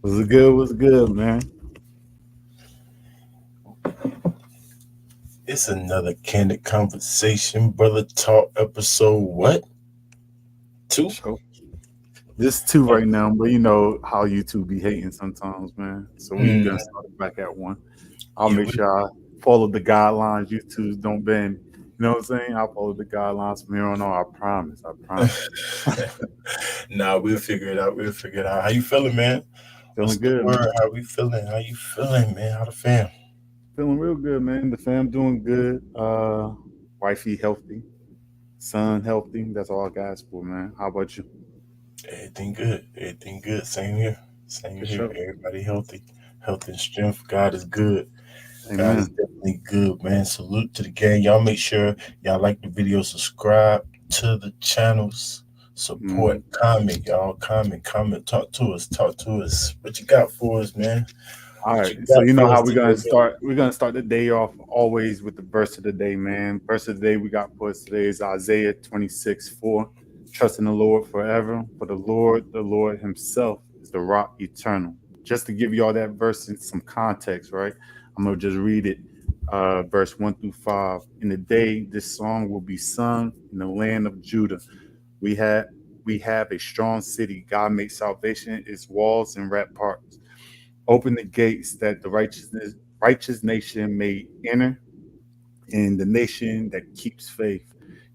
Was good? Was good, man? It's another candid conversation, brother. Talk episode what? Two? Show. This two right now, but you know how YouTube be hating sometimes, man. So we Mm, gonna start it back at one. I'll yeah, make sure I follow the guidelines. YouTube's don't bend. You know what I'm saying? I'll follow the guidelines from here on. I promise. I promise. nah, we'll figure it out. We'll figure it out. How you feeling, man? What's Feeling the good, word? man. How we feeling? How you feeling, man? How the fam? Feeling real good, man. The fam doing good. Wifey healthy. Son healthy. That's all I got ask for, man. How about you? Everything good. Everything good. Same here. Same For here. sure. Everybody healthy. Health and strength. God is good. God is Amen. definitely good, man. Salute to the gang. Y'all make sure y'all like the video, subscribe to the channels, support, Mhm. comment, y'all. Comment. Talk to us. What you got for us, man? All What right. you So got you know for us how we're today, gonna man? start. We're gonna start the day off always with the verse of the day, man. Verse of the day we got for us today is Isaiah 26:4. Trust in the Lord forever, for the Lord Himself, is the rock eternal. Just to give you all that verse in some context, right? I'm gonna just read it. Verse 1 through 5. In the day this song will be sung in the land of Judah. We have we have a strong city. God made salvation its walls and ramparts. Open the gates that the righteous nation may enter, and the nation that keeps faith.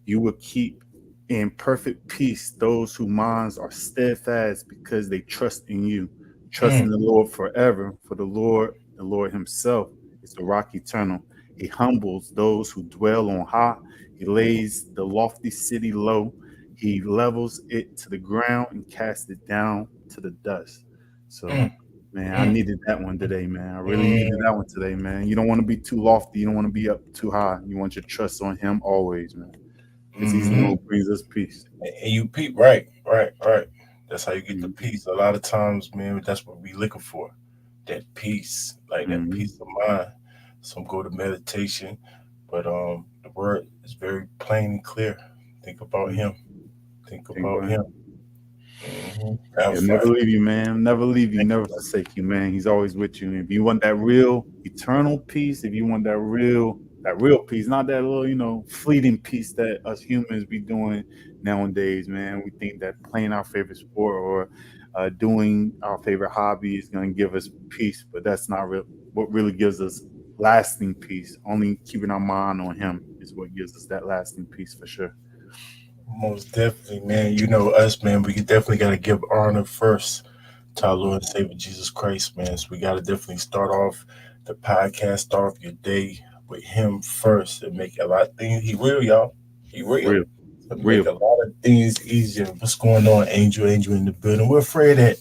You will keep in perfect peace those whose minds are steadfast because they trust in you. Trust in Mm, the Lord forever, for the Lord Himself, is the rock eternal. He humbles those who dwell on high. He lays the lofty city low. He levels it to the ground and casts it down to the dust. So, mm, man, I mm, needed that one today, man. I really needed mm, that one today, man. You don't want to be too lofty. You don't want to be up too high. You want your trust on Him always, man, because He's the one mm. who brings us peace. And you peep, right. That's how you get the Mm-hmm. peace. A lot of times, man, that's what we looking for. That peace, like that Mm-hmm. peace of mind. Some go to meditation, but the word is very plain and clear. Think about Mm-hmm. him. Think Think about about him. Him. Have He'll fun. never leave you, man. Never leave you. Thank Never you, brother. forsake you, man. He's always with you. If you want that real eternal peace, if you want that real peace, not that little, fleeting peace that us humans be doing nowadays, man. We think that playing our favorite sport or doing our favorite hobby is going to give us peace, but that's not real. What really gives us lasting peace, only keeping our mind on Him, is what gives us that lasting peace for sure. Most definitely, man. You know us, man. We definitely got to give honor first to our Lord and Savior Jesus Christ, man. So we got to definitely start off the podcast, start off your day with Him first, and make a lot of things. He real, y'all. He real. Real, To make real. a lot of things easier. What's going on, Angel? Angel in the building. We're afraid that.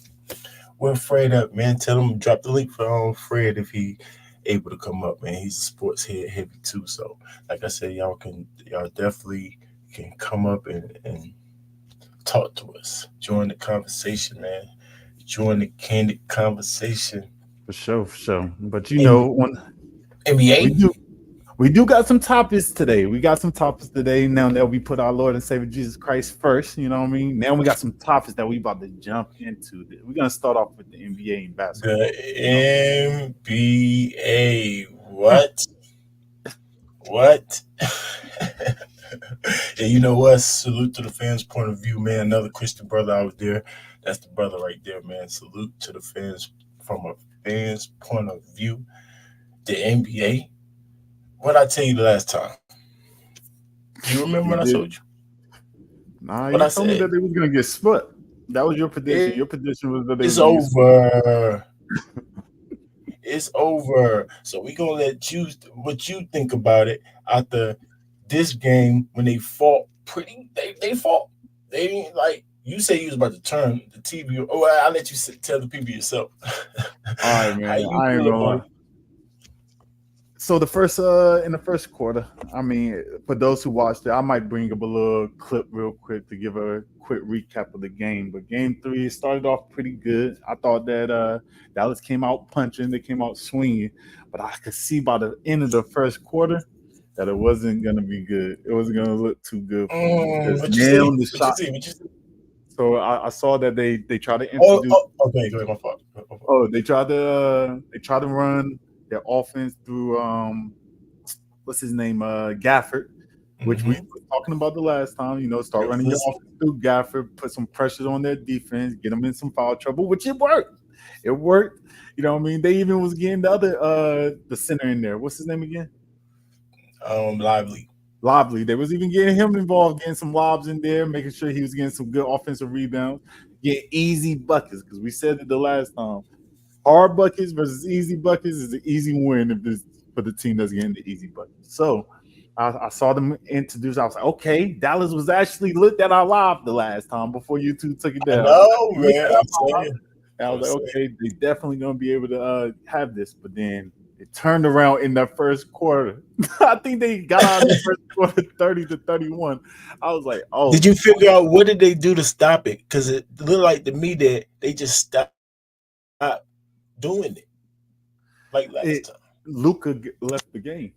We're afraid that, man. Tell him drop the link for Fred if he able to come up, man. He's a sports head heavy too. So, like I said, y'all definitely can come up and talk to us. Join the conversation, man. Join the candid conversation. For sure, for sure. But NBA. we NBA? do got some topics today. We got some topics today. Now that we put our Lord and Savior Jesus Christ first, you know what I mean? Now we got some topics that we about to jump into. We're gonna start off with the NBA and The basketball. NBA. What? What? And you know what? Salute to the fans' point of view, man. Another Christian brother out there. That's the brother right there, man. Salute to the fans from a fan's point of view. The NBA. What I tell you the last time? You remember what You I did. told you? Nah, What you I told me said? that they was gonna get split. That was your prediction. Your prediction was that they It's was gonna get split. over. It's over. So we gonna let you what you think about it after this game when they fought pretty. They fought. They didn't like you say you was about to turn the TV. Oh, I'll let you tell the people yourself. All right, How man. you I ain't feel gonna about lie. it? So in the first quarter, I mean, for those who watched it, I might bring up a little clip real quick to give a quick recap of the game. But game three, it started off pretty good. I thought that Dallas came out punching, they came out swinging, but I could see by the end of the first quarter that it wasn't gonna be good. It wasn't gonna look too good for them because What you now see? the What you shot. see? What you see? So I saw that they try to Oh, introduce. okay. Go ahead. My fault. Oh, they tried to run their offense through what's his name, Gafford, which we Mm-hmm. were talking about the last time. You know, start running your offense through Gafford, put some pressure on their defense, get them in some foul trouble, which it worked. It worked. You know what I mean? They even was getting the other the center in there. What's his name again? Lively. Lively. They was even getting him involved, getting some lobs in there, making sure he was getting some good offensive rebounds, getting easy buckets. Because we said it the last time, hard buckets versus easy buckets is an easy win if this for the team that's getting the easy buckets. So I saw them introduce. I was like, okay, Dallas was actually looked at our live the last time before you two took it I down. know, Looked man. at I'm our live, saying. and I was I'm like, saying. okay, they definitely gonna be able to have this. But then it turned around in that first quarter. I think they got out of the first quarter 30-31. I was like, Did oh, you figure out what did they do to stop it? Because it looked like to me that they just stopped doing it like last time. it Luca left the game.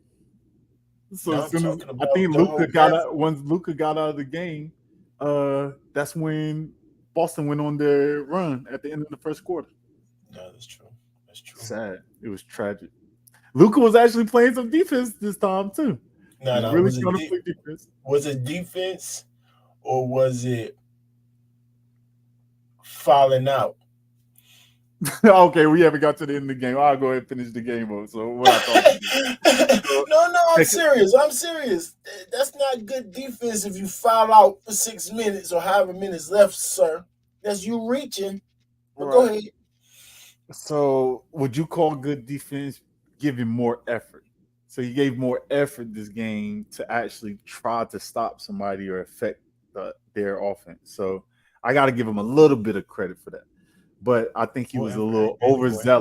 Now So I'm as soon as talking I about think the whole Luca got half. out, once Luca got out of the game, that's when Boston went on their run at the end of the first quarter. No, that's true. That's true. Sad. It was tragic. Luca was actually playing some defense this time too. He No, was no. really trying to play defense. Was it defense or was it falling out? Okay, we haven't got to the end of the game. I'll go ahead and finish the game up. So what I thought. So, No, I'm second, serious. I'm serious. That's not good defense if you foul out for 6 minutes or however minutes left, sir. That's you reaching. But go right. ahead. So, would you call good defense giving more effort? So he gave more effort this game to actually try to stop somebody or affect their offense. So I got to give him a little bit of credit for that. But I think he More was a effort. I little agree. Go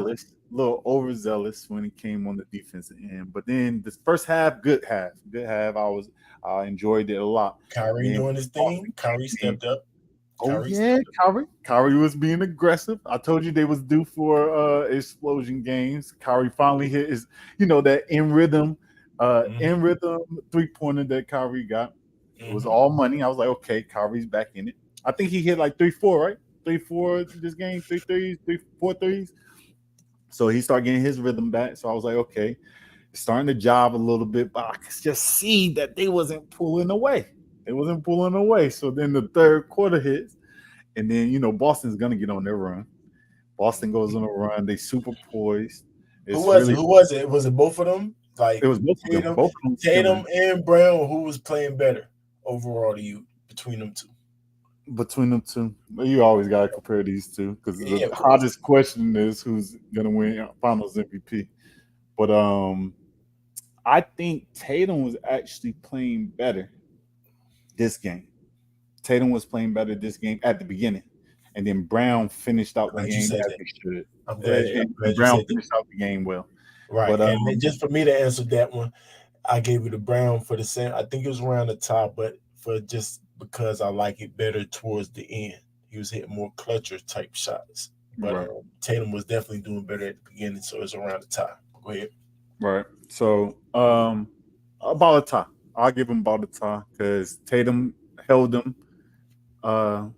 ahead. overzealous when it came on the defensive end. But then this first half, good half, good half. I enjoyed it a lot. And Kyrie then doing his thing. Boston Kyrie came. stepped up. Oh Kyrie yeah, stepped up. Kyrie. Kyrie was being aggressive. I told you they was due for explosion games. Kyrie finally hit his, that in Mm-hmm. rhythm 3-pointer that Kyrie got. It was Mm-hmm. all money. I was like, okay, Kyrie's back in it. I think he hit like 3-4, right? 3-4 this game, 3 threes, 3-4 threes. So he started getting his rhythm back. So I was like, okay, it's starting to job a little bit, but I could just see that they wasn't pulling away. They wasn't pulling away. So then the third quarter hits, and then Boston's gonna get on their run. Boston goes on a run. They super poised. Who It's was it? really Who was it? Was it both of them? it Like was both of them. Tatum, Both of them Tatum killing and Brown. Who was playing better overall to you between them two? between them two. You always gotta compare these two because the Yeah, of course. hottest question is who's gonna win Finals MVP. But I think Tatum was actually playing better this game. Tatum was playing better this game at the beginning, and then Brown finished out the Glad you game said as that. he should, I'm glad. I'm and glad you Brown said that. finished out the game well. Right, But and then just for me to answer that one, I gave it to Brown for the same. I think it was around the top, but for just because I like it better towards the end, he was hitting more clutcher type shots. But right, Tatum was definitely doing better at the beginning, so it's around the top. Go ahead. right. So about a tie. I'll give him about a tie because Tatum held them, uh,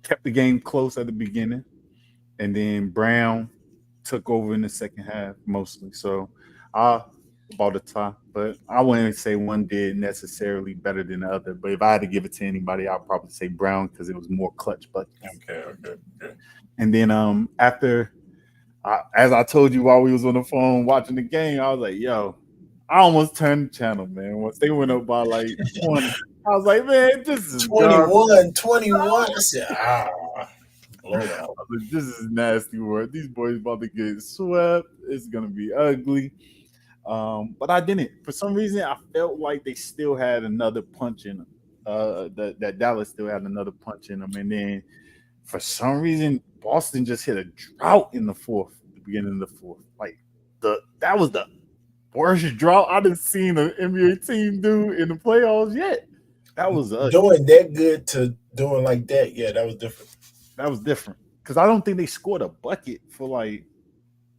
kept the game close at the beginning, and then Brown took over in the second half mostly. So I about a tie, but I wouldn't say one did necessarily better than the other. But if I had to give it to anybody, I'd probably say Brown because it was more clutch buckets. Okay, okay, okay. And then after, as I told you while we was on the phone watching the game, I was like, yo, I almost turned the channel, man. Once they went up by like 20, I was like, man, this is garbage. 21. I said, blow out. This is nasty work. These boys about to get swept. It's gonna be ugly. But I didn't. For some reason, I felt like they still had another punch in them. That Dallas still had another punch in them, and then for some reason, Boston just hit a drought in the fourth, the beginning of the fourth. Like that was the worst drought I've seen an NBA team do in the playoffs yet. That was ugly. Doing that good to doing like that, yeah, that was different. That was different because I don't think they scored a bucket for like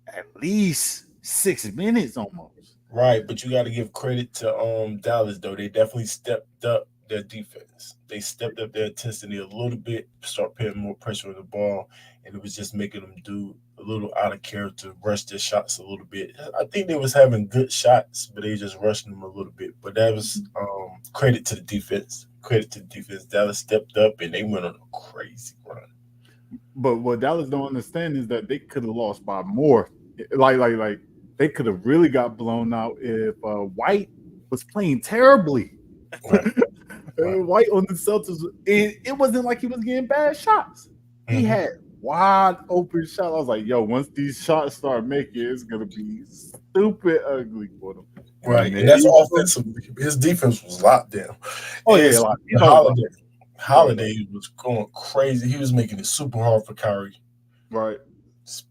at least 6 minutes almost. Right, but you got to give credit to Dallas though. They definitely stepped up their defense. They stepped up their intensity a little bit, start putting more pressure on the ball, and it was just making them do a little out of character, rush their shots a little bit. I think they was having good shots, but they just rushing them a little bit. But that was credit to the defense. Credit to the defense. Dallas stepped up and they went on a crazy run. But what Dallas don't understand is that they could have lost by more. Like they could have really got blown out if White was playing terribly. Right, right. White on the Celtics, it wasn't like he was getting bad shots. He Mm-hmm. had wide open shots. I was like, yo, once these shots start making, it's gonna be stupid ugly for them. Right, And and there that's you go. offensively. His defense was locked down. Oh And yeah, like you know, like, Holiday, right, like, Holiday was going crazy. He was making it super hard for Kyrie, right.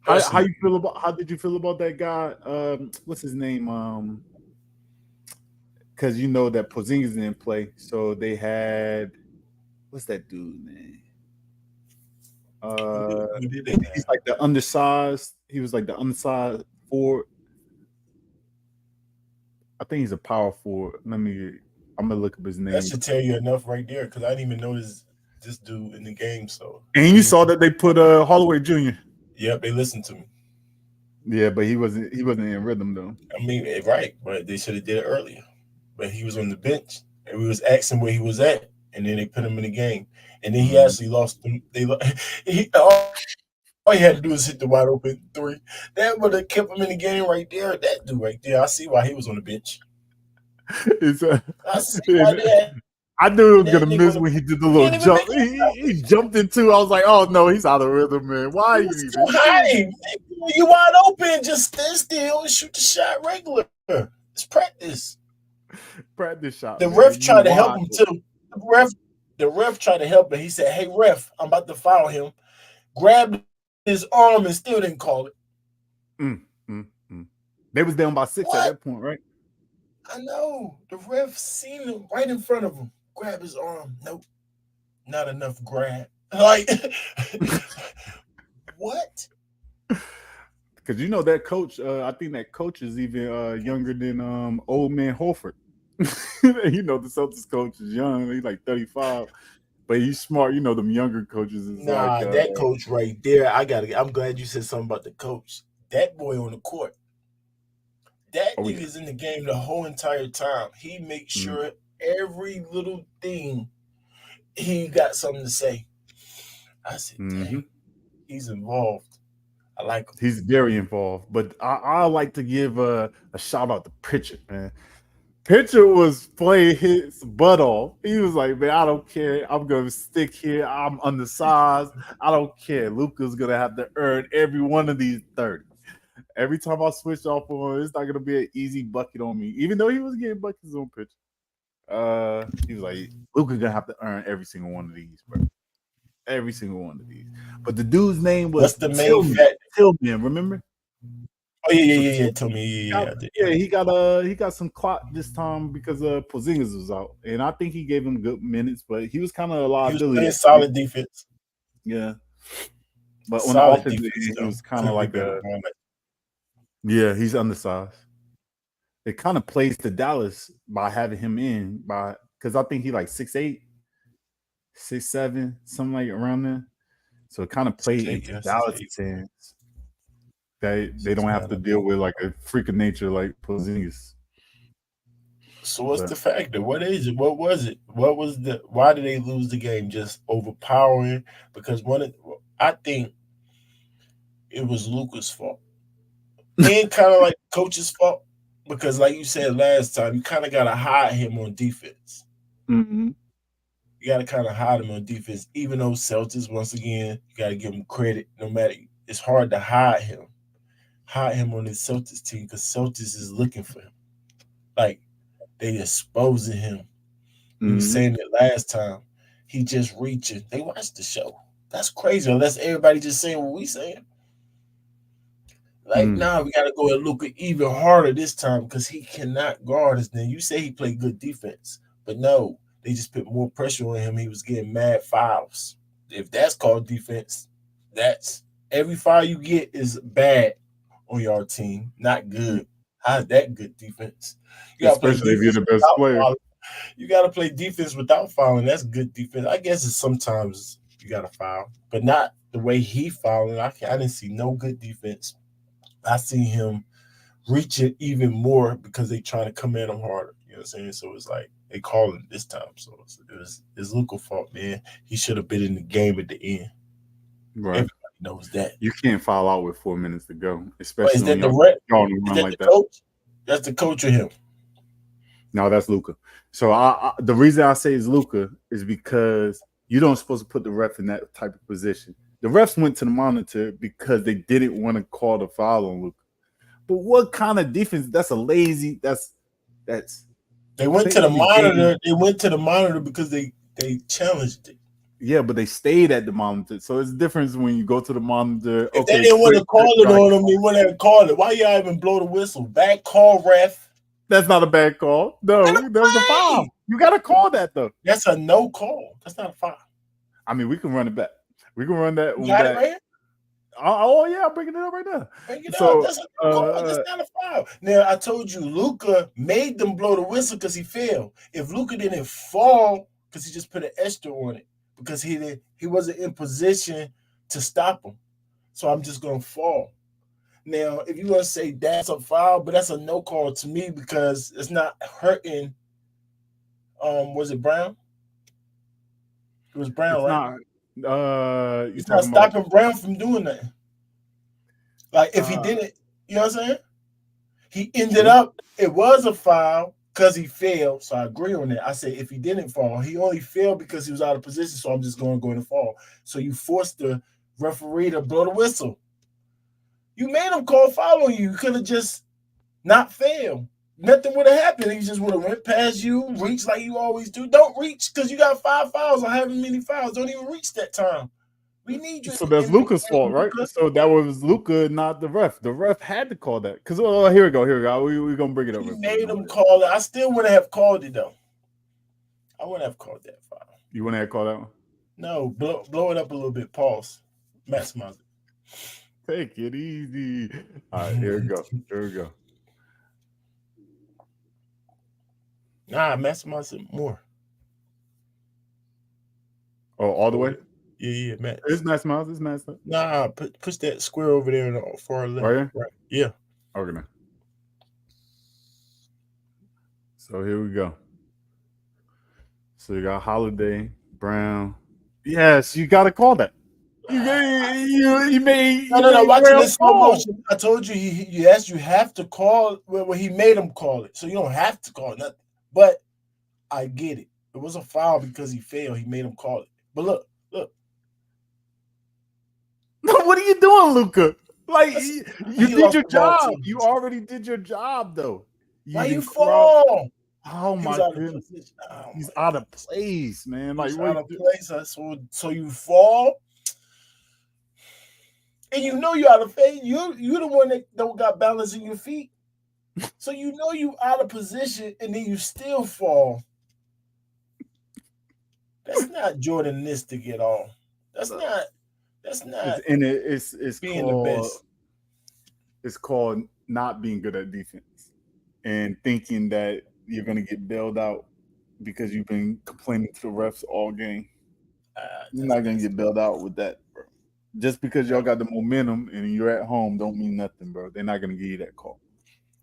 How especially you feel about how did you feel about that guy? What's his name? Because you know that Porzingis didn't play, so they had what's that dude name? Uh, who did they he's have? like the undersized. He was like the undersized forward. I think he's a power forward. I'm gonna look up his That name. should tell you enough right there because I didn't even notice this dude in the game. So, And you saw that they put Holloway Jr. yep, they listened to me. Yeah, but he wasn't in rhythm though. I mean, right, but they should have did it earlier. But he was on the bench, and we was asking where he was at, and then they put him in the game, and then he Mhm. actually lost them. All he had to do was hit the wide open three. That would have kept him in the game right there. That dude right there, I see why he was on the bench. It's I see why they had I knew he was that gonna nigga on miss the. when he did the He little didn't even jump. make it. He jumped into. I was like, oh no, he's out of rhythm, man. Why He you was too even high. You wide open, just stand still and shoot the shot regular. It's practice. practice shot, The man? ref You tried to help wide. him too. The ref tried to help him. He said, "Hey ref, I'm about to foul him." Grabbed his arm and still didn't call it. Mm, mm, mm. They was down by 6 at What? that point, right? I know. The ref seen him right in front of him. Grab his arm. Nope. Not enough grab. Like what? Because you know that coach. I think that coach is even younger than old man Holford. You know the Celtics coach is young. He's like 35, but he's smart. You know them younger coaches is like, Nah, that coach right there. I'm glad you said something about the coach. That boy on the court. That oh yeah, nigga's in the game the whole entire time. He makes mm, sure every little thing he got something to say. I said, mm-hmm. dang, he's involved. I like him. He's very involved. But I like to give a shout out to Pritchard, man. Pritchard was playing his butt off. He was like, man, I don't care. I'm gonna stick here. I'm undersized. I don't care. Luka's gonna have to earn every one of these 30. Every time I switch off on him, it's not gonna be an easy bucket on me. Even though he was getting buckets on Pritchard. He was like, Luka's gonna have to earn every single one of these, bro. Every single one of these. But the dude's name What's was the main Tillman. fact? Tillman, remember? Oh yeah, So yeah, yeah, yeah. Tillman Tell me, got, yeah, I did. yeah, he got some clock this time because Porzingis was out, and I think he gave him good minutes, but he was kind of a He was liability. playing solid defense. Yeah, but on the Solid offensive defense end, he though. was kind of Could be like better. Ball. yeah, he's undersized. It kind of plays to Dallas by having him in by because I think he like 6'8", 6'7", something like around there. So it kind of played 6'8", into yeah, 6'8". Dallas' hands. They don't have 6'9", to I deal think. with like a freak of nature like Porzingis. So what's But the factor? What is it? What was it? What was the? Why did they lose the game? Just overpowering? Because I think it was Luca's fault and kind of like coach's fault because, like you said last time, you kind of got to hide him on defense. mm-hmm. You got to kind of hide him on defense, even though Celtics, once again, you got to give him credit. No matter, it's hard to hide him on the Celtics team because Celtics is looking for him. Like they exposing him. We were Mm-hmm. saying it last time. He just reaching. They watched the show. That's crazy. Unless everybody just saying what we saying. Like, Mm. nah, we gotta go at Luka even harder this time because he cannot guard us. Then you say he played good defense, but no, they just put more pressure on him. He was getting mad fouls. If that's called defense, that's every foul you get is bad on your team, not good. How's that good defense? You gotta play Especially if you're defense the best without player. fouling. You got to play defense without fouling. That's good defense. I guess it's sometimes you got to foul, but not the way he fouled. I didn't see no good defense. I see him reaching even more because they trying to come at him harder. You know what I'm saying? So it's like they call him this time. So it's Luka's fault, man. He should have been in the game at the end. Right. Everybody knows that. You can't foul out with 4 minutes to go, But especially is when that the y'all on a is run that like the that. coach? That's the coach or him? No, that's Luka. So the reason I say it's Luka is because you don't supposed to put the ref in that type of position. The refs went to the monitor because they didn't want to call the foul on Luka. But what kind of defense? That's a lazy. That's They went to the monitor. They went to the monitor because they challenged it. Yeah, but they stayed at the monitor. So it's a difference when you go to the monitor. If they didn't want to call it on them, they wouldn't have called it. Why y'all even blow the whistle? Bad call, ref. That's not a bad call. No, that was a foul. You got to call that, though. That's a no call. That's not a foul. I mean, we can run it back. We can run that You one got back. it right here? Oh, yeah, I'm bringing it up right now. Bring it up. That's a no call. That's not a foul. Now, I told you, Luka made them blow the whistle because he failed. If Luka didn't fall, because he just put an extra on it, because he wasn't in position to stop him. So I'm just going to fall. Now, if you want to say that's a foul, but that's a no call to me because it's not hurting. Was it Brown? It was Brown, it's right? It's not stopping Brown from doing that. Like if he didn't, you know what I'm saying? He ended up. It was a foul because he failed. So I agree on that. I say if he didn't fall, he only failed because he was out of position. So I'm just going to fall. So you forced the referee to blow the whistle. You made him call foul on you. You could have just not failed. Nothing would have happened. He just would have went past you, reached like you always do. Don't reach because you got 5 fouls or however many fouls. Don't even reach that time. We need you. So that's Luka's fault, right? So that was Luka, not the ref. The ref had to call that. Because, here we go. We're going to bring it up. He made him call it. I still wouldn't have called it, though. I wouldn't have called that foul. You wouldn't have called that one? No, blow it up a little bit. Pause. Maximize it. Take it easy. All right, here we go. Nah, maximize it more. Oh, all the way? Yeah, Matt. It's maximize. It's maximize. Nah, push that square over there in the far left. Right here? Right. Yeah. Okay, now. So here we go. So you got Holiday, Brown. Yes, you got to call that. You made. No. Watching this slow motion, I told you. Yes, you have to call. Well, he made him call it, so you don't have to call nothing. But I get it. It was a foul because he failed. He made him call it. But look. What are you doing, Luka? Like you did your job. You already did your job, though. Why you fall? Oh my goodness! He's out of place, man. Like he's out of place. So you fall, and you know you're out of phase. You the one that don't got balance in your feet, so you know you out of position, and then you still fall. That's not Jordanistic at all. That's not. It's being called, the best. It's called not being good at defense and thinking that you're going to get bailed out because you've been complaining to the refs all game. You're not going to get bailed out with that, bro. Just because y'all got the momentum and you're at home don't mean nothing, bro. They're not going to give you that call.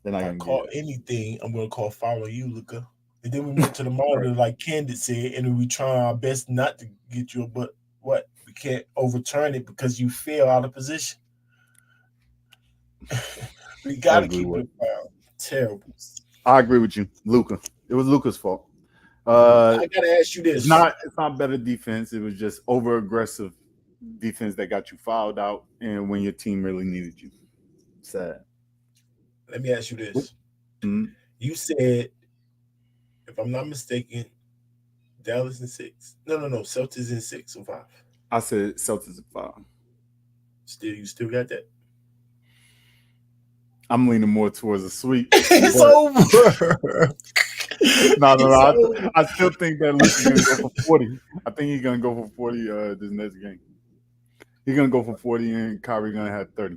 They're not going to call anything. I'm going to call foul on you, Luka. And then we went to the monitor, like Candid said, and we try our best not to get you, but what? We can't overturn it because you fell out of position. We got to keep it foul. Terrible. I agree with you, Luka. It was Luka's fault. I gotta ask you this: it's not better defense. It was just over aggressive defense that got you fouled out, and when your team really needed you. Sad. Let me ask you this: You said, if I'm not mistaken, Dallas in 6. No, Celtics in 6 or 5. I said Celtics in 5. You still got that? I'm leaning more towards a sweep. It's over. No. I still think that Luka's gonna go for 40. I think he's gonna go for 40 this next game. He's gonna go for 40 and Kyrie's gonna have 30.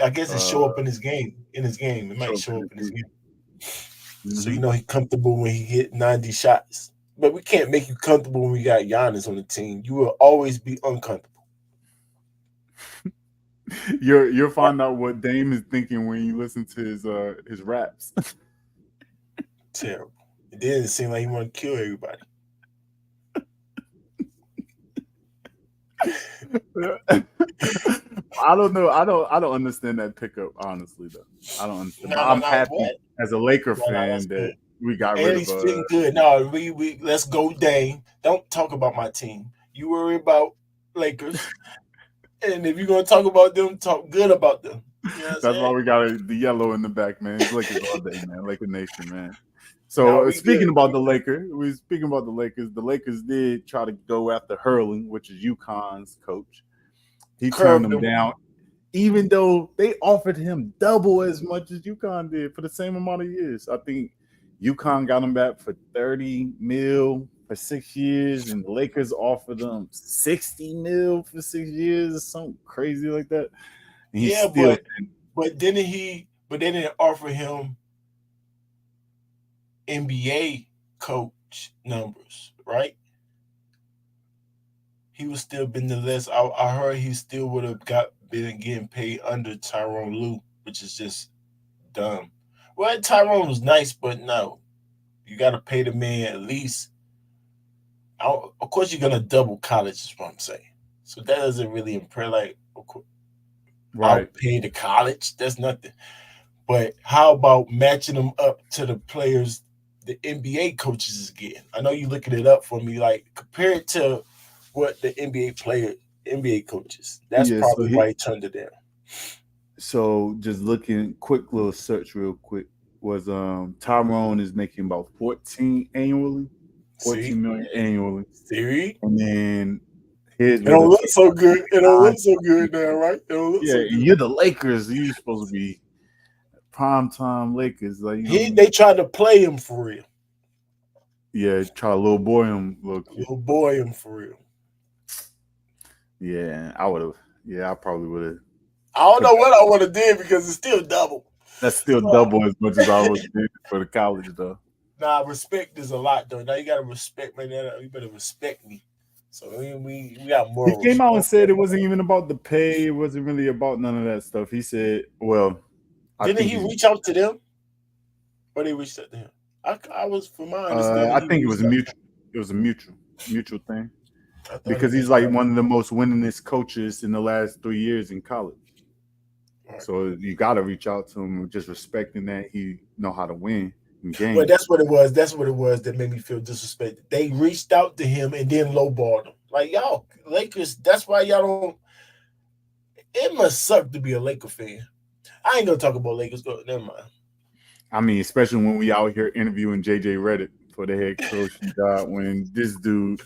I guess it Uh, show up in his game. In his game, it might show up show in up the in his game. game. So Hmm. he comfortable when he hit 90 shots. But we can't make you comfortable when we got Giannis on the team. You will always be uncomfortable. You'll find out what Dame is thinking when you listen to his raps. Terrible. It didn't seem like he wanted to kill everybody. I don't know. I don't understand that pickup, honestly though. I don't understand. But No, no, I'm no. happy What? as a Laker No, no, that's fan good. that we got rid And of he's fitting good. No, we let's go Dame. Don't talk about my team. You worry about Lakers. And if you're gonna talk about them, talk good about them. You know what I'm that's why saying? we got the yellow in the back, man. It's Lakers all day, man. Laker Nation, man. Now So we good. speaking about the Lakers, we speaking about the Lakers. The Lakers did try to go after Hurling, which is UConn's coach. He turned Curve them them. down, even though they offered him double as much as UConn did for the same amount of years. I think UConn got him back for 30 mil for 6 years, and the Lakers offered him 60 mil for 6 years or something crazy like that. And he Yeah, still but they didn't offer him NBA coach numbers, right? He was still been the less. I heard he still would have been getting paid under Tyrone Lue, which is just dumb. Well, Tyrone was nice, but no, you got to pay the man at least. Of course, you're gonna double college, is what I'm saying. So that doesn't really impress. Like, I'll right. pay the college. That's nothing. But how about matching them up to the players the NBA coaches is getting? I know you looking it up for me. Like compare it to what the NBA coaches. That's Yeah, probably why he turned it down. so just looking quick little search real quick was Tyrone is making about 14 annually, See, 14 million annually. see, And then here's it what don't it look so good. It don't look so nine. good now, right? It don't look Yeah, so and good. you're the Lakers. You supposed to be prime time Lakers. Like, you know what I They mean? tried to play him for real, Yeah, try to little boy him, little kid. little boy him for real. Yeah, I would have. Yeah, I probably would have I don't took know that. what I want to do because it's still double. That's still So, double as much as I was did for the college though. nah, respect is a lot though. Now you gotta respect me. You better respect me. So we got He more came out and respect. said it wasn't even about the pay. It wasn't really about none of that stuff. He said, "Well, I Didn't think he he's. reach out to them, or they reached out to him? I was, from my understanding, I he think it was reached a out. mutual. It was a mutual thing I thought he because he's reached like out. one of the most winningest coaches in the last 3 years in college. Right. So you got to reach out to him, just respecting that he know how to win in Well, games. that's what it was. That's what it was that made me feel disrespected. They reached out to him and then lowballed him. Like y'all Lakers. That's why y'all don't. It must suck to be a Laker fan. I ain't gonna talk about Lakers. Go. Never mind. I mean, especially when we out here interviewing JJ Reddick for the head coaching job. When this dude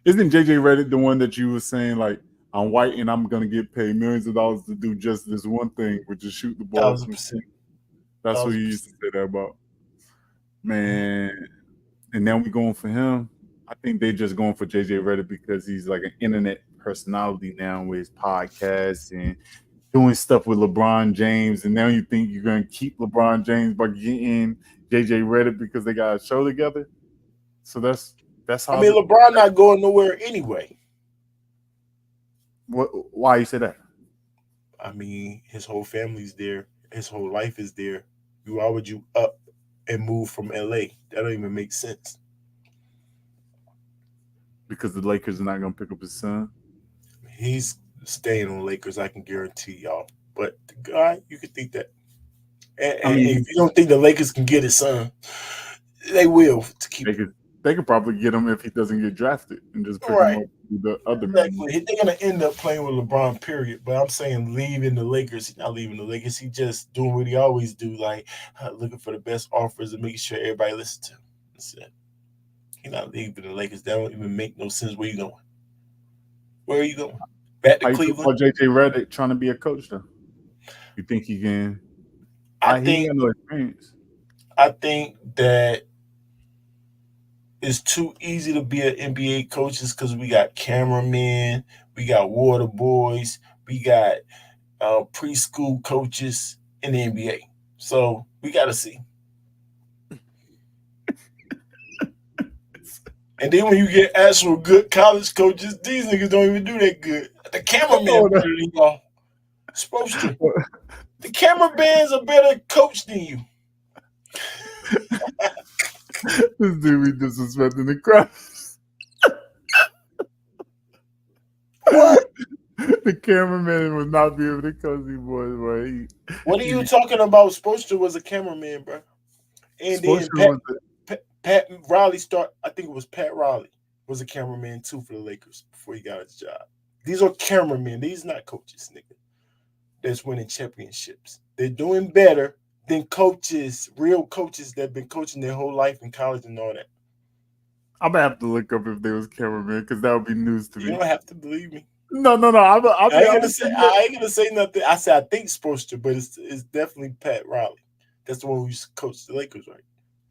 isn't JJ Reddick the one that you were saying like I'm white and I'm gonna get paid millions of dollars to do just this one thing, which is shoot the ball Thousand from. percent. That's what Thousand you used to percent. say that about, man. And now we going for him. I think they just going for JJ Reddick because he's like an internet personality now with his podcast and doing stuff with LeBron James. And now you think you're going to keep LeBron James by getting JJ Reddick because they got a show together. So that's I how. mean, LeBron not going nowhere anyway. Why you say that? I mean, his whole family's there. His whole life is there. Why would you up and move from LA? That don't even make sense. Because the Lakers are not going to pick up his son. He's staying on Lakers, I can guarantee y'all. But the guy, you could think that. I And mean, if you don't think the Lakers can get his son, they will to keep they him. could they could probably get him if he doesn't get drafted and just pick him Right. up with the other men. Exactly. They're gonna end up playing with LeBron, period. But I'm saying leaving the Lakers. He's not leaving the Lakers. He just doing what he always do, like looking for the best offers and making sure everybody listens to him. That's it. He's not leaving the Lakers. That don't even make no sense. Where you going? Where are you going? Back to How you feel Cleveland? about JJ Redick trying to be a coach though? You think he can? I He ain't think got no experience. I think that it's too easy to be an NBA coaches because we got cameramen, we got water boys, We got preschool coaches in the NBA. So we got to see. And then when you get actual good college coaches, these niggas don't even do that good. The cameraman Oh, better than y'all. Supposed to. The cameraman's a better coach than you. this dude be disrespecting the crowd. What? The cameraman would not be able to coach these boys, bro. What are you talking about? Spoelstra was a cameraman, bro. And then was Pat Riley I think it was Pat Riley was a cameraman too for the Lakers before he got his job. These are cameramen. These not coaches, nigga. That's winning championships. They're doing better than coaches, real coaches that have been coaching their whole life in college and all that. I'm gonna have to look up if they was cameraman because that would be news to me. You don't have to believe me. No. I ain't gonna say nothing. I said I think Spoelstra, but it's definitely Pat Riley. That's the one who used to coach the Lakers, right?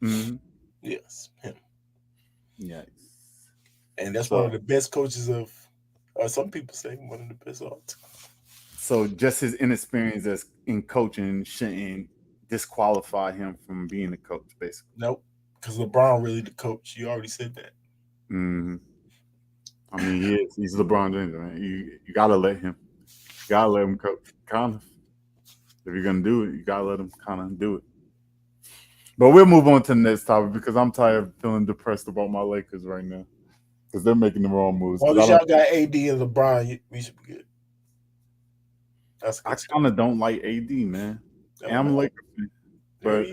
Mm-hmm. Yes, him. Yes. And that's one of the best coaches of. Some people say one of the best of all time. So just his inexperience as in coaching shouldn't disqualify him from being a coach, basically. Nope, because LeBron really the coach. You already said that. Mm-hmm. I mean, he is. He's LeBron James, man. You gotta let him. You gotta let him coach. Kind of. If you're gonna do it, you gotta let him kind of do it. But we'll move on to the next topic because I'm tired of feeling depressed about my Lakers right now because they're making the wrong moves. Well, as y'all got AD and LeBron, we should be good. I kind of don't like AD, man. And I'm a Laker fan, but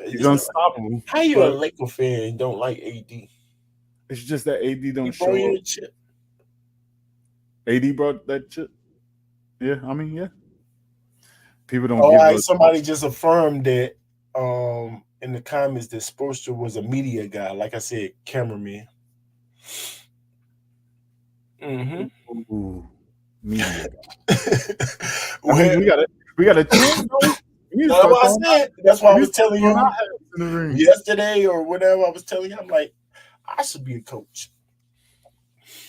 he's unstoppable. How you a Laker fan and don't like AD? It's just that AD don't show up. AD brought that chip. Yeah, I mean, yeah. People don't. All right, somebody just affirmed that in the comments that Spoelstra was a media guy. Like I said, cameraman. Mm-hmm. Ooh, media guy. we got a chance. That's what I said. That's why I was telling you yesterday or whatever. I was telling you, I'm like, I should be a coach.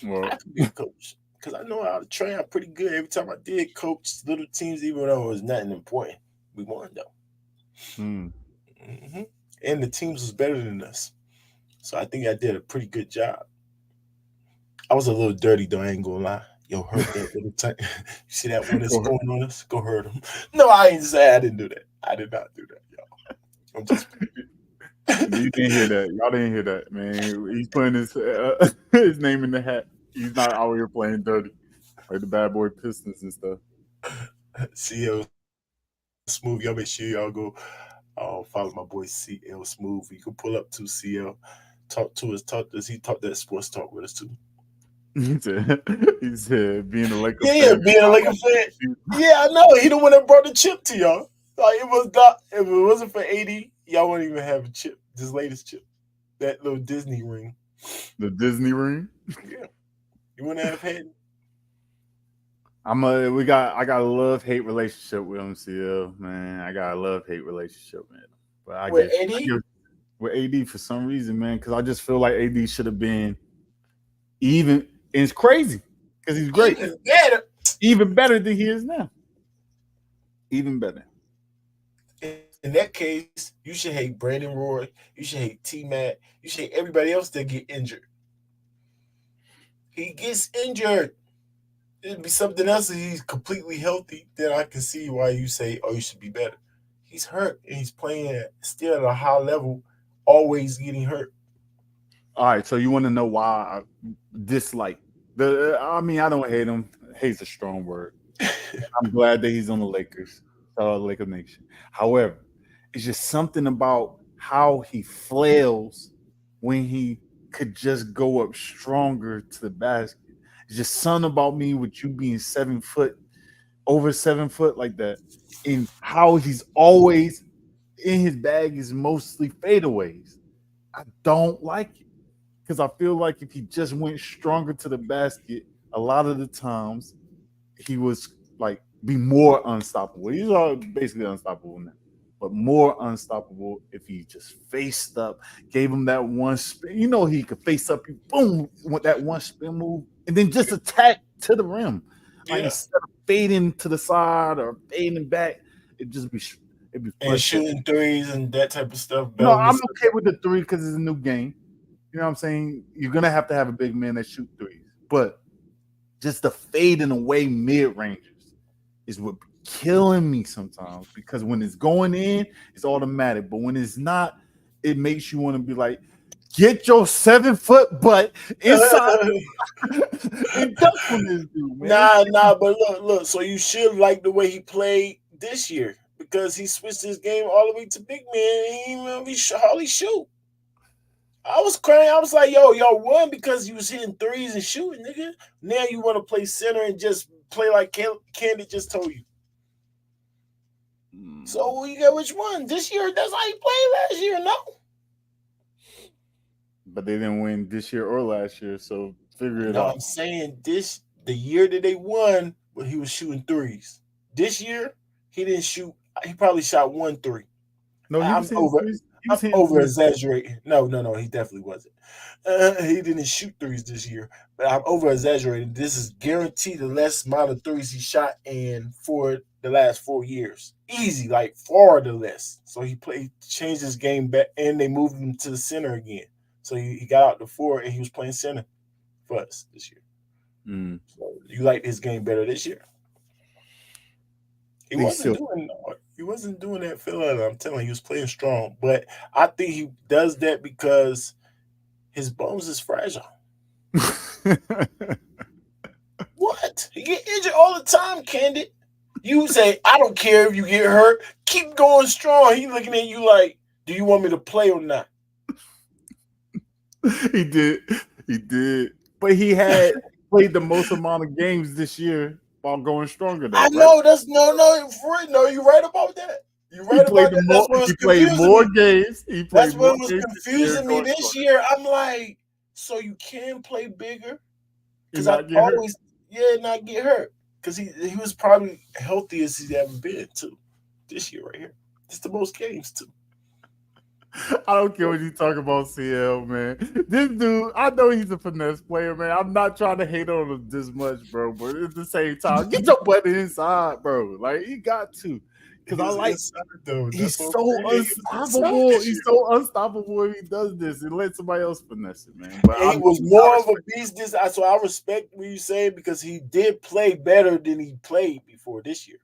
Well, I could be a coach because I know how to train. I'm pretty good. Every time I did coach little teams, even though it was nothing important, we won though. Mm-hmm. And the teams was better than us, so I think I did a pretty good job. I was a little dirty though. I ain't gonna lie. Yo, hurt that little tank. You see that one that's going on us? Go hurt him. No, I ain't say I didn't do that. I did not do that, y'all. I'm just. You didn't hear that. Y'all didn't hear that, man. He's putting his name in the hat. He's not out here playing dirty like the bad boy Pistons and stuff. CL Smooth. Y'all make sure y'all go follow my boy CL Smooth. You can pull up to CL. Talk to us. He talked that sports talk with us too. He said being a Laker fan. Yeah, being a Laker fan. Yeah, I know. He the one that brought the chip to y'all. Like it was not. If it wasn't for AD, y'all wouldn't even have a chip. This latest chip, that little Disney ring. The Disney ring. Yeah, you wouldn't have had. I got a love-hate relationship with MCL, man. I got a love-hate relationship, man. But with AD? With AD for some reason, man, because I just feel like AD should have been even. And it's crazy because he's great. Even better than he is now. Even better. In that case, you should hate Brandon Roy. You should hate T-Mac. You should hate everybody else that get injured. He gets injured. It'd be something else if he's completely healthy. Then I can see why you say, oh, you should be better. He's hurt and he's playing still at a high level, always getting hurt. All right, so you want to know why I dislike I mean, I don't hate him. Hate's a strong word. I'm glad that he's on the Lakers. Laker Nation. However, it's just something about how he flails when he could just go up stronger to the basket. It's just something about me with you being 7 foot, over 7 foot like that, and how he's always in his bag is mostly fadeaways. I don't like it because I feel like if he just went stronger to the basket, a lot of the times he was like be more unstoppable. He's basically unstoppable now, but more unstoppable if he just faced up, gave him that one spin. You know, he could face up, boom, with that one spin move, and then just attack to the rim. Like instead of fading to the side or fading back, it'd be And frustrating. shooting threes and that type of stuff. No, Bellamy I'm stuff. okay with the three because it's a new game. You know what I'm saying? You're gonna have to have a big man that shoot threes, but just the fading away mid rangers is what be killing me sometimes because when it's going in, it's automatic, but when it's not, it makes you want to be like, get your 7 foot butt inside and dunk on this dude, man. But look. So you should like the way he played this year because he switched his game all the way to big man. And he didn't really hardly shoot. I was crying. I was like, yo, y'all won because you was hitting threes and shooting, nigga. Now you want to play center and just play like Candy just told you. So you got which one? This year, that's how he played last year, no? But they didn't win this year or last year, so figure it No, out. I'm saying the year that they won, but he was shooting threes. This year, he didn't shoot. He probably shot 1 3. No, he was hitting threes. He was I'm hitting over threes. exaggerating. No, he definitely wasn't. He didn't shoot threes this year, but I'm over exaggerating. This is guaranteed the less amount of threes he shot in for the last 4 years. Easy, like far the less. So he changed his game back, and they moved him to the center again. So he got out the 4, and he was playing center for us this year. So you like his game better this year? He wasn't doing that filler. I'm telling you, he was playing strong. But I think he does that because his bones is fragile. What? He get injured all the time, Candid. You say, I don't care if you get hurt. Keep going strong. He looking at you like, do you want me to play or not? He did. But he had played the most amount of games this year while going stronger. Though, I know that's no. You're right about that. You're right about that. That's what's confusing more me. games. That's what was confusing me this year. I'm like, so you can play bigger because I always not get hurt because he was probably healthiest he's ever been too this year right here. It's the most games too. I don't care what you talk about, CL, man. This dude, I know he's a finesse player, man. I'm not trying to hate on him this much, bro. But at the same time, get your butt inside, bro. Like, he got to. Because I like he's so unstoppable. He's so unstoppable if he does this and let somebody else finesse it, man. But he was more of a beast so I respect what you say because he did play better than he played before this year.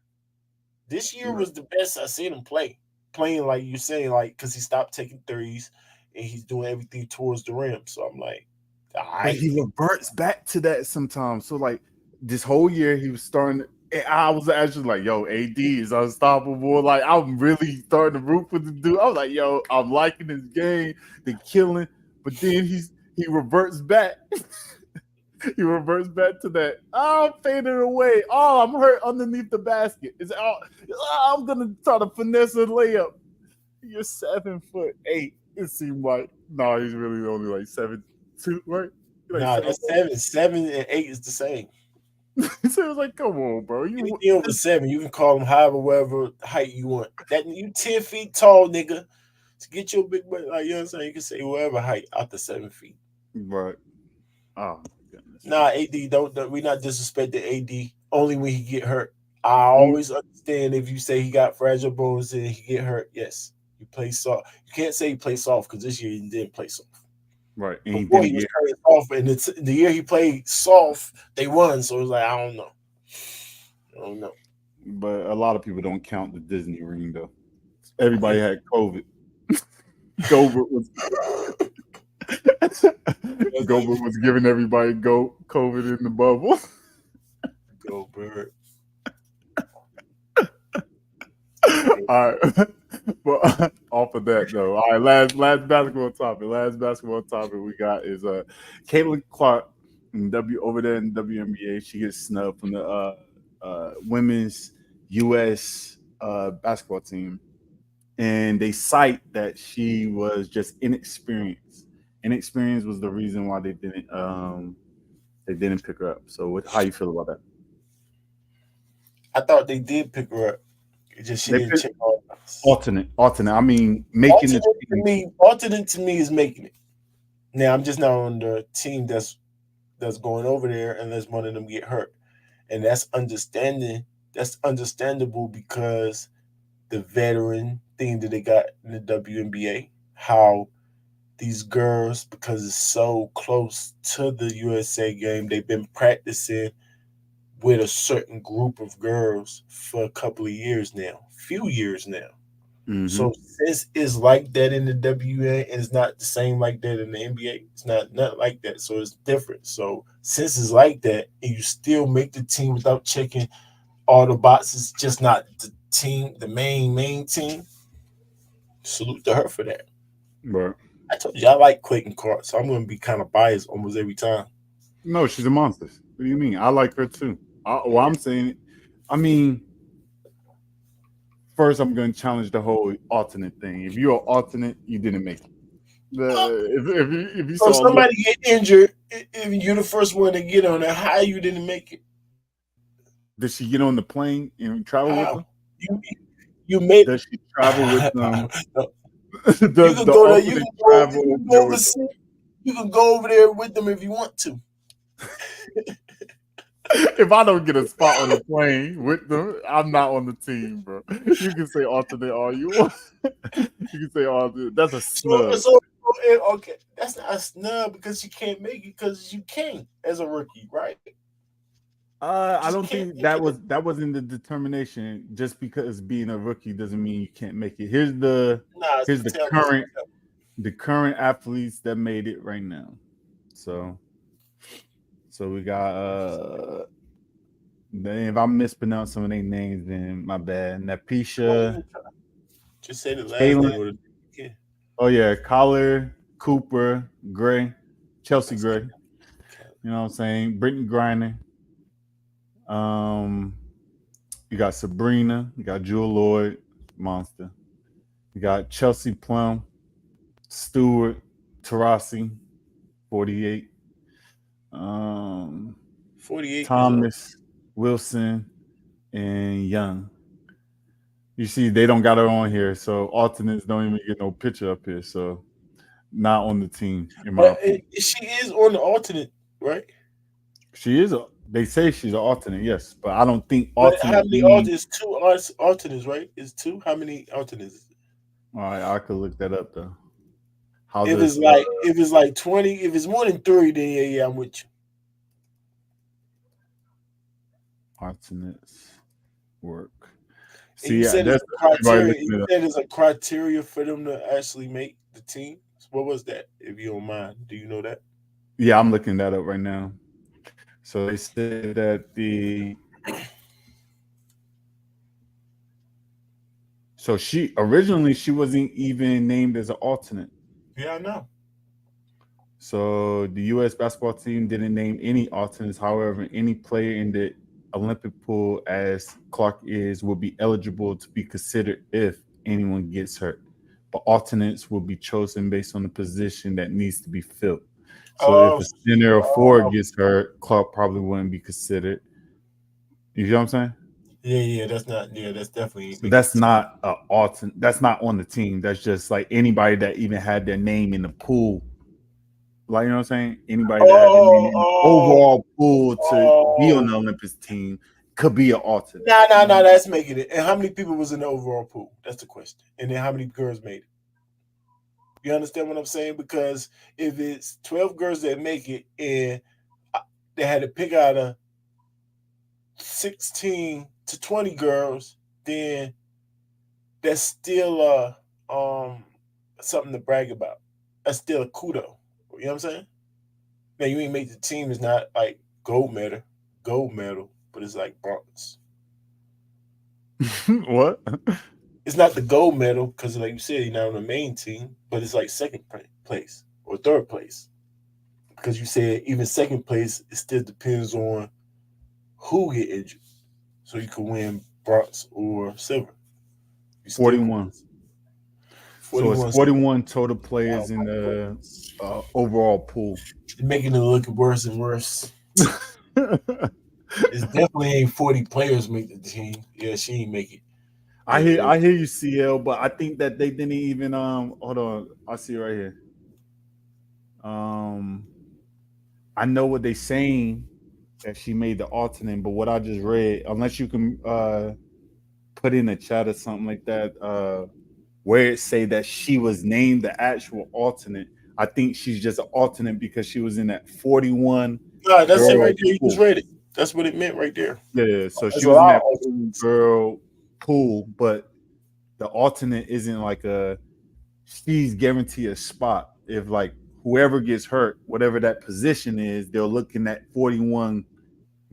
This year was the best I seen him play. Playing like you're saying, like because he stopped taking threes and he's doing everything towards the rim. So I'm like, but he reverts back to that sometimes. So like this whole year he was starting. I was actually like, yo, AD is unstoppable. Like I'm really starting to root for the dude. I was like, yo, I'm liking his game, the killing. But then he reverts back. He reverts back to that. Oh, I'm fading away. Oh, I'm hurt underneath the basket. I'm gonna try to finesse a layup. You're 7'8". It seemed like he's really only like 7'2", right? Like that's 7 and 8 is the same. So it was like, come on, bro. You over 7, you can call him however, whatever height you want. That you 10 feet tall, nigga. To get your big butt, like you know what I'm saying, you can say whatever height out to 7 feet. Right. Oh. AD don't we not disrespect the AD only when he get hurt. I always understand if you say he got fragile bones and he get hurt. Yes, you play soft. You can't say he played soft because this year he didn't play soft. Right. And before he was playing soft, and it's the year he played soft, they won. So it was like I don't know. But a lot of people don't count the Disney ring though. Everybody had COVID. Gobert was giving everybody COVID in the bubble. Gobert. All right. But off of that though. All right, last basketball topic. Last basketball topic we got is Caitlin Clark over there in WNBA. She gets snubbed from the women's US basketball team. And they cite that she was just inexperienced. Inexperience was the reason why they didn't pick her up. So how you feel about that? I thought they did pick her up. It just she didn't check all alternate. I mean, making alternate to me is making it. Now I'm just not on the team that's going over there unless one of them get hurt. and That's understandable because the veteran thing that they got in the WNBA, how these girls, because it's so close to the USA game, they've been practicing with a certain group of girls for a couple of years now, few years now. Mm-hmm. So since it's like that in the WNBA and it's not the same like that in the NBA, it's not like that. So it's different. So since it's like that, and you still make the team without checking all the boxes, just not the team, the main team. Salute to her for that. But I told you I like Clayton Clark, so I'm going to be kind of biased almost every time. no, she's a monster. What do you mean? I like her too. Well, I'm saying, I mean, first I'm going to challenge the whole alternate thing. If you're an alternate, you didn't make it. If you So if saw look, somebody get injured, if you're the first one to get on it, how you didn't make it? did she get on the plane and travel with How them? you made? Does she travel with them? No, you Does can the go there. You alternate can go. travel You over can there go with them? overseas. You can go over there with them if you want to. If I don't get a spot on the plane with them, I'm not on the team, bro. You can say alternate all you want. You can say alternate. That's a snub. Okay, that's not a snub because you can't make it because you can't as a rookie, right? I Just don't can't think make it. that wasn't the determination. Just because being a rookie doesn't mean you can't make it. Nah, Here's the tell me. current athletes that made it right now. So we got if I mispronounce some of their names, then my bad. Don't Napisha, even try. Just say the last Kalen. name of the kid. Oh yeah, Collar, Cooper, Gray, Chelsea That's Gray. You know what I'm saying? Brittany Griner. Um, you got Sabrina. You got Jewel Lloyd, monster. You got Chelsea Plum, Stewart, Tarasi, 48. Um, 48 years old. Thomas, Wilson, and Young. You see, they don't got her on here, so alternates don't even get no picture up here. So not on the team, in my But opinion. she is on the alternate, right? She is a. They say she's an alternate, yes, but I don't think But how alternate many means. alternates? Two alternates, right? Is two? How many alternates? All right, I could look that up though. How If does it's like if it's like 20, if it's more than three, then yeah, I'm with you. alternates work? And See, you yeah, said it's that's a everybody criteria. looking You it up. said it's a criteria for them to actually make the team. What was that? If you don't mind, do you know that? Yeah, I'm looking that up right now. So they said that she originally she wasn't even named as an alternate. Yeah, I know. So the U.S. basketball team didn't name any alternates. However, any player in the Olympic pool, as Clark is, will be eligible to be considered if anyone gets hurt. But alternates will be chosen based on the position that needs to be filled. So if Oh, a center or forward oh, gets hurt, Clark probably wouldn't be considered. You know what I'm saying? yeah. That's not. Yeah, that's definitely So making that's the team. not a alternate. That's not on the team. That's just like anybody that even had their name in the pool. Like, you know what I'm saying? Anybody that had their name Oh, in the oh, overall pool to be on oh. the Olympics team could be an alternate. Nah. That's making it. And how many people was in the overall pool? That's the question. And then how many girls made it? You understand what I'm saying? Because if it's 12 girls that make it, and they had to pick out of 16 to 20 girls, then that's still something to brag about. That's still a kudo. You know what I'm saying? Now you ain't make the team. It's not like gold medal, but it's like bronze. What? It's not the gold medal because, like you said, you're not on the main team, but it's like second place or third place because you said even second place. It still depends on who get injured, so you can win bronze or silver. You still can 41. So it's 41. 41 total Oh players in my the goodness. overall pool. You're making it look worse and worse. It's definitely ain't 40 players make the team. Yeah, she ain't make it. I It- hear you, CL, but I think that they didn't even hold on. I see it right here. Um I know what they saying. that she made the alternate. But what I just read, unless you can put in a chat or something like that, where it say that she was named the actual alternate. I think she's just an alternate because she was in that 41 No, that's it girl right there. You just pool. read it. That's what it meant right there. Yeah, so That's she a was in lot that of 41 girl pool, but the alternate isn't like a she's guaranteed a spot. If like whoever gets hurt, whatever that position is, they'll look in that 41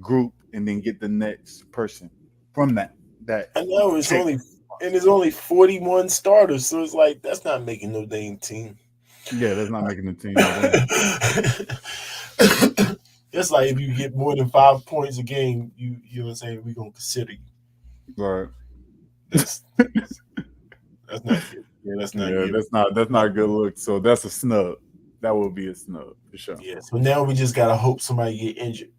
group and then get the next person from that I know chick. it's only 41 starters, so it's like that's not making no dang team. Yeah, that's not making the team no way. It's like if you get more than 5 points a game, you know what I'm saying, we're gonna consider you. Right. That's that's not good. Yeah, that's not Yeah, good. that's not a good look. So that's a snub. That will be a snub for sure. Yeah. So now we just gotta hope somebody get injured.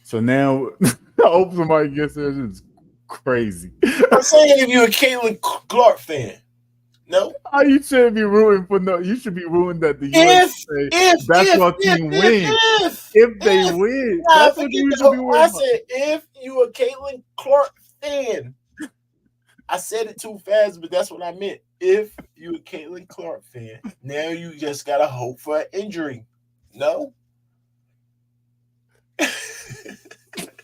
So now I hope somebody gets there. It's crazy. I'm saying if you're a Caitlin Clark fan, no. How you shouldn't be rooting for no? You should be rooting that the If USA if basketball team wins. If they if win, nah, that's what forget you the should be whole. I worried about. said if you a Caitlin Clark fan. I said it too fast, but that's what I meant. If you a Caitlin Clark fan, now you just gotta hope for an injury. No.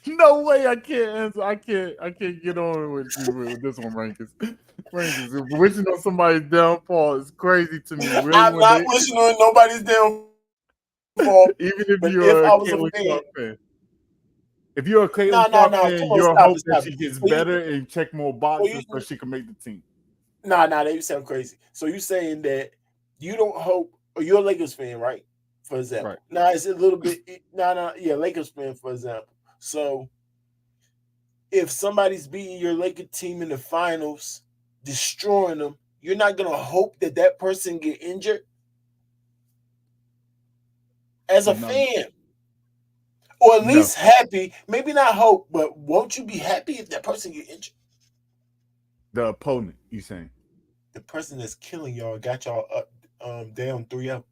No way, I can't answer. I can't get on with you with this one, Rankins. Rankins, wishing on somebody's downfall is crazy to me. Really, I'm when not they, wishing on nobody's downfall. even if But if you're a I was a Caitlin fan, Clark fan, if you're a no, Caitlin no, Clark no. fan, Come on, you'll stop hope it, that stop it. she gets So you, better and check more so you, boxes so she can make the team. nah, they sound crazy. So you saying that you don't hope, or you're a Lakers fan, right? For Right. example. Nah, it's a little bit. Yeah, Lakers fan, for example. So if somebody's beating your Lakers team in the finals, destroying them, you're not gonna hope that that person get injured as a No, fan, or at no, least happy. Maybe not hope, but won't you be happy if that person get injured? the opponent. You saying The person that's killing y'all got y'all up, down 3-0.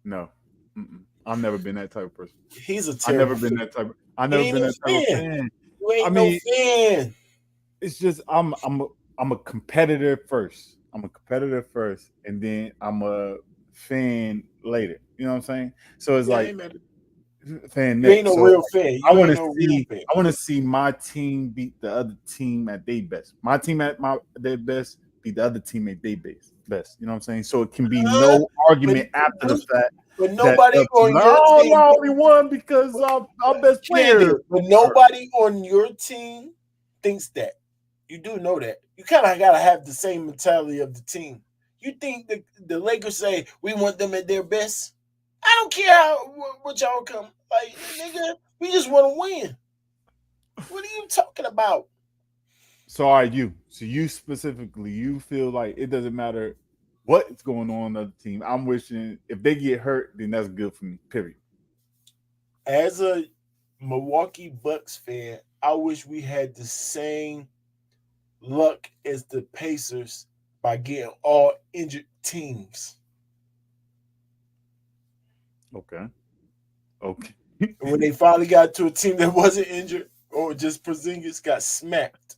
no? Mm-mm. I've never been that type of person. He's a I never terrible been fan. that type. I He never ain't been that type no of fan. fan. You I ain't no mean, fan. it's just I'm a competitor first. I'm a competitor first, and then I'm a fan later. You know what I'm saying? So it's Yeah, like ain't matter. fan You ain't next. no So real fan. I You want ain't to no real see fan. I want to see my team beat the other team at their best. My team at their best beat the other team at their best. You know what I'm saying? So it can be Uh, no but, argument after the fact but that nobody on your no, team. y'all only won because our best player. But nobody on your team thinks that. You do know that. You kind of got to have the same mentality of the team. You think the Lakers say we want them at their best? I don't care what y'all come. Like, nigga, we just want to win. What are you talking about? So are you? So you specifically, you feel like it doesn't matter what's going on the other team. I'm wishing if they get hurt, then that's good for me. Period. As a Milwaukee Bucks fan, I wish we had the same luck as the Pacers by getting all injured teams. Okay. Okay. And when they finally got to a team that wasn't injured or just Porzingis got smacked.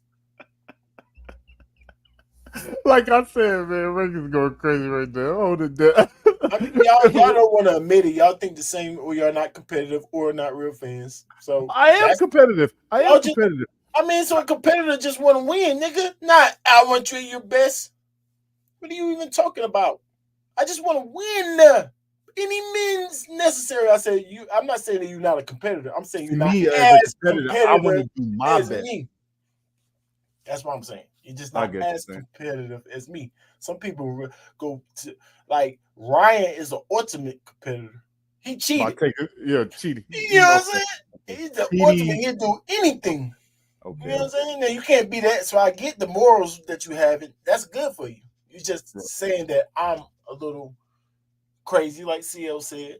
Like I said, man, Rankins going crazy right there. Hold it down. I mean, y'all don't want to admit it. Y'all think the same, or y'all not competitive, or not real fans. So I am that's competitive. I am y'all just. competitive. I mean, so a competitor just want to win, nigga. Not I want you at your best. What are you even talking about? I just want to win. Any means necessary. I say you. I'm not saying that you're not a competitor. I'm saying See you're not me as a as competitor, I want competitive to do my as best. me. That's what I'm saying. You're just I not get you as saying. competitive as me. Some people go to like Ryan is an ultimate competitor. He By cheated. taking cheating. You know what I'm Okay. saying? Okay. He's the ultimate. Cheating. He'll do anything. You know Okay. what I'm saying? Now you can't be that. So I get the morals that you have. That's good for you. You're just Right. saying that I'm a little crazy, like CL said,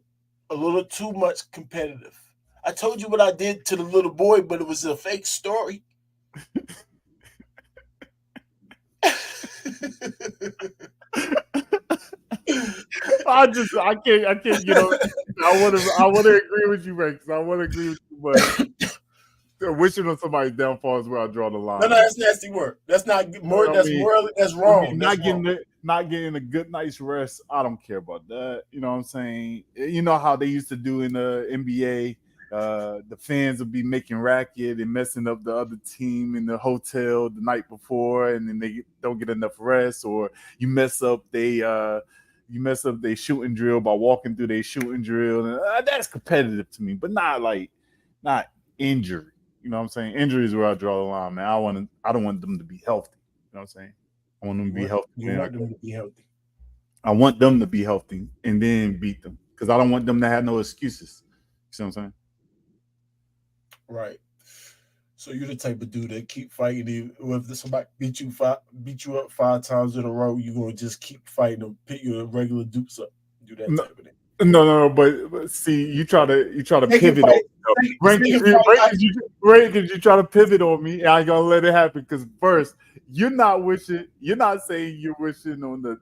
a little too much competitive. I told you what I did to the little boy, but it was a fake story. I can't get on. I want to agree with you, Rex. I want to agree with you, but wishing on somebody's downfall is where I draw the line. No, that's nasty work. That's not more. That's morally. That's wrong. Not getting a good night's rest. I don't care about that. You know what I'm saying? You know how they used to do in the NBA. The fans would be making racket and messing up the other team in the hotel the night before, and then they don't get enough rest, or you mess up their shooting drill by walking through their shooting drill. And, that's competitive to me, but not injury. You know what I'm saying? Injury is where I draw the line, man. I don't want them to be healthy. You know what I'm saying? I want them to be healthy. You want them to be healthy. I want them to be healthy and then beat them, because I don't want them to have no excuses. You see what I'm saying? Right. So you're the type of dude that keep fighting. If somebody beat you up 5 times in a row, you're gonna just keep fighting them, pick your regular dupes up, do that type of thing. No, but see, you try to pivot on me. Because you try to pivot on me, and I ain't gonna let it happen. Because first, you're not saying you're wishing on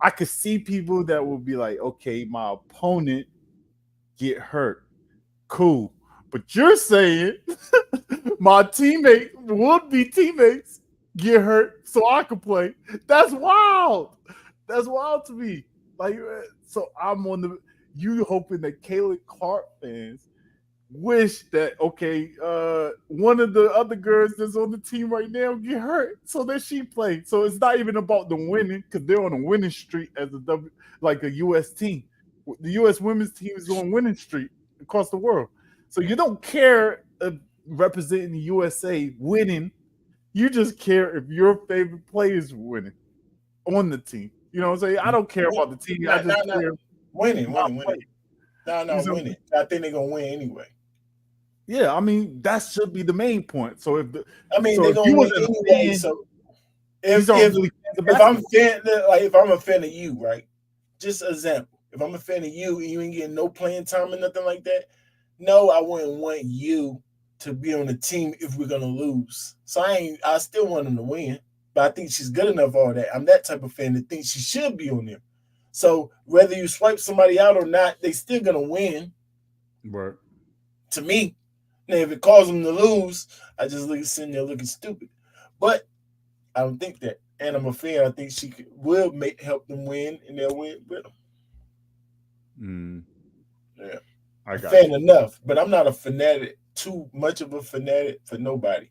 I could see people that will be like, okay, my opponent get hurt, cool. But you're saying my teammate would be teammates get hurt so I could play. That's wild. That's wild to me. Like, so I'm on you hoping that Caleb Clark fans wish that, okay, one of the other girls that's on the team right now get hurt so that she play. So it's not even about the winning, because they're on a winning streak as a U.S. team. The U.S. women's team is on winning streak across the world. So you don't care if representing the USA winning. You just care if your favorite player is winning on the team. You know what I'm saying? I don't care about the team. I just care winning. No, winning. I think they're gonna win anyway. Yeah, I mean that should be the main point. So if they're gonna win anyway. So if I'm a fan of you, right? Just an example. If I'm a fan of you and you ain't getting no playing time or nothing like that, no, I wouldn't want you to be on the team if we're gonna lose. So I still want them to win, but I think she's good enough for all that. I'm that type of fan that thinks she should be on there. So whether you swipe somebody out or not, they still gonna win. Right. To me. Now, if it causes them to lose, I just sitting there looking stupid. But I don't think that. And I'm a fan. I think she will help them win, and they'll win with them. Yeah. I'm a fan enough, but I'm not a fanatic, too much of a fanatic for nobody.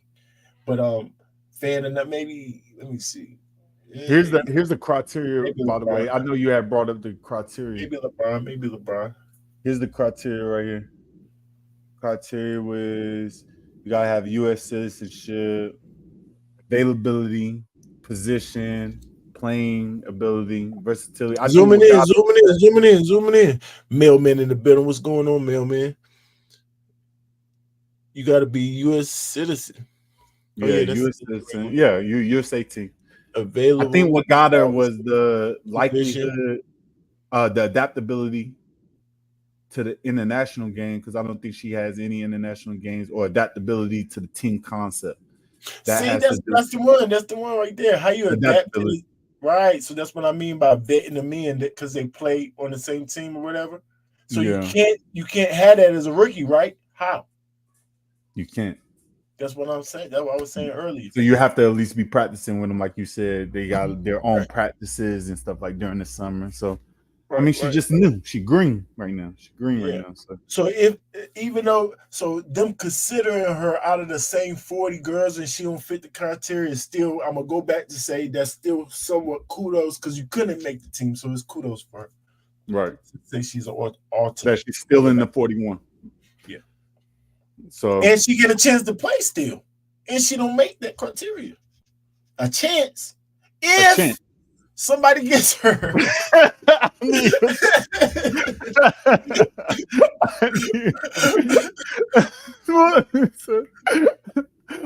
But fan enough, maybe, let me see. Here's the criteria, by the way. I know you had brought up the criteria. Maybe LeBron. Here's the criteria right here. Criteria was you gotta have U.S. citizenship, availability, position, playing ability, versatility. Zooming in. Mailman in the building. What's going on, mailman? You got to be U.S. citizen. Yeah, U.S. citizen. Yeah, USA team. Available. I think what got her was the likelihood, the adaptability to the international game, because I don't think she has any international games, or adaptability to the team concept. That's the one. That's the one right there. How you adapt to it. Right. So that's what I mean by vetting them in, because they play on the same team or whatever. So you can't have that as a rookie, right? How? You can't. That's what I'm saying. That's what I was saying earlier. So you have to at least be practicing with them, like you said. They got their own practices and stuff like during the summer. So I mean, she just knew. She green right now. She green right now. So them considering her out of the same 40 girls and she don't fit the criteria, still, I'm gonna go back to say that's still somewhat kudos, because you couldn't make the team, so it's kudos for her. Right. Say she's an alternate. That she's still in the 41. Yeah. So and she get a chance to play still, and she don't make that criteria. A chance. If somebody gets her.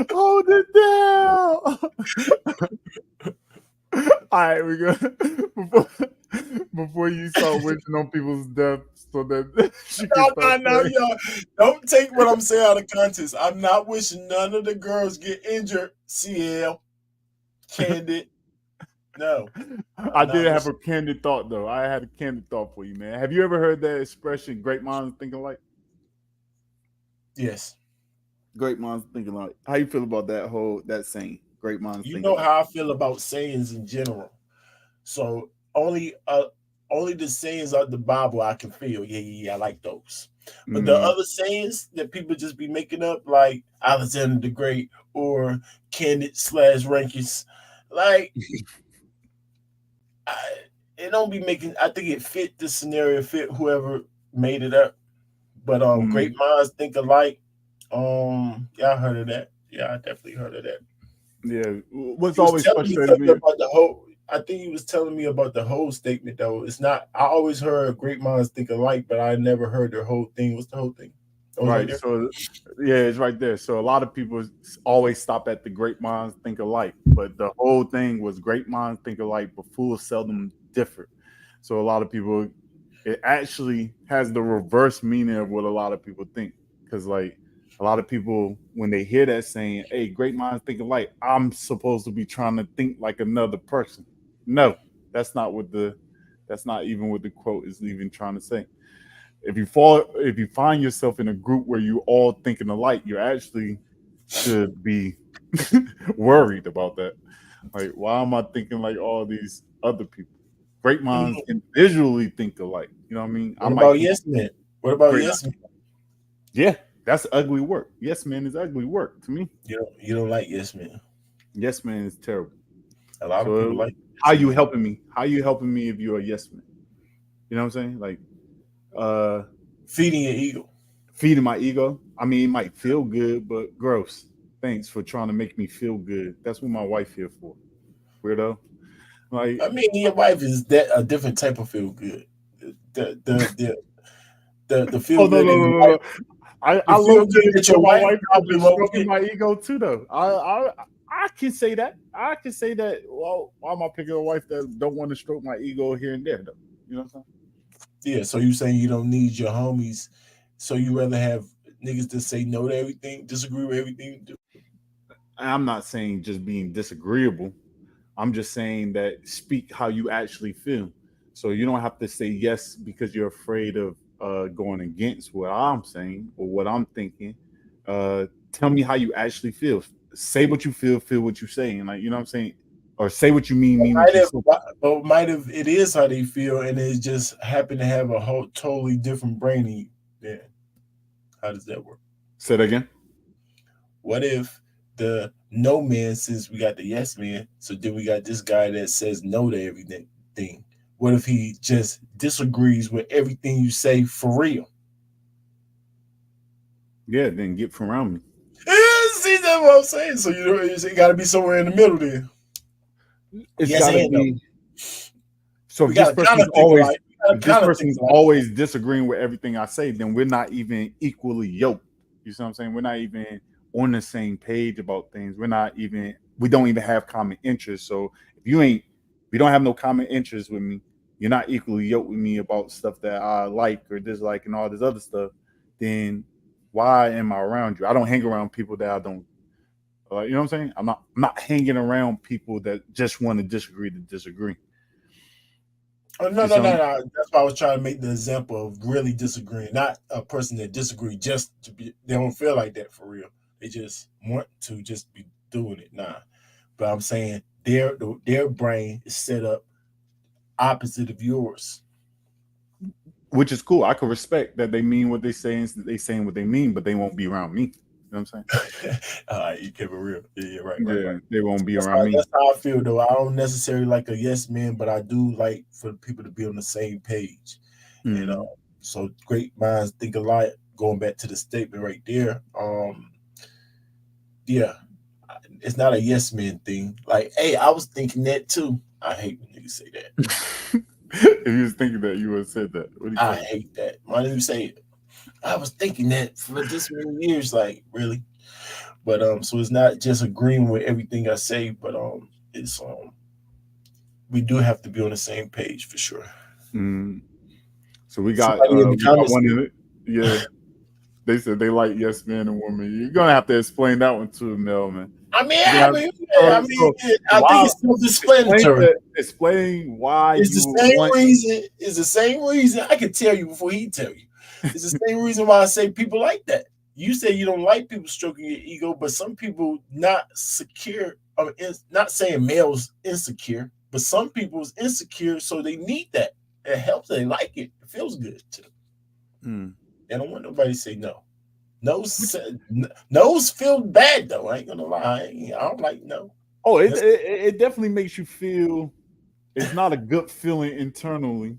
Hold it down. All right, we go before you start wishing on people's death, so that she can y'all. Don't take what I'm saying out of context. I'm not wishing none of the girls get injured. CL, Candid. No, I I'm did not have a listening. candid thought though. I had a candid thought for you, man. Have you ever heard that expression, "Great minds think alike"? Yes. Great minds think alike. How you feel about that saying? Great minds You think know alike. how I feel about sayings in general. So only the sayings of the Bible I can feel. Yeah, yeah, yeah, I like those. But the Mm, other sayings that people just be making up, like Alexander the Great or Candid/Rankins, like I, it don't be making. I think it fit the scenario, fit whoever made it up. But great mm, minds think alike. Yeah, I heard of that. Yeah, I definitely heard of that. yeah. What's He was always telling me frustrated something me, about the whole. I think he was telling me about the whole statement though. It's not. I always heard great minds think alike, but I never heard the whole thing. What's the whole thing? Oh, it's right right? there. So yeah, it's right there. So a lot of people always stop at the great minds think alike, but the whole thing was great minds think alike, but fools seldom differ. So a lot of people, it actually has the reverse meaning of what a lot of people think. Because like a lot of people, when they hear that saying, "Hey, great minds think alike," I'm supposed to be trying to think like another person. No, that's not what the that's not even what the quote is even trying to say. If you find yourself in a group where you all thinking alike, you actually should be worried about that. Like, why am I thinking like all these other people? Great minds Mm, individually think alike. You know what I mean? I what might about think yes men? What about great. yes men? Yeah, that's ugly work. Yes, man is ugly work to me. You don't like yes men. Yes, man is terrible. A lot of people So, like how yes you men. helping me? How you helping me if you're a yes man? You know what I'm saying? Like, uh, Feeding your ego. feeding my ego. I mean, it might feel good, but gross. Thanks for trying to make me feel good. That's what my wife here for. Weirdo. Like, I mean, your wife is that a different type of feel good. The the the the feel oh no good no that no your no wife no. I the low feel key good that consider your my wife wife to probably be won't stroking get. my ego too, though. I can say that. I can say that. Well, why am I picking a wife that don't want to stroke my ego here and there, though? You know what I'm Yeah, so you saying you don't need your homies, so you rather have niggas that say no to everything, disagree with everything you do. saying? I'm not saying just being disagreeable. I'm just saying that speak how you actually feel. So you don't have to say yes because you're afraid of going against what I'm saying or what I'm thinking. Tell me how you actually feel. Say what you feel what you say, and like you know what I'm saying, or say what you mean what Might you have, say. but might have it is how they feel, and it just happen to have a whole totally different brain than you. Yeah, how does that work? Say that again. What if the no man says we got the yes man, so then we got this guy that says no to everything? Thing. What if he just disagrees with everything you say for real? Yeah, then get from around me. See, that's what I'm saying. So you know, it got to be somewhere in the middle there. It's Yes got to and no. be. So We got to kind of think alike. We got if to this kind of think person's alike. always disagreeing with everything I say, then we're not even equally yoked. You see what I'm saying? We're not even on the same page about things. We don't even have common interests. So if you don't have no common interests with me, you're not equally yoked with me about stuff that I like or dislike and all this other stuff, then why am I around you? I don't hang around people that I don't you know what I'm saying? I'm not hanging around people that just want to disagree to disagree. Oh, no, You no, see what no, I'm no. That's why I was trying to make the example of really disagreeing, not a person that disagree just to be. They don't feel like that for real. They just want to just be doing it. Nah, but I'm saying their brain is set up opposite of yours. which is cool. I can respect that they mean what they say and they saying what they mean, but they won't be around me. You know what I'm saying? All right, you keep it real. Yeah, yeah, right, right, right. Yeah, they won't be That's around how me. that's how I feel though. I don't necessarily like a yes man, but I do like for people to be on the same page. And Mm. so great minds think alike. Going back to the statement right there. Yeah, it's not a yes man thing. Like, hey, I was thinking that too. I hate when niggas say that. If you was thinking that, you would have said that. What do you I say? hate that. Why do you say I was thinking that for this many years? Like, really? But so it's not just agreeing with everything I say, but it's we do have to be on the same page for sure. Mm. So Somebody in the we got comments, one in it. Yeah, they said they like yes men and women. You're gonna have to explain that one too, Mel, man. I mean, Yeah, so I think why it's self-explanatory. explain why It's the you would same want. reason. It's the same reason I can tell you before he tell you. It's the same reason why I say people like that. You say you don't like people stroking your ego, but some people not secure. I mean, it's not saying males insecure, but some people's insecure, so they need that. It helps. They like it. It feels good to them. Hmm. They don't want nobody to say no. Which, No's feel bad though. I ain't gonna lie. I don't like no. oh, That's it definitely makes you feel. It's not a good feeling internally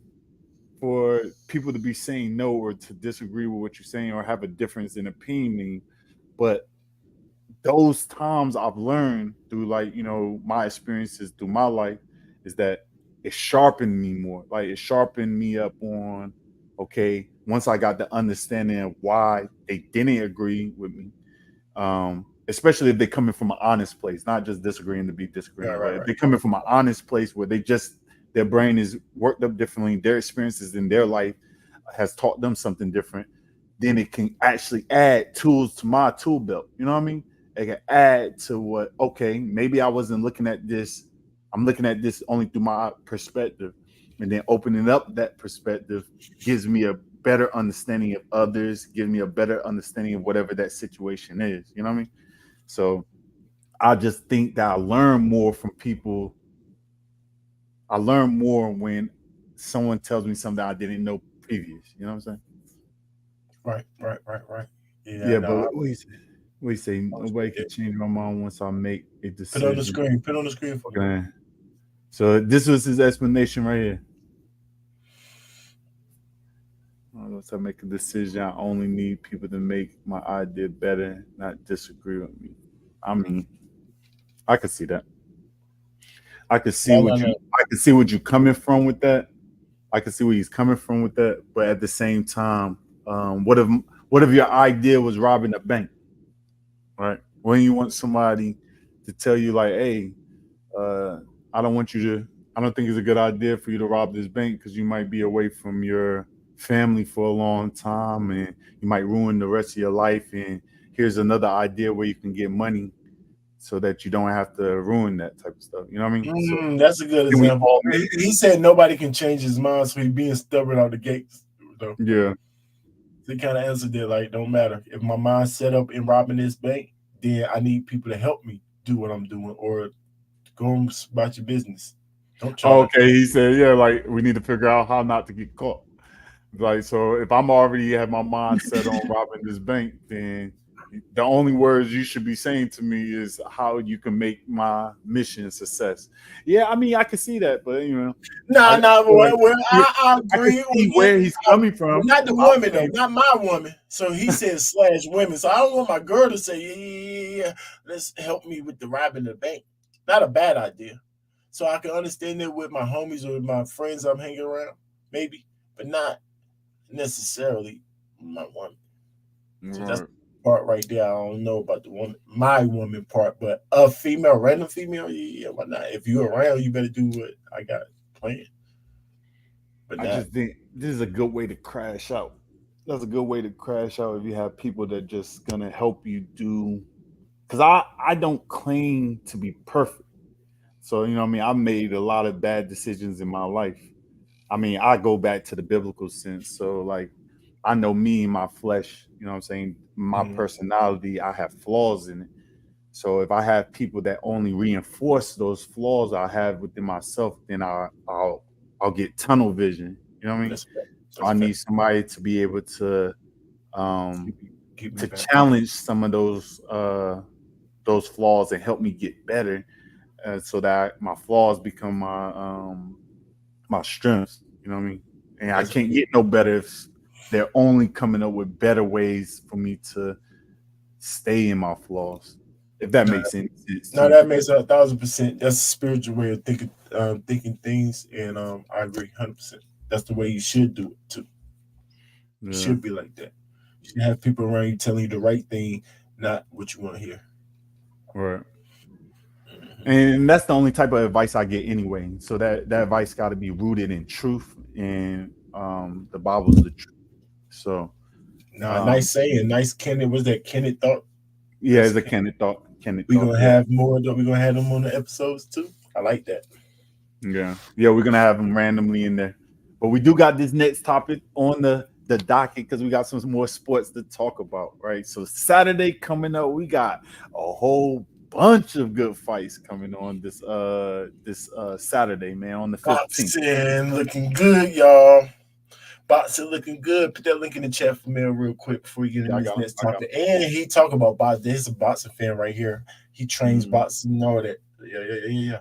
for people to be saying no or to disagree with what you're saying or have a difference in opinion. But those times I've learned through, like, my experiences through my life, is that it sharpened me more. Like, it sharpened me up on, okay, once I got the understanding of why they didn't agree with me, especially if they're coming from an honest place, not just disagreeing to be right, disagreeing, but right, if right. they're coming from an honest place where their brain is worked up differently, their experiences in their life has taught them something different, then it can actually add tools to my tool belt. You know what I mean? It can add to what, okay, maybe I wasn't looking at this. I'm looking at this only through my perspective. And then opening up that perspective gives me a better understanding of others, gives me a better understanding of whatever that situation is. You know what I mean? So I just think that I learn more from people. I learn more when someone tells me something I didn't know previous. You know what I'm saying? Right, right, right, right. Yeah, Yeah, no, but I we say nobody respect can that. change my mind once I make a Put it on the decision. screen. Put it on the screen for me. Okay. So this was his explanation right here. Once I make a decision, I only need people to make my idea better, not disagree with me. I mean, I could see that. I could see No, no, what you no. I could see what you coming from with that. I can see where he's coming from with that, but at the same time, what if your idea was robbing a bank, right? When you want somebody to tell you like, hey, uh, I don't want you to. I don't think it's a good idea for you to rob this bank because you might be away from your family for a long time and you might ruin the rest of your life. And here's another idea where you can get money so that you don't have to ruin that type of stuff. You know what I mean? So That's a good then we example. all, He said nobody can change his mind, so he being stubborn out the gates. Though. yeah. So he kind of answered it like, don't matter. If my mind's set up in robbing this bank, then I need people to help me do what I'm doing or go on about your business. Don't try to. Okay, he said, yeah, like we need to figure out how not to get caught. Like, so if I'm already have my mind set on robbing this bank, then the only words you should be saying to me is how you can make my mission a success. Yeah, I mean, I can see that, but I Nah. feel like I I can agree see with you. where he's coming But from. not the I'm woman though, saying, not my woman. So he said slash women. So I don't want my girl to say, yeah, let's help me with the robbing the bank. Not a bad idea. So I can understand it with my homies or with my friends I'm hanging around, maybe, but not necessarily my woman. So that's right. the part right there. I don't know about the woman, my woman part, but a female, random female, yeah, why not? If you're around, you better do what I got planned, but I not. just think this is a good way to crash out. That's a good way to crash out if you have people that just gonna help you do. Because I don't claim to be perfect. So, what I mean, I've made a lot of bad decisions in my life. I mean, I go back to the biblical sense. So, like, I know me and my flesh, what I'm saying? My Mm, personality, I have flaws in it. So, if I have people that only reinforce those flaws I have within myself, then I'll get tunnel vision. You know what I mean? that's fair. So, That's I fair. need somebody to be able um, Keep me to back. challenge some of those flaws and help me get better, so that my flaws become my strengths. You know what I mean? And I That's can't get no better if they're only coming up with better ways for me to stay in my flaws. If that no, makes any sense to no, you. that makes 1,000%. That's a spiritual way of thinking things, and I agree 100%. That's the way you should do it too. It Yeah, should be like that. You should have people around you telling you the right thing, not what you want to hear. right. Mhm. And that's the only type of advice I get anyway. So that advice got to be rooted in truth, and the Bible's the truth. So Nah, um, nice saying, nice Kenneth. Was that Kenneth thought? yeah, That's it's a candid thought. Kenneth We talk. gonna Yeah, have more. We gonna have them on the episodes too. I like that. yeah. We're gonna have them randomly in there, but we do got this next topic on the docket because we got some more sports to talk about, right? So Saturday coming up, we got a whole bunch of good fights coming on this Saturday, man, on the 15th. Boxing looking good, y'all. Boxing looking good. Put that link in the chat for me real quick before we get Yeah, in I this got him. next I got topic. And he talk about boxing. This is a boxing fan right here. He trains him. boxing and all that. Yeah.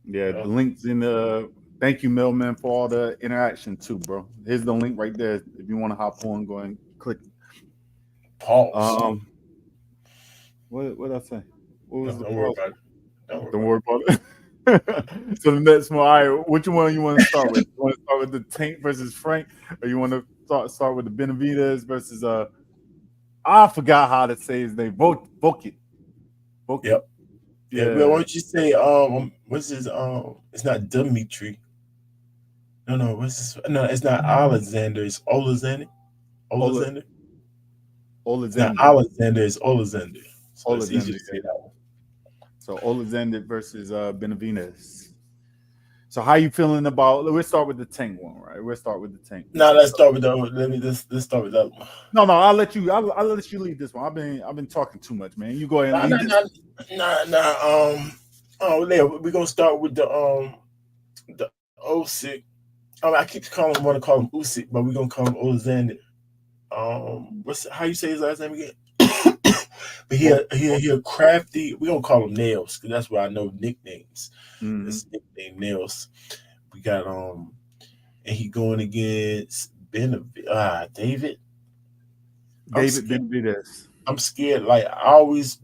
Yeah, Yeah. the links in the. Thank you, Mailman, for all the interaction too, bro. Here's the link right there. If you want to hop on, go and click. Pause. Um, what did I say? What No, was the don't worry pause? about it. Don't worry Don't about worry about it. So the next one, all right. Which one you want to start with? You want to start with the Tank versus Frank, or you want to start with the Benavides versus I forgot how to say his name. Vokit. it. Vokit. Yep. Yeah. Well, why Yeah. don't you say what's his it's not Dimitri. No, what's this? No, it's not Alexander, it's Olazander. Ola Olazander? It's not Olazander. Alexander, it's Olazander. So it's easier Olazander. to say Yeah. that one. So Olazander versus Benavides. So how you feeling about? Let's start with the Tank one, right? We'll start with the Tank. Now let's start with the let's start with that one. No, I'll let you. I'll let you lead this one. I've been talking too much, man. You go ahead and Nah, lead nah, this. nah, oh yeah, we're gonna start with the Usyk. I keep want to call him Usyk, but we're gonna call him Olazander. What's how you say his last name again? But Vote. he a crafty. We gonna call him Nails because that's where I know nicknames. Mm-hmm. That's nickname Nails. We got and he going against David. I'm David scared. Benavides. I'm scared. Like I was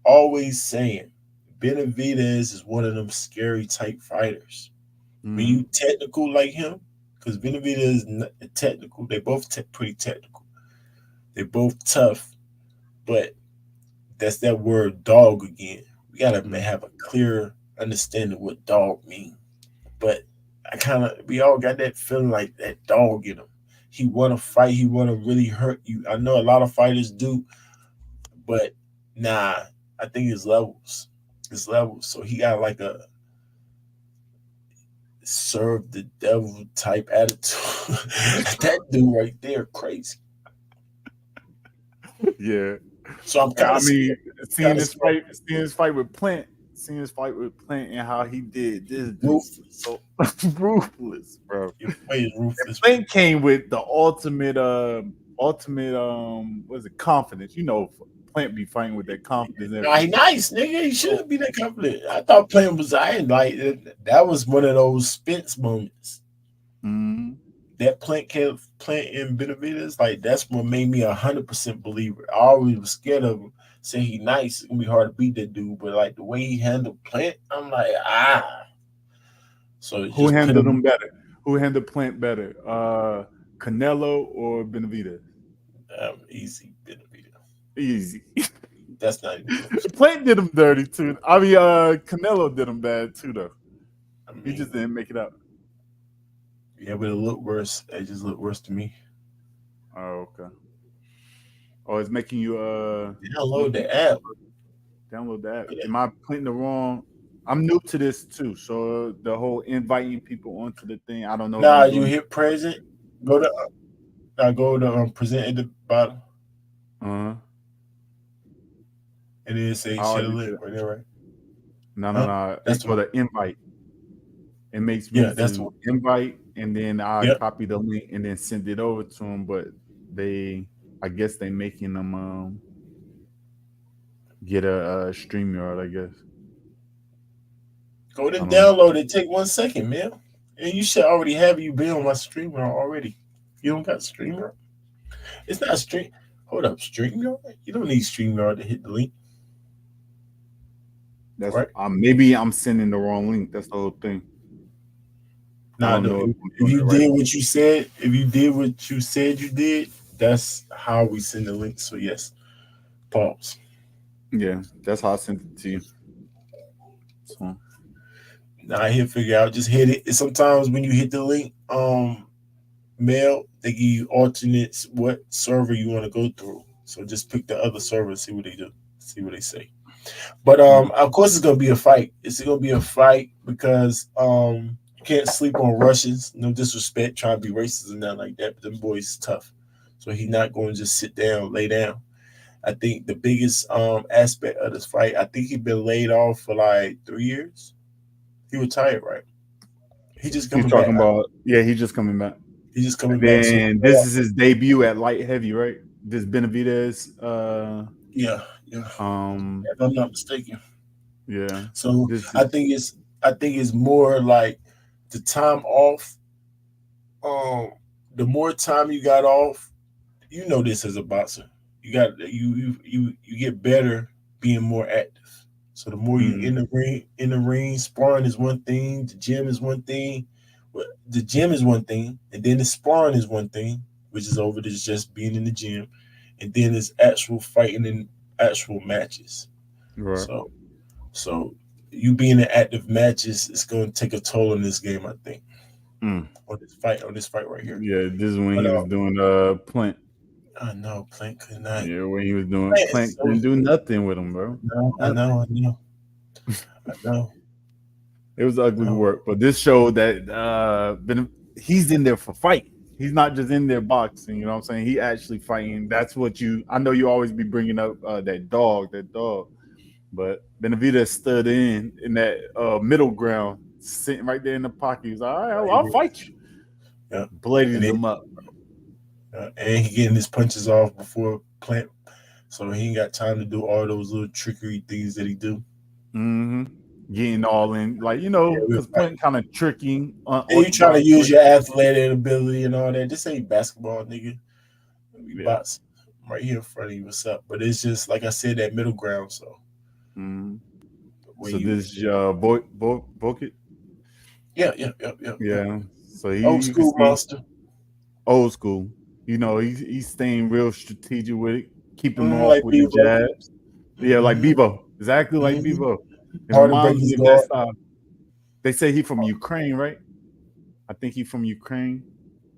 always saying, Benavidez is one of them scary type fighters. When Mm-hmm. you technical like him, because Benavidez is technical. They both pretty technical. They both tough, but that's that word dog again. We gotta Mm-hmm. have a clear understanding what dog means. But we all got that feeling like that dog in him. He want to fight. He want to really hurt you. I know a lot of fighters do, but nah, I think it's levels. It's levels. So he got like a serve the devil type attitude. That dude right there, crazy. Yeah. So I'm kind I of scared. mean, Kind of scared. seeing this fight with Plant, seeing this fight with Plant, and how he did this dude was Ruthless. so ruthless, bro. Your boy is ruthless. Plant came with the ultimate what is it, confidence. You know, Plant be fighting with that confidence and Nah, he everything. nice, nigga. He So, shouldn't be that confident. I thought playing was I like that was one of those Spence moments. mm, That plant in Benavides, like that's what made me 100% believer. I always was scared of him. Say he nice, it's gonna be hard to beat that dude, but like the way he handled Plant, I'm like So who just put handled him him better? Who handled Plant better? Canelo or Benavidez? easy Benavides. Easy. That's not even close. Plant did him dirty too. I mean, Canelo did him bad too, though. I He just mean, didn't make it out. yeah, but it looked worse. It just looked worse to me. Oh, okay. Oh, it's making you Download look at the app. download the app. Yeah. Am I putting the wrong? I'm new to this too, so the whole inviting people onto the thing, I don't know if Nah, I'm you doing. hit present. Go to go to present at the bottom, Uh-huh. and then say I share the already link did it. right there, right? No, Huh? no. That's It's the for one. the invite. It makes me Yeah, that's the to one. invite, and then I Yep. copy the link and then send it over to them. But they, I guess they making them get a StreamYard. I guess Go to I don't know. download it. Take 1 second, man. And you should already have you been on my streamer already. You don't got streamer. It's not stream. Hold up, StreamYard. You don't need StreamYard to hit the link, That's right? maybe I'm sending the wrong link. That's the whole thing. I Nah, don't no. know if I'm If doing you it right. did what you said, if you did what you said you did, that's how we send the link. So yes, pause. Yeah, that's how I sent it to you. So Now I hit figure out. Just hit it. And sometimes when you hit the link, mail, they give you alternates what server you want to go through. So just pick the other server and see what they do. See what they say. But of course, it's gonna be a fight. It's gonna be a fight because you can't sleep on Russians. No disrespect, trying to be racist and nothing like that. But them boys tough, so he's not going to just sit down, lay down. I think the biggest aspect of this fight, I think he been laid off for like 3 years. He retired, right? He just He's coming back. talking about, yeah, he's just coming back. He's just coming back. So Then this is his debut at light heavy, right? This Benavidez, yeah, yeah. um, If I'm not mistaken. yeah, So this I is, think it's I think it's more like the time off. Um, the more time you got off, you know this as a boxer. You get better being more active. So the more you mm, in the ring, sparring is one thing, the gym is one thing. Well, the gym is one thing, and then the sparring is one thing, which is over this just being in the gym, and then it's actual fighting in actual matches. right. So so you being in active matches is going to take a toll on this game, I think, Mm. on this fight right here. Yeah, this is when But he was doing Plant. I know Plank could not. Yeah, when he was doing Plant is Plant so. couldn't do nothing with him, bro. No, I Nothing. know, I know, I know, It was I ugly know. work, but this showed that he's in there for fight. He's not just in there boxing. You know what I'm saying? He actually fighting. That's what you. I know you always be bringing up that dog. But Benavidez stood in that middle ground, sitting right there in the pocket. He's like, all right, I'll fight you. Yeah, and Bloodied then him up. and he getting his punches off before Plant, so he ain't got time to do all those little trickery things that he do. Hmm. Getting all in, like Yeah, we're because fighting. Plant kind of tricky, And you trying to unorthodox use way. your athletic ability and all that. This ain't basketball, nigga. We Yeah. boxing. I'm right here in front of you. What's up? But it's just like I said, that middle ground. So Hmm. when So you, this Boket, yeah. yeah. So Old you can school see monster. old school. He's staying real strategic with it, keeping him off Like with the Bevo. jabs. Yeah, like Mm-hmm. Bevo, exactly like Mm-hmm. Bevo. It Hard to break reminds his me of that guard. style. They say he from Ukraine, right? I think he from Ukraine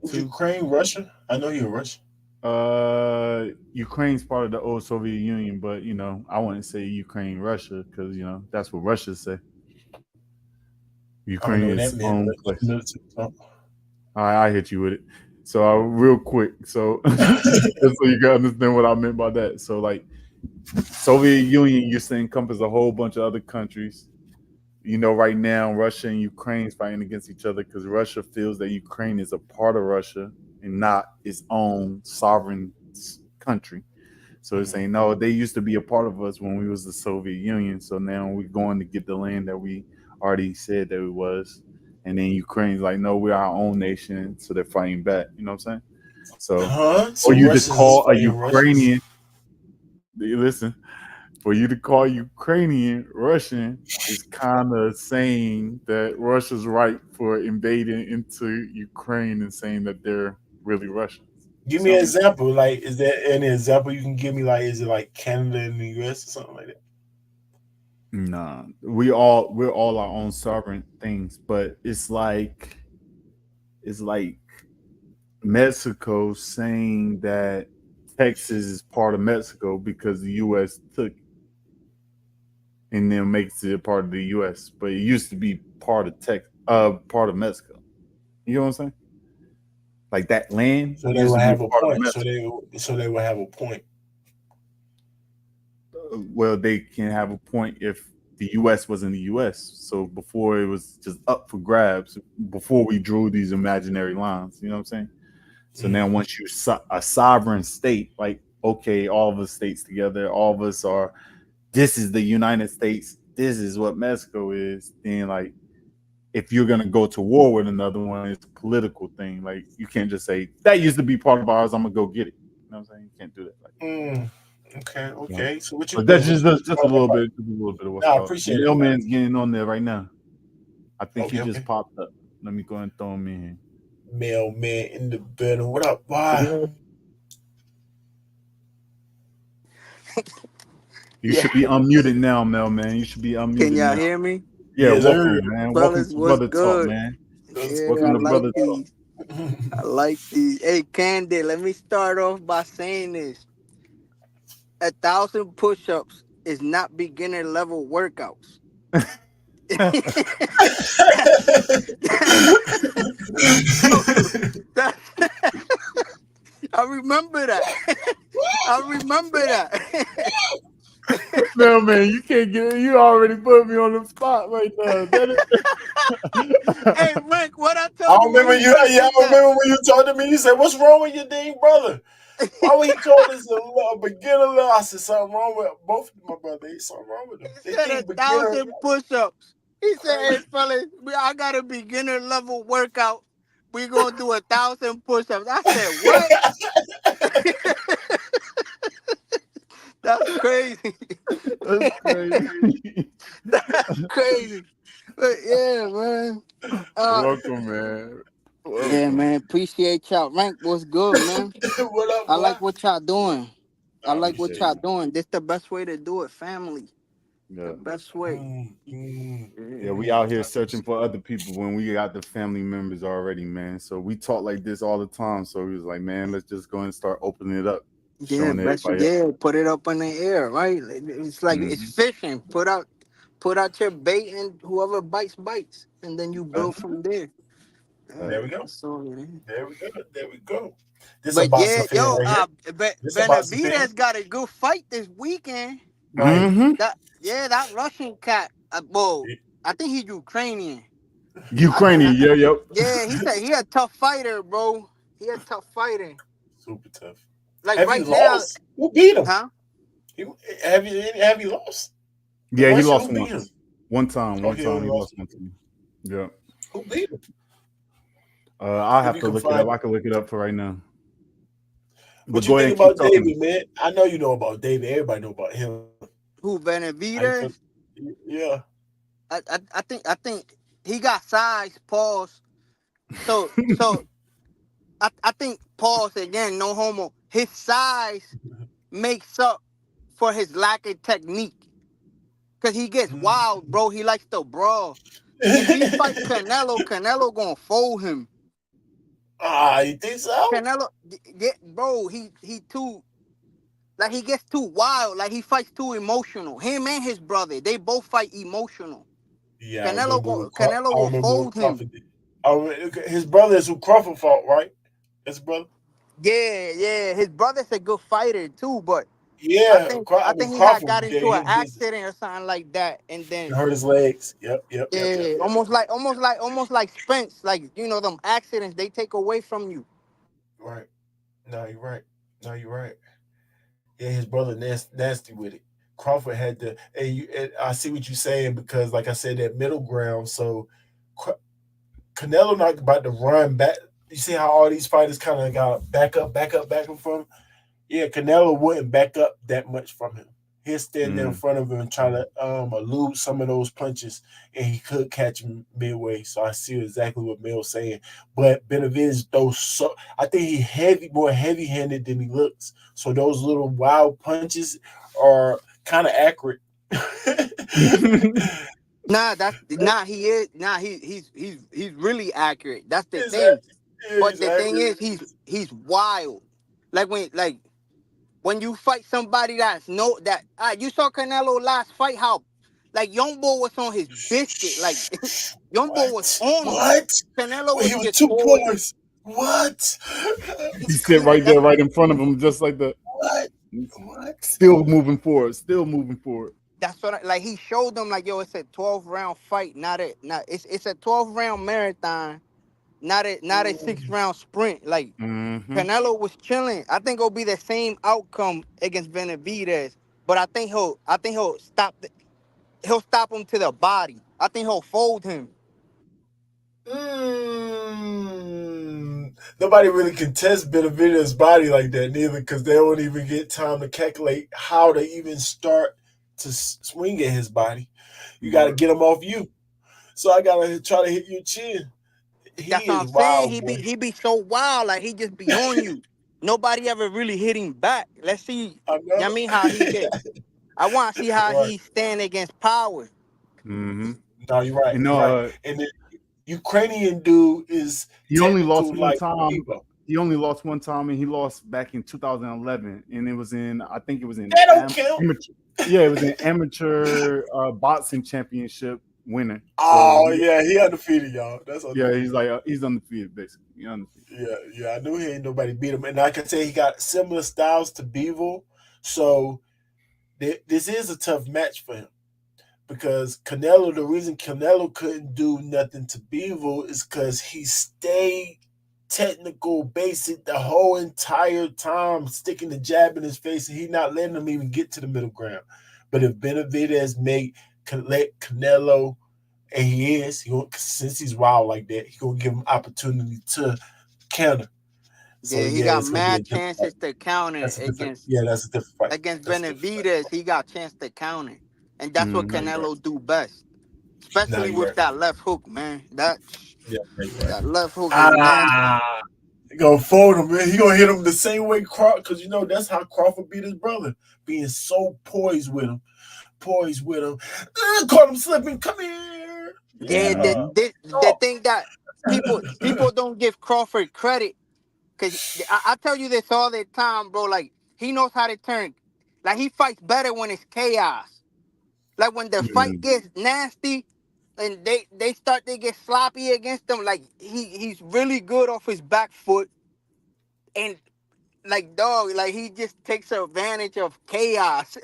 Is too. Ukraine Russia? I know you're Russian. Ukraine's part of the old Soviet Union, but I wouldn't say Ukraine, Russia, because that's what Russia say. I don't Ukraine know what is that its meant, own but place. military talk. All right, I hit you with it. So real quick, so just so you can understand what I meant by that. So like Soviet Union used to encompass a whole bunch of other countries. Right now Russia and Ukraine is fighting against each other because Russia feels that Ukraine is a part of Russia and not its own sovereign country. So it's saying no, they used to be a part of us when we was the Soviet Union. So now we're going to get the land that we already said that we was. And then Ukraine's like, no, we're our own nation. So they're fighting back. You know what I'm saying? So Huh? for So you to Russians is call a fighting Russians? Ukrainian, listen, for you to call Ukrainian Russian is kind of saying that Russia's right for invading into Ukraine and saying that they're really Russians. You Give see me what an I mean? example. Like, is there any example you can give me? Like, is it like Canada and the US or something like that? Nah, we're all our own sovereign things, but it's like Mexico saying that Texas is part of Mexico because the U.S. took it and then makes it a part of the U.S. But it used to be part of Mexico. You know what I'm saying? Like that land So they used will to be have a a part of point. Mexico. So they will have a point. Well, they can have a point if the U.S. was in the U.S. So before it was just up for grabs, before we drew these imaginary lines. You know what I'm saying? So now, Mm. once you're a sovereign state, like okay, all of us states together, all of us are. This is the United States. This is what Mexico is. Then, like, if you're gonna go to war with another one, it's a political thing. Like, you can't just say that used to be part of ours. I'm gonna go get it. You know what I'm saying? You can't do that. Like, Mm. Okay, you know? okay. So what you But do? that's What you just a talking little about? bit, of what's No, I called. The appreciate it. mailman's getting on there right now. I think he Okay, just okay. popped up. Let me go and throw him in. Mailman in the building. What up? Why? You Yeah, should be unmuted now, mailman. You should be can unmuted y'all now. hear me? Yeah, Yes, sir. welcome, man. Welcome Fellas, to what's Brother Talk, good? man. Yeah, Welcome I to like Brother Talk. these. I like these. Hey, Candy, let me start off by saying this. 1,000 push-ups is not beginner level workouts. That- I remember that. I remember that. No, man, you can't get. You already put me on the spot right now. Hey, Rick, what I I told you when remember he you. first Yeah, did I that? remember when you told me. You said, "What's wrong with your dang brother? Why would he call this a beginner level?" I said, "Something wrong with both of my brothers. Something wrong with them. He They said think beginner 1,000 push-ups. He said, "Hey, crazy." fellas, I got a beginner level workout. We gonna do 1,000 push-ups." I said, "What? That's crazy. That's crazy. That's crazy." But yeah, man. Welcome, man. Yeah, Welcome. man. Appreciate y'all. Rank was good, man. What up, I boy? like what y'all doing. I I like what appreciate y'all you. doing. This the best way to do it, family. The Yeah. best way. Yeah, we out here searching for other people when we got the family members already, man. So we talk like this all the time. So we was like, man, let's just go and start opening it up, Yeah, showing best. everybody else. Yeah, put it up in the air, right? It's like it's Mm-hmm. fishing. Put out your bait, and whoever bites bites, and then you build from there. There we go. That's all it is. There we go. There we go. This a But boxing yeah, fan yo, right here. This a boxing fan. Benavidez got a good fight this weekend. Right. Mm-hmm. That Russian cat. Well, I think he's Ukrainian. I, Ukrainian, yeah, yep. yeah, he said he a tough fighter, bro. He a tough fighter. Super tough. Like Have you right now, lost? Who beat him? huh? He, have you lost? The Yeah, he Russian, lost who beat him? once. One time, Oh, he only he lost. lost one time. Yeah. Who beat him? I'll If have you to can look it up. find I it. can look it up for right now. But What you go ahead think and keep about talking. David, man? I know you know about David. Everybody know about him. Who How you feel? Benavidez? Yeah. I think he got size. Pause. So I think pause again. No homo. His size makes up for his lack of technique. Cause he gets wild, bro. He likes to brawl. If he fight Canelo, Canelo gonna fold him. You think so? Canelo, bro, he too like he gets too wild. Like he fights too emotional. Him and his brother, they both fight emotional. Yeah, I Canelo will remember when fold him. Crawford did. His brother is who Crawford fought, right? His brother. Yeah. His brother's a good fighter too, but I Yeah, think I think he had Crawford. got Yeah, into he an was busy. accident or something like that, and He then hurt his legs. Yep. yeah, almost like Spence, like them accidents they take away from you. Right. No, you're right. No, you're right. Yeah, his brother nasty with it. Crawford had to, and I see what you're saying because, like I said, that middle ground. So Canelo not about to run back. You see how all these fighters kind of got back up from. Yeah, Canelo wouldn't back up that much from him. He'll stand there in Mm. front of him and try to elude some of those punches, and he could catch him midway. So I see exactly what Mel's saying. But Benavidez, those I think more heavy-handed than he looks. So those little wild punches are kind of accurate. He is he's really accurate. That's the He's thing. But he's the thing accurate. is, he's wild. Like when you fight somebody that's no that you saw Canelo last fight how like Young Bull was on his biscuit. Like Young Bull was What? on him. What? Canelo Well, was he was just two poised. points. What? He It's sit crazy. right there, right in front of him, just like the What? What? still moving forward, still moving forward. That's what like he showed them like yo, it's a 12 round fight, not it's a 12 round marathon, not a Mm. 6 round sprint. Like Mm-hmm. Canelo was chilling. I think it'll be the same outcome against Benavidez, but he'll stop him to the body. I think he'll fold him. Nobody really contests Benavidez's body like that neither, because they don't even get time to calculate how to even start to swing at his body. You got to get him off you. So I gotta try to hit your chin. That's He what is I'm saying. wild, He be boy. he be so wild, like he just be on you. Nobody ever really hit him back. Let's see. I I know. mean how he get. I want to see how Right. he stand against power. Mm-hmm. No, you're right. You You're know, right. And the Ukrainian dude is he only technical lost one like time. Evo. he only lost one time, and he lost back in 2011, and it was in I think it was in That don't count. amateur. Yeah, it was an amateur boxing championship winner. So Oh yeah, he undefeated, y'all. That's yeah, undefeated. he's like he's undefeated basically. He's undefeated. Yeah. I knew he ain't nobody beat him, and I can say he got similar styles to Bevel. So this is a tough match for him because Canelo. The reason Canelo couldn't do nothing to Bevel is because he stayed technical, basic the whole entire time, sticking the jab in his face, and he not letting him even get to the middle ground. But if Benavidez let Canelo, and since he's wild like that, he gonna give him opportunity to counter. So Yeah, he yeah, got it's gonna be a mad different fight. chances to counter That's a different. Yeah, that's a different fight. against That's a different fight. Benavidez. He got chance to counter, and that's what Now Hmm. you're right. Canelo do best, Now especially you're with right. that left hook, man. That Yeah, you're right. that left hook is nasty. Ah, he gonna fold him, man. He gonna hit him the same way Crawford, because that's how Crawford beat his brother, being so poised with him. Caught him slipping. Come here. Yeah, Yeah. the thing that people don't give Crawford credit because I tell you this all the time, bro. Like he knows how to turn. Like he fights better when it's chaos. Like when the fight Hmm. gets nasty and they get sloppy against him. Like he's really good off his back foot and like dog. Like he just takes advantage of chaos.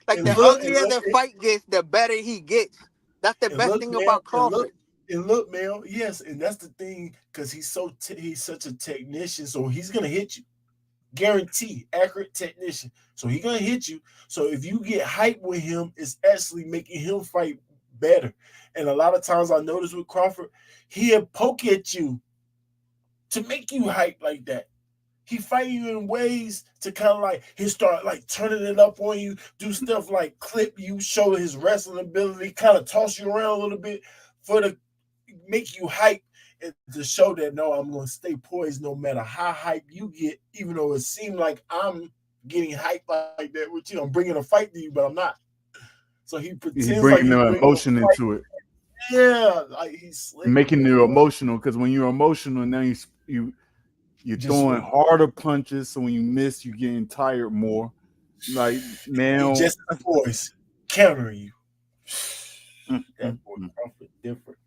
Like And the look, and uglier look, the fight gets, the better he gets. That's the and best look, thing man, about Crawford. and look, man. Yes, and that's the thing, because he's such a technician, so he's gonna hit you. Guarantee, accurate technician. So he's gonna hit you. So if you get hype with him, it's actually making him fight better. And a lot of times I notice with Crawford, he'll poke at you to make you hype like that. He fight you in ways to kind of like he start like turning it up on you, do stuff like clip you, show his wrestling ability, kind of toss you around a little bit for the make you hype and to show that no, I'm going to stay poised no matter how hype you get, even though it seemed like I'm getting hype like that with you. I'm bringing a fight to you, but I'm not. So he He pretends like bringing he's the bringing emotion a fight. into it, Yeah, like he's slick, making man. you emotional. Because when you're emotional, now you're Just throwing harder punches. So when you miss, you're getting tired more. Like he now, just poised, countering you. mm, That mm, boy mm. Crawford different.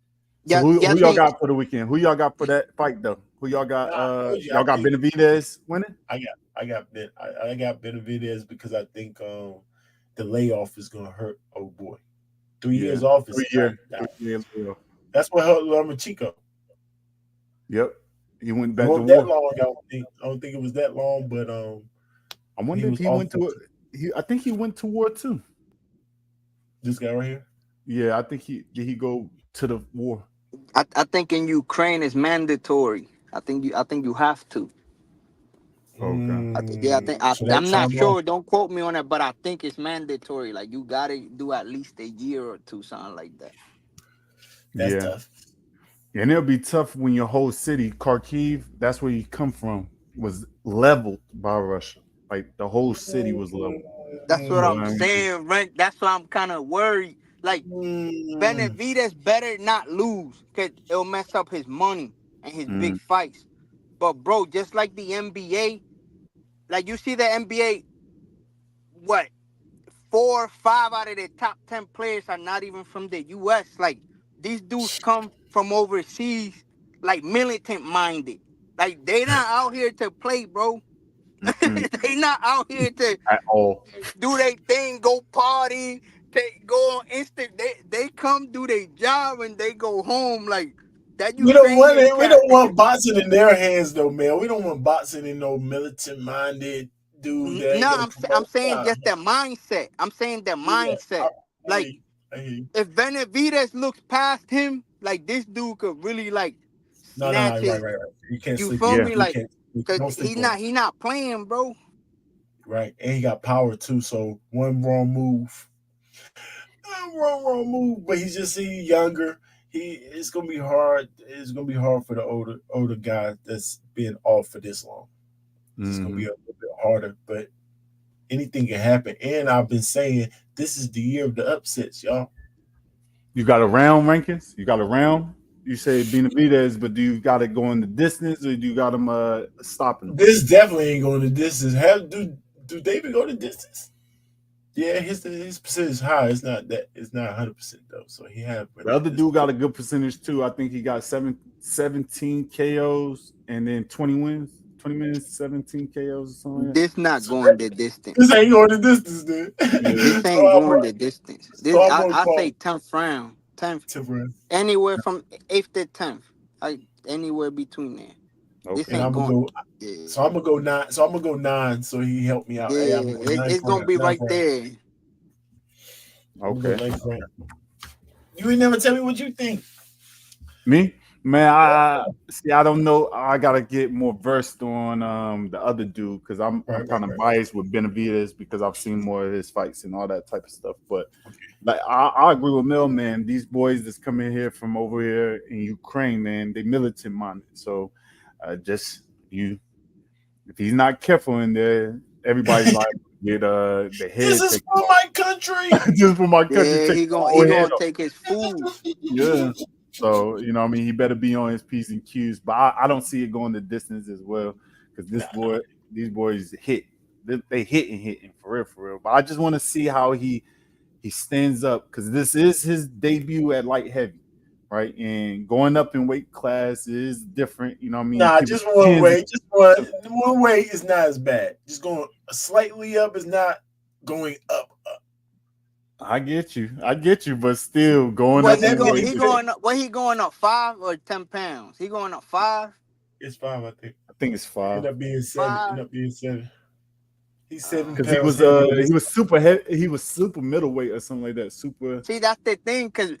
So Yeah, yeah. I who y'all think got for the weekend? Who y'all got for that fight though? Who y'all got? Nah, I told you. I Y'all got think Benavidez winning. I got Benavidez because I think the layoff is gonna hurt. Oh boy, 3 years Yeah, off is 3 year, not. 3 year layoff. That's what hurt Lomachenko. Yep, he went It back to wasn't that war. long. I don't think it was that long, but I he wonder if was he off went for to a, he. I think he went to war too. this guy right here. Yeah, I think he did. He go to the war. I think in Ukraine is mandatory. I think you have to. Okay. Yeah, So that I'm not time off. sure. Don't quote me on it, but I think it's mandatory. Like you gotta do at least a year or two, something like that. That's Yeah, tough. and it'll be tough when your whole city, Kharkiv, that's where you come from, was leveled by Russia. Like the whole city was leveled. That's what So I'm I mean, saying, Rent. That's why I'm kind of worried. Like Mm. Benavidez better not lose, cause it'll mess up his money and his big mm, fights. But bro, just like the NBA, like you see the NBA, what 4 or 5 out of the top 10 players are not even from the US. Like these dudes come from overseas, like militant minded. Like they not out here to play, bro. mm-mm, They not out here to at all. do their thing, go party, take go on Insta. They come do their job and they go home. Like that We don't want Ukrainian it. We cat. don't want boxing in their hands, though, man. We don't want boxing in no militant minded dude that ain't No, gonna I'm promote. saying Nah, just the mindset. I'm saying the yeah, mindset. Like I hear you. if Benavidez looks past him, like this dude could really like No, no, snatch no, right, his. right, right. You can't You sleep feel on Yeah, him. me? You Like, can't. cause Don't sleep on him. he not playing, bro. Right, and he got power too. So wrong move. But he's younger. It's gonna be hard. It's gonna be hard for the older guy that's been off for this long. It's just gonna be hmm a little bit harder. But anything can happen. And I've been saying this is the year of the upsets, y'all. you got a round rankings. You got a round. You say Benavidez, but do you got to go in the distance or do you got him stopping him? This definitely ain't going the distance. Have do David go the distance? Yeah, his percentage is high. It's not that. It's not 100% though. So he have The other dude got a good percentage too. I think he got 17 KOs and then 20 wins, 20 minutes, 17 KOs or something like that. This not So going the this distance. ain't going the distance, dude. Yeah. This ain't going the distance. So This I'm gonna I say call 10th round, 10th, Timberland, anywhere from 8th to 10th, like anywhere between there. This Okay. and ain't I'm gonna going. go. Yeah, So I'm gonna go 9. So I'm gonna go 9. So he helped me out. Hey, I'm yeah. gonna go ninth It's gonna round. be Ninth right round. there. I'm gonna Okay. go ninth round. You ain't never tell me what you think. Me? Man, I see. I don't know. I gotta get more versed on the other dude because I'm Right, right, kind of right. biased with Benavidez because I've seen more of his fights and all that type of stuff. But Okay. like I agree with Mill, man. These boys that's coming here from over here in Ukraine, man, they militant minded. So just you, if he's not careful in there, everybody's like get the This head is taken for off. my country. Just for my country, Yeah, take he the gonna whole he head gonna off. take his food. Yeah. So, you know what I mean? He better be on his P's and Q's. But I don't see it going the distance as well. Because Nah, these boys hit. They hitting for real, for real. But I just want to see how he stands up because this is his debut at light heavy, right? And going up in weight class is different. You know what I mean? nah, People just one hands. way. Just one way is not as bad. Just going slightly up is not going up. I get you. I get you. But still, going What But up he that in go? weight, being He said, going up? What he going up? 5 or 10 pounds? He going up 5? it's 5. I think. I think it's 5. End up being 7. End 5. up being 7. He's Uh, 7 Because he pounds was heavier than this. he was super heavy, he was super middleweight or something like that. Super. See, that's the thing, cause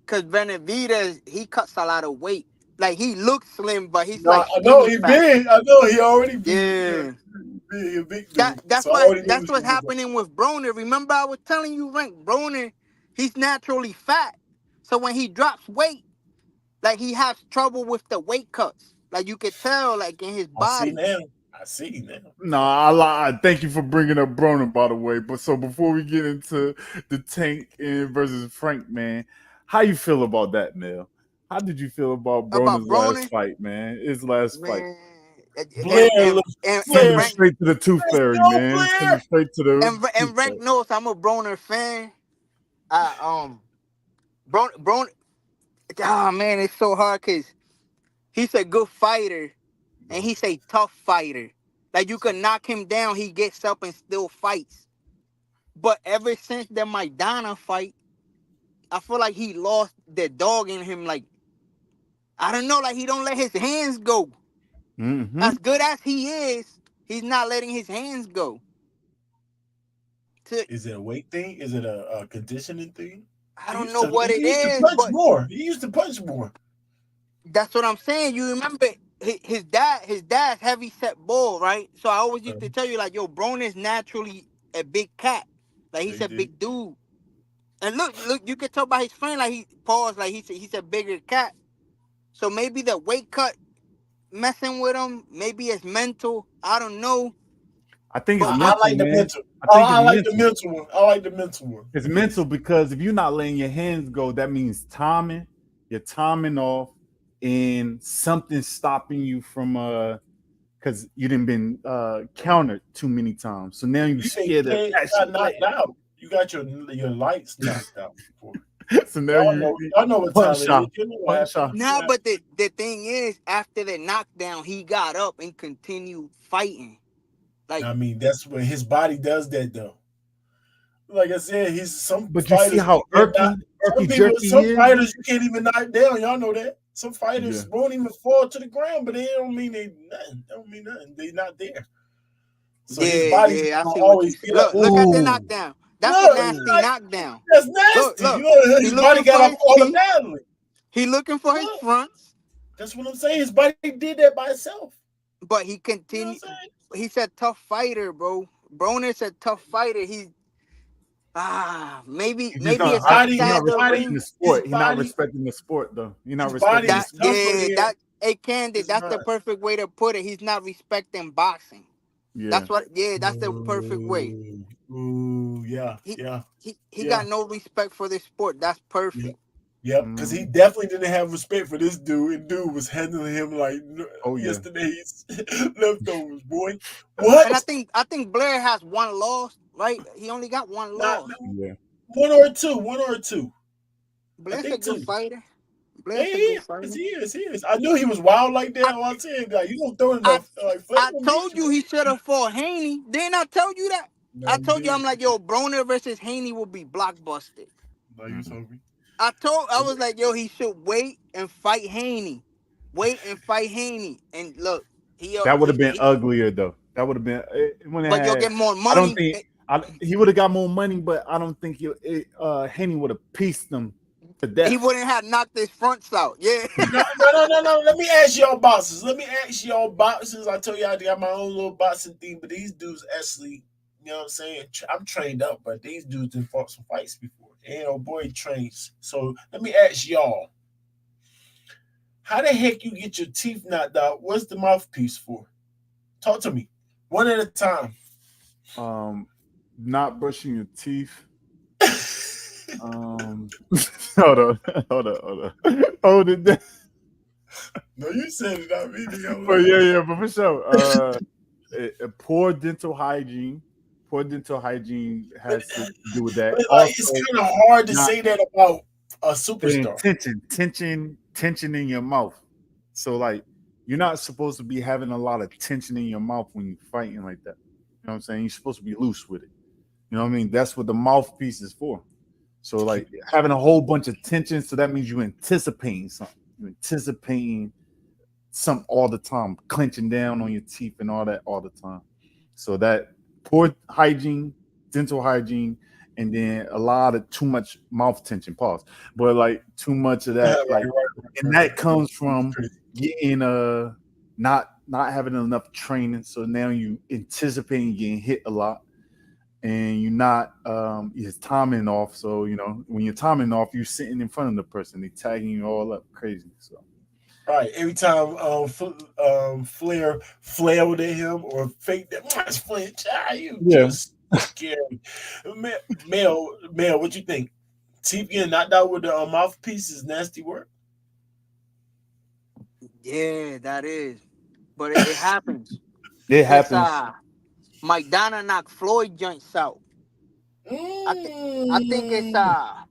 Benavidez, he cuts a lot of weight. Like he looks slim, but he's No, like I know skinny he fat. big. I know he already big. Yeah, Yeah. he a big That dude. that's So I what already knew that's this what's one was up. happening with Broner. Remember, I was telling you, Rank Broner, he's naturally fat. So when he drops weight, like he has trouble with the weight cuts. Like you could tell, like in his I see body. now. I see now. No, I lied. Thank you for bringing up Broner, by the way. But so before we get into the Tank and versus Frank, man, how you feel about that, Mel? How did you feel about About Broner's last Broner, fight, man? His last fight, man, Blair, look, and sending Blair. Rank straight to the Tooth Let's Fairy, go, man, sending Blair. straight to the Tooth and Rank Fairy. knows I'm a Broner fan. I Broner. Ah man, it's so hard because he's a good fighter and he's a tough fighter. Like you can knock him down, he gets up and still fights. But ever since the Maidana fight, I feel like he lost the dog in him. Like I don't know, like he don't let his hands go. Mm-hmm. As good as he is, he's not letting his hands go. To, Is it a weight thing? Is it a conditioning thing? I don't know what it He used to is, punch but more. He used to punch more. that's what I'm saying. You remember his dad's heavy set bull, right? So I always used to tell you like, yo, Broner is naturally a big cat. Like he's They a did. big dude. And look, you can tell by his friend, like he paused, like he's a bigger cat. So maybe the weight cut messing with him. Maybe it's mental. I don't know. I think it's But I mental, like the man. mental. I think it's I like the mental. mental one. I like the mental one. It's mental because if you're not letting your hands go, that means timing. You're timing off, and something's stopping you from because you didn't been countered too many times. So now you're You think scared to you got actually knocked land. out? You got your lights knocked out before. So now Y'all you know. Y'all know what time punch it is. out, You know what punch happened. out. nah, but the thing is, after the knockdown, he got up and continued fighting. Like, I mean, that's when his body does that, though. Like I said, he's some But you see fighters how you can't knock. irky jerky he Some is. fighters you can't even knock down. Y'all know that. Some Yeah, fighters won't even fall to the ground, but they don't mean they nothing. They don't mean nothing. They not there. So his body's yeah, I gonna see what you always said. get up. Look at the ooh, knockdown. That's a Look, nasty like knockdown. that's Look, nasty. You look. know, He his body looking got for up his teeth. automatically. He looking for his Look, fronts, that's what I'm saying. His body did that by itself. but he You know what continued. I'm saying? He's a tough fighter, bro. Broner's a tough fighter. He's maybe he just maybe His it's body, he his not outside the body, respecting ring. the his sport. He not body, respecting the sport though. He not his body respecting the That is sport. tougher yeah, than that a candid. his That's the mind. perfect way to put it. He's not respecting boxing. Yeah. That's what. Yeah, that's the perfect way. Ooh, yeah, He yeah, he yeah, got no respect for this sport. That's yeah. perfect. Yep, because he definitely didn't have respect for this dude, and dude was handling him like Oh, yeah. yesterday's leftovers, boy. What? And I think Blair has one loss, right? He only got one Not loss. Yeah. one or two. One or two. I Blair's a think good two. fighter. Yeah, Blair's a he good is. fighter. He is. He is. I knew he was wild like that. I All I'm saying, like, you don't throw I enough like flavor I on me. told you he should have fought Haney. Didn't I tell you that? No, I you told you I'm did. like, yo, Broner versus Haney will be blockbuster. No, you told me. I was like, yo, he should wait and fight Haney. Wait and fight Haney. And look, That would have been uglier though. That would have been when it but you'll had. get more I don't money. think he would have got more money, but I don't think Henny would have pieced them to He death. wouldn't have knocked his fronts out. Yeah. No. Let me ask y'all boxers. I told you I got my own little boxing thing, but these dudes actually, you know what I'm saying? I'm trained up, but these dudes didn't fought some fights before. And oh boy, trains. So let me ask y'all. How the heck you get your teeth knocked out? What's the mouthpiece for? Talk to me. One at a time. Not brushing your teeth. Hold it. No, you said it, not me. But yeah, but for sure. Poor dental hygiene. Poor dental hygiene has to do with that. But Also, it's kind of hard to say that about a superstar. Tension in your mouth. So like, you're not supposed to be having a lot of tension in your mouth when you're fighting like that. You know what I'm saying? You're supposed to be loose with it. You know what I mean? That's what the mouthpiece is for. So like having a whole bunch of tension, so that means you're anticipating something. You're anticipating something all the time, clenching down on your teeth and all that all the time. So that poor hygiene, dental hygiene, and then a lot of too much mouth tension. Pause. But like too much of that, like, and that comes from getting not having enough training. So now you anticipating getting hit a lot. And you're not your timing off. So you know when you're timing off, you're sitting in front of the person. They tagging you all up crazy. So right, every time Flair flailed at him or faked that flinch, you just scary. Mel, what you think? Teeth getting knocked out with the mouthpiece is nasty work. Yeah, that is. But it happens. it Since happens. Mike Donna knocked Floyd joints out. I think it's I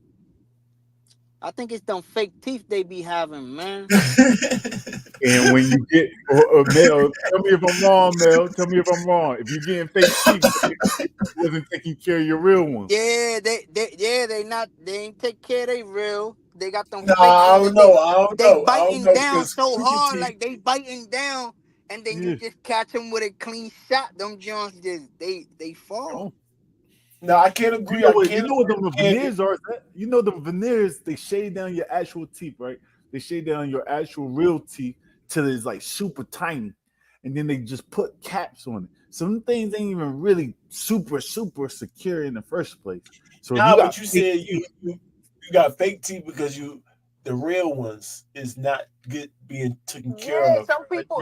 think it's them fake teeth they be having, man. And when you get Mel, tell me if I'm wrong, Mel. Tell me if I'm wrong. If you're getting fake teeth, you wasn't taking care of your real ones. Yeah, they ain't take care of they real. They got them Nah, fake I ones don't that know. they biting down Because so crooked hard, teeth. like they biting down, and then you just catch them with a clean shot. Them Jones just they fall. Oh. No, I can't agree. You know what the veneers are? You know the veneers, they shade down your actual teeth, right? They shade down your actual real teeth till it's like super tiny. And then they just put caps on it. Some things ain't even really super secure in the first place. So but you said you got fake teeth because the real ones is not good being taken care Yeah, of. some people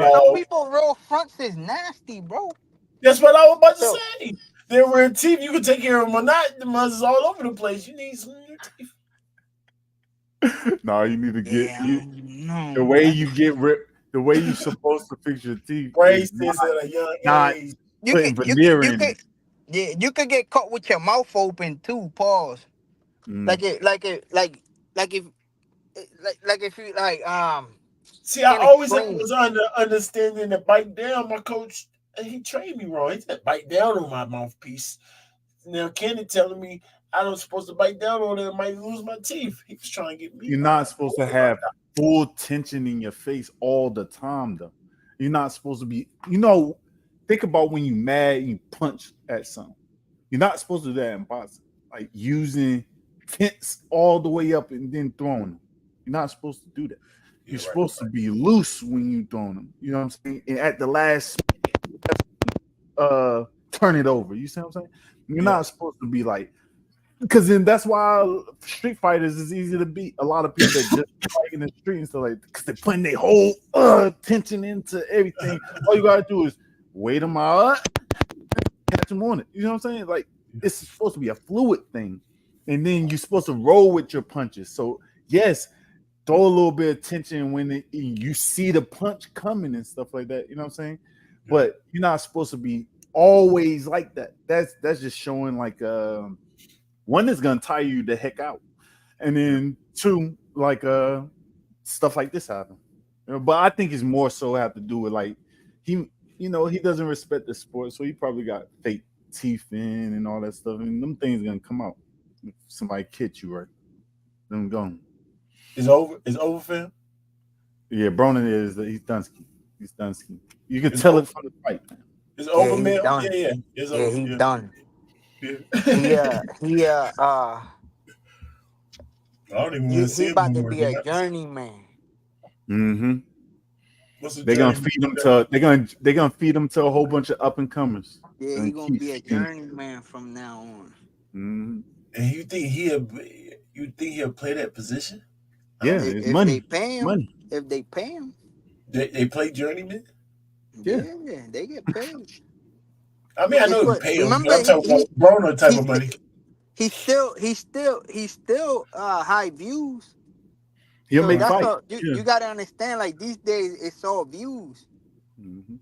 real fronts is nasty, bro. That's what I was about to So say. They're real teeth. You can take care of them or not. The ones all over the place. You need some new teeth. no, you need to get no, the way you get the way you're supposed to fix your teeth. Braces at a young age. Putting veneer in. Yeah, you could get caught with your mouth open too. Pause. Like if if you See, I can't always explain. was understanding that bite down. My coach, he trained me wrong. He said bite down on my mouthpiece. Now Kenny telling me I don't supposed to bite down on it. I might lose my teeth. He was trying to get me. You're not supposed to have full tension in your face all the time, though. You're not supposed to be. Think about when you're mad and you punch at something. You're not supposed to do that in boxing. Like using tense all the way up and then throwing them. You're not supposed to do that. You're supposed to be loose when you throwing them. You know what I'm saying? And at the last, turn it over. You see what I'm saying? You're not supposed to be like, because then that's why street fighters is easy to beat. A lot of people that just fight in the street and stuff like, because they're putting their whole tension into everything. All you gotta do is wait them out, catch them on it. You know what I'm saying? Like it's supposed to be a fluid thing, and then you're supposed to roll with your punches. So Yes, throw a little bit of tension when you see the punch coming and stuff like that. You know what I'm saying? But you're not supposed to be always like that. That's just showing like one is gonna tire you the heck out, and then two like stuff like this happen. But I think it's more so have to do with like he he doesn't respect the sport, so he probably got fake teeth in and all that stuff, and them things gonna come out if somebody hit you right. Them gone. It's over. It's over for him. Yeah, Bronin he's done ski. He's done ski. You can It's tell over. it from the fight. It's Yeah, over, he's man. done. Yeah. It's Yeah, over. he's done. Yeah. He I don't even want to see he him about no to more. be a journeyman. Mm-hmm. What's the They're gonna journey? feed him to feed him to a whole bunch of up and comers. Yeah, And he gonna keep be a feeding. journeyman from now on. Mm-hmm. And you think he'll play that position? Yeah, If, it's if money. they pay him, Money. if they pay him, They play journeyman. Yeah. yeah, they get paid. I mean, I It's know you what, pay him, remember, but I'm talking about Broner type of money. he's still high views. He'll So make that's fight. all Yeah. you gotta understand. Like these days, it's all views. Mm-hmm.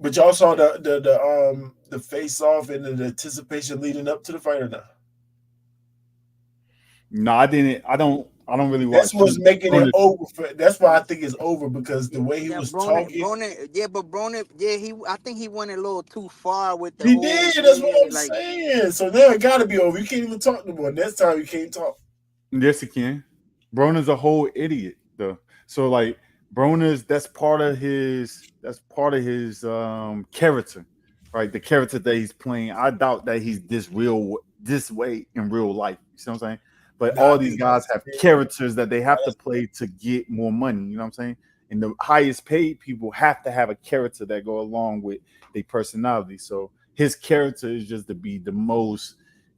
But y'all saw the face off and the anticipation leading up to the fight or not? No, I didn't. I don't really watch. That's what's making it Broner. over. That's why I think it's over because the way he Yeah, was talking. Broner, I think he went a little too far with the He whole. did. That's what I'm like, saying. So now it got to be over. You can't even talk no more. Next time you can't talk. Yes, he can. Broner's a whole idiot though. So like Broner's that's part of his character, right? The character that he's playing. I doubt that he's this way in real life. You see what I'm saying? But all these guys have characters that they have to play to get more money. You know what I'm saying? And the highest paid people have to have a character that go along with their personality. So his character is just to be the most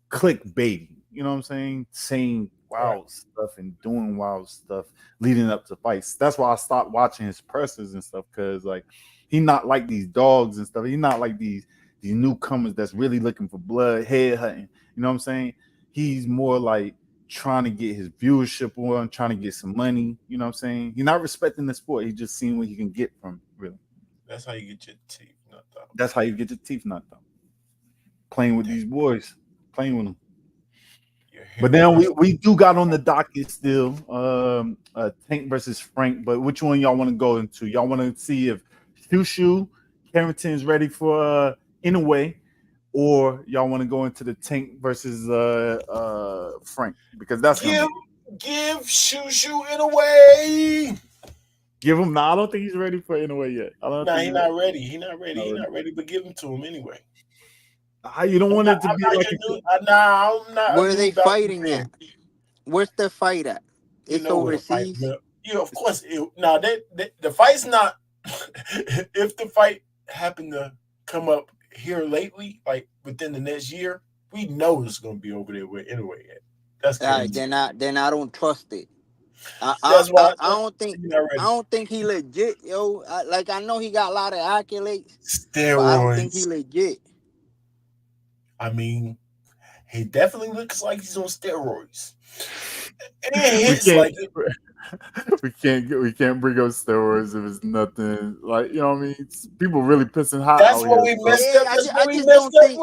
clickbaity. You know what I'm saying? Saying wild stuff and doing wild stuff leading up to fights. That's why I stopped watching his pressers and stuff because like he not like these dogs and stuff. He's not like these newcomers that's really looking for blood, head hunting. You know what I'm saying? He's more like trying to get his viewership on, trying to get some money. You know what I'm saying? He's not respecting the sport. He's just seeing what he can get from it, really. That's how you get your teeth knocked out. That's how you get your teeth knocked out. Playing with these boys, playing with them. But then we do got on the docket still, Tank versus Frank. But which one y'all want to go into? Y'all want to see if Shushu Carrington's ready for Inoue, or y'all want to go into the Tank versus Frank? Because that's give Shushu Inoue. Give him. Nah, I don't think he's ready for Inoue yet. Nah, he's not ready. He's not ready. But give him to him anyway. You don't want it to be like I'm not. Where are they fighting at? Where's the fight at? It's overseas. Yeah, of course. The fight's not. If the fight happened to come up here lately, like within the next year, we know it's going to be over there with anyway. That's right. Then I don't trust it. That's why I don't think he legit, yo. I know he got a lot of accolades. Steroids. But I don't think he legit. I mean, he definitely looks like he's on steroids. And we can't bring up steroids if it's nothing like you know what I mean. People really pissing hot. That's what we messed up. I just don't think.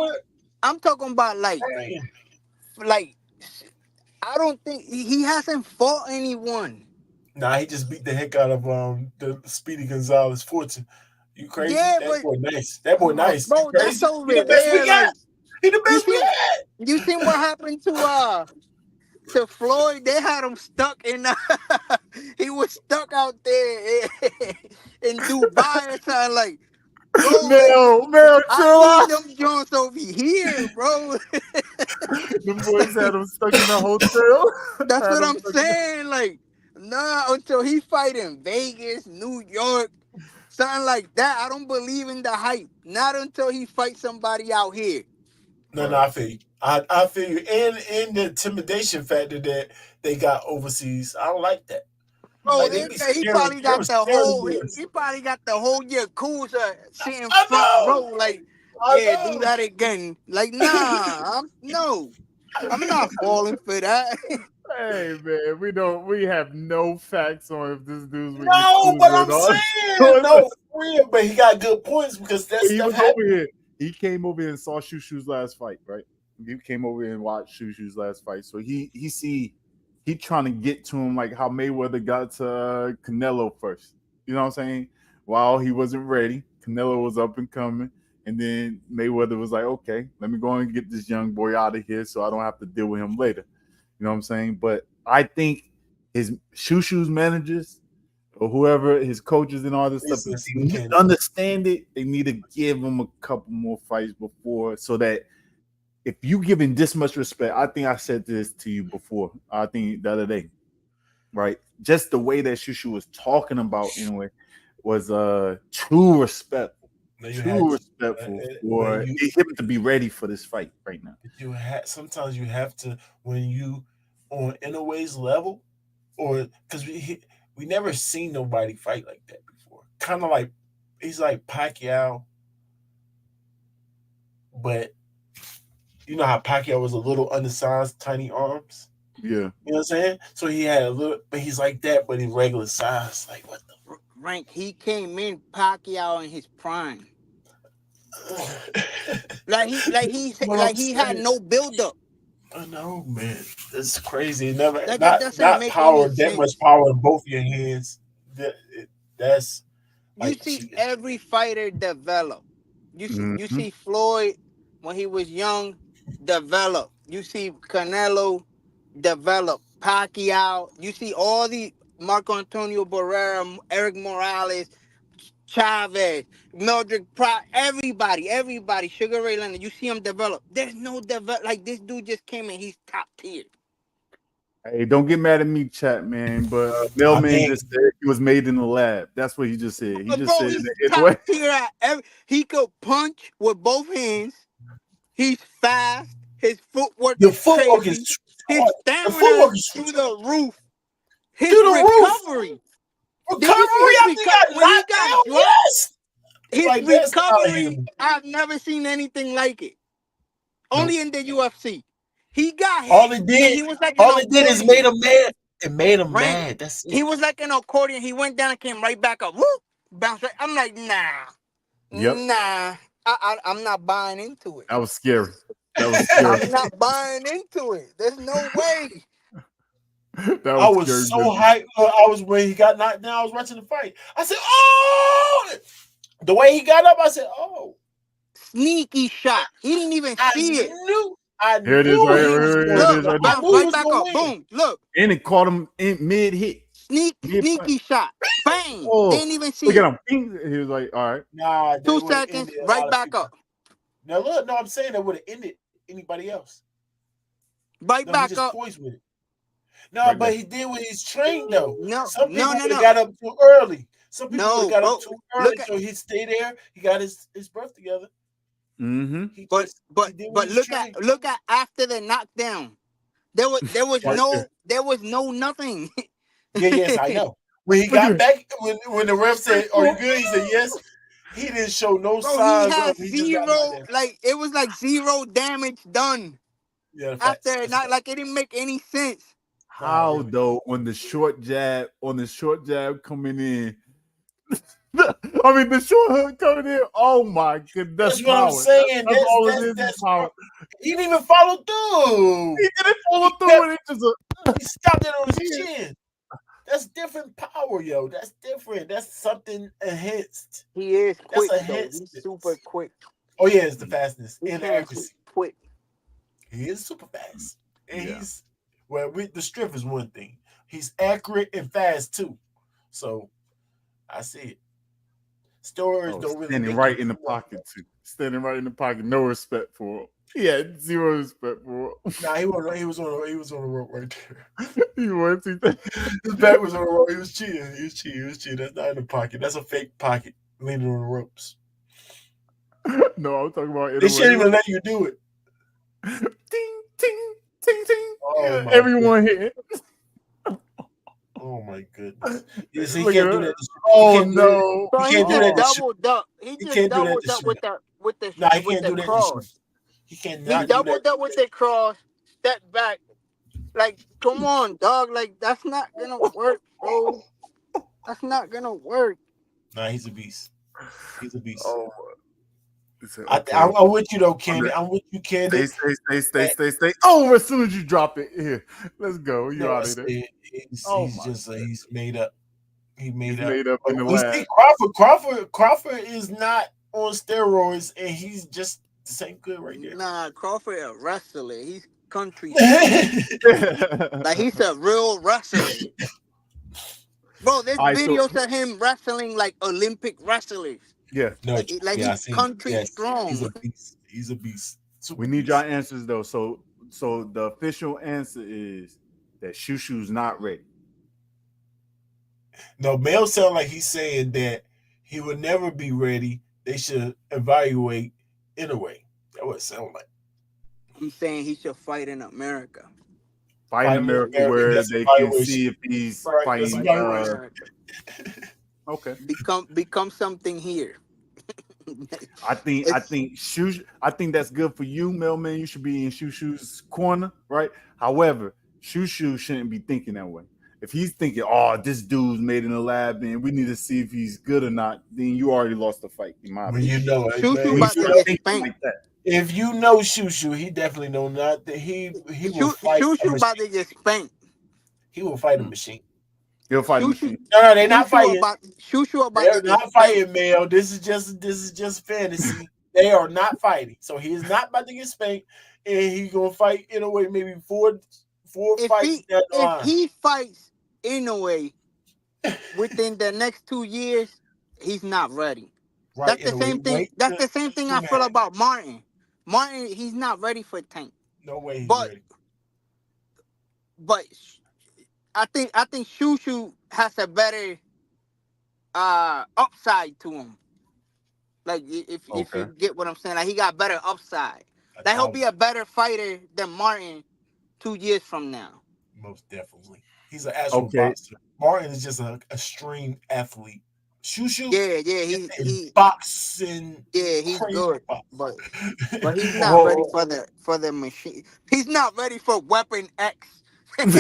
I'm talking about like I don't think he hasn't fought anyone. Nah, he just beat the heck out of the Speedy Gonzalez Fortune. You crazy? Yeah, that boy nice. That boy nice. Bro, that's so He the best we got. He the best we had. You seen what happened to Floyd? They had him stuck in. He was stuck out there in Dubai or something like. Bro, I need them joints over here, bro. Them boys had him stuck in the hotel. That's what I'm saying. Like, nah, until he fight in Vegas, New York, something like that. I don't believe in the hype. Not until he fights somebody out here. No, I feel you. I feel you. And the intimidation factor that they got overseas. I don't like that. Bro, he probably got the whole Yakuza sitting front row. Like, do that again. Like, nah, I'm not falling for that. Hey man, we have no facts on if this dude's weakness No, but or I'm not. saying no for real. But he got good points because that He stuff was happened. over here. He came over here and saw Shushu's last fight, right? He came over here and watched Shushu's last fight. So he trying to get to him like how Mayweather got to Canelo first. You know what I'm saying? While he wasn't ready, Canelo was up and coming. And then Mayweather was like, okay, let me go and get this young boy out of here so I don't have to deal with him later. You know what I'm saying? But I think his Shushu's managers or whoever, his coaches and all this stuff, Listen, they need to understand it. They need to give him a couple more fights before so that if you give him this much respect, I think I said this to you before. I think the other day, right? Just the way that Shushu was talking about anyway was too respectful. Too respectful for him to be ready for this fight right now. Sometimes you have to when you on Inoue's level, or because we never seen nobody fight like that before. Kind of like he's like Pacquiao, but you know how Pacquiao was a little undersized, tiny arms. Yeah, you know what I'm saying. So he had a little, but he's like that, but in regular size. Like what the Rank? He came in Pacquiao in his prime. like he had no buildup. I know, man. It's crazy. Never That doesn't not make power. any That much sense. power in both your hands. That's You like see cheating. every fighter develop. You see Floyd when he was young develop. You see Canelo develop. Pacquiao. You see all the Marco Antonio Barrera, Eric Morales, Chavez, Mildred Pryor, everybody, Sugar Ray Leonard. You see him develop. There's no develop like this dude just came in. He's top tier. Hey, don't get mad at me, chat man. But Mailman just said he was made in the lab. That's what he just said. He just Bro, said he's it top way. tier at he could punch with both hands. He's fast. His footwork The is footwork crazy. is His the stamina footwork is is through the roof. His through the roof. recovery. Did you see Recovery his after he got when he knocked got down. dropped? Yes. His Like that's out of recovery, him. I've never seen anything like it. Only in the UFC. He got All hit, it and did, he was like an all it did is made accordion. him mad. It made him Right? mad. That's it. He was like an accordion. He went down and came right back up. Whoop! Bounced right. I'm like, nah. Yep, Nah. I'm not buying into it. that was scary. That was scary. I'm not buying into it. There's no way. That I was was scary. so hyped. I was when he got knocked down. I was watching the fight. I said, "Oh!" The way he got up, I said, "Oh!" Sneaky shot. He didn't even see it. I Here it is, knew right he here. was Here going. it is, Look, right I there. bounce knew he right was back going up. to win. Boom. Look. And it caught him in mid hit. Sneaky shot. Bang. Oh, Didn't even see look it. at him. He was like, all right. Nah, 2 seconds. Right back up. Now look, no, I'm saying that would have ended anybody else. Right No, he back just up. poised with it. No, Right but back. he did what he's trained though. No, Some people would have no. got up too early. Some people would No, have got bro. up too early, Look at, so he'd stay there. He got his breath together. Mm-hmm. He but did what he's look trained. at after the knockdown. There was no nothing. Yes, I know. When he got back, when the ref said, "Are you good?" He said, "Yes." He didn't show no Bro, he signs had of. He just got knocked down. it was like zero damage done Yeah, after facts. not like it didn't make any sense. How though on the short jab coming in? I mean the short hook coming in. Oh my goodness, That's what I'm saying. That's all it is. That's Power. he didn't even follow through. He didn't follow through with it. Just He stopped it on his chin. That's different power, yo. That's different. That's something enhanced. He is quick. That's Though. enhanced. He's super quick. Oh yeah, it's the fastness He and the can't accuracy. shoot quick. He is super fast, and Yeah. he's the strength is one thing. He's accurate and fast too. So I see it. Steroids don't really standing make right you in the cool. pocket too. Standing right in the pocket. No respect for him. He had zero respect for him. Nah, he was on the rope right there. He was. His back was on the rope. He was cheating. He was cheating. That's not in the pocket. That's a fake pocket leaning on the ropes. No, I'm talking about. They shouldn't even let you do it. Ting, ting, ting, ting. Oh, my Everyone hit. Oh my goodness! Yes, he Look can't at do her. that. Oh He can't do no! So He he can't do that just to doubled up. He He just can't do that doubled to up with the Nah, he can't do that to cross. He cannot He do doubled that. up with the cross, stepped back, Like, come on, dog. Like, that's not gonna work, bro. That's not gonna work. Nah, he's a beast. He's a beast. Oh, okay. I'm with you though, On Candy. the- I'm with you, Stay, Candy. stay, stay, stay, That, stay, stay. Oh, as soon as you drop it, here, let's go. no, You out I of there. said Oh he's my, just he's made up. He he's made up. made up But in the we see lab. Crawford is not on steroids, and he's just the same good right there. Nah, Crawford a wrestler. He's country strong. Like, he's a real wrestler. Bro, there's All right, so videos of him wrestling like Olympic wrestlers. yeah, No, Like yeah, I he's seen. country Yes, he's strong. a beast. He's a beast. Super we need beast. your answers though. So the official answer is that Shushu's not ready. No, Mel sound like he's saying that he would never be ready. They should evaluate in a way. That's what it sounds like. He's saying he should fight in America. Fight in Finally, America America where does they can evaluation. see if he's Right, that's fighting. Fight in evaluation. America. Okay. Become something here. I It's think Shushu, I think that's good for you, Mailman. You should be in Shushu's corner, right? However, Shushu shouldn't be thinking that way. If he's thinking, "Oh, this dude's made in the lab, and we need to see if he's good or not," then you already lost the fight, in my When opinion. you know it, Shushu man. When you about to start get thinking spanked. like that, If you know Shushu, he definitely know not that he will fight a Shushu about machine. to get spanked. He will fight a machine. he'll fight a Shushu machine. No, they're not fighting. Shushu about to They're get not spanked. fighting, Mel. This is just fantasy. They are not fighting. So he's not about to get spanked, and he's gonna fight in a way maybe four If fights he down the if line. he fights Inoue within the next 2 years, he's not ready. Right in a way. Wait That's to the same thing two I and a feel half. about Martin. Martin, he's not ready for Tank. No way he's But ready. but I think Shushu has a better upside to him. Like, if you Okay. get what I'm saying, like, he got better upside. A Like, he'll be thousand, a better fighter than Martin 2 years from now. most definitely. He's an actual Okay. boxer. Martin is just a extreme athlete. Shushu Yeah, is boxing he's crazy good, box. but he's not ready Oh. for the machine. He's not ready for Weapon X. We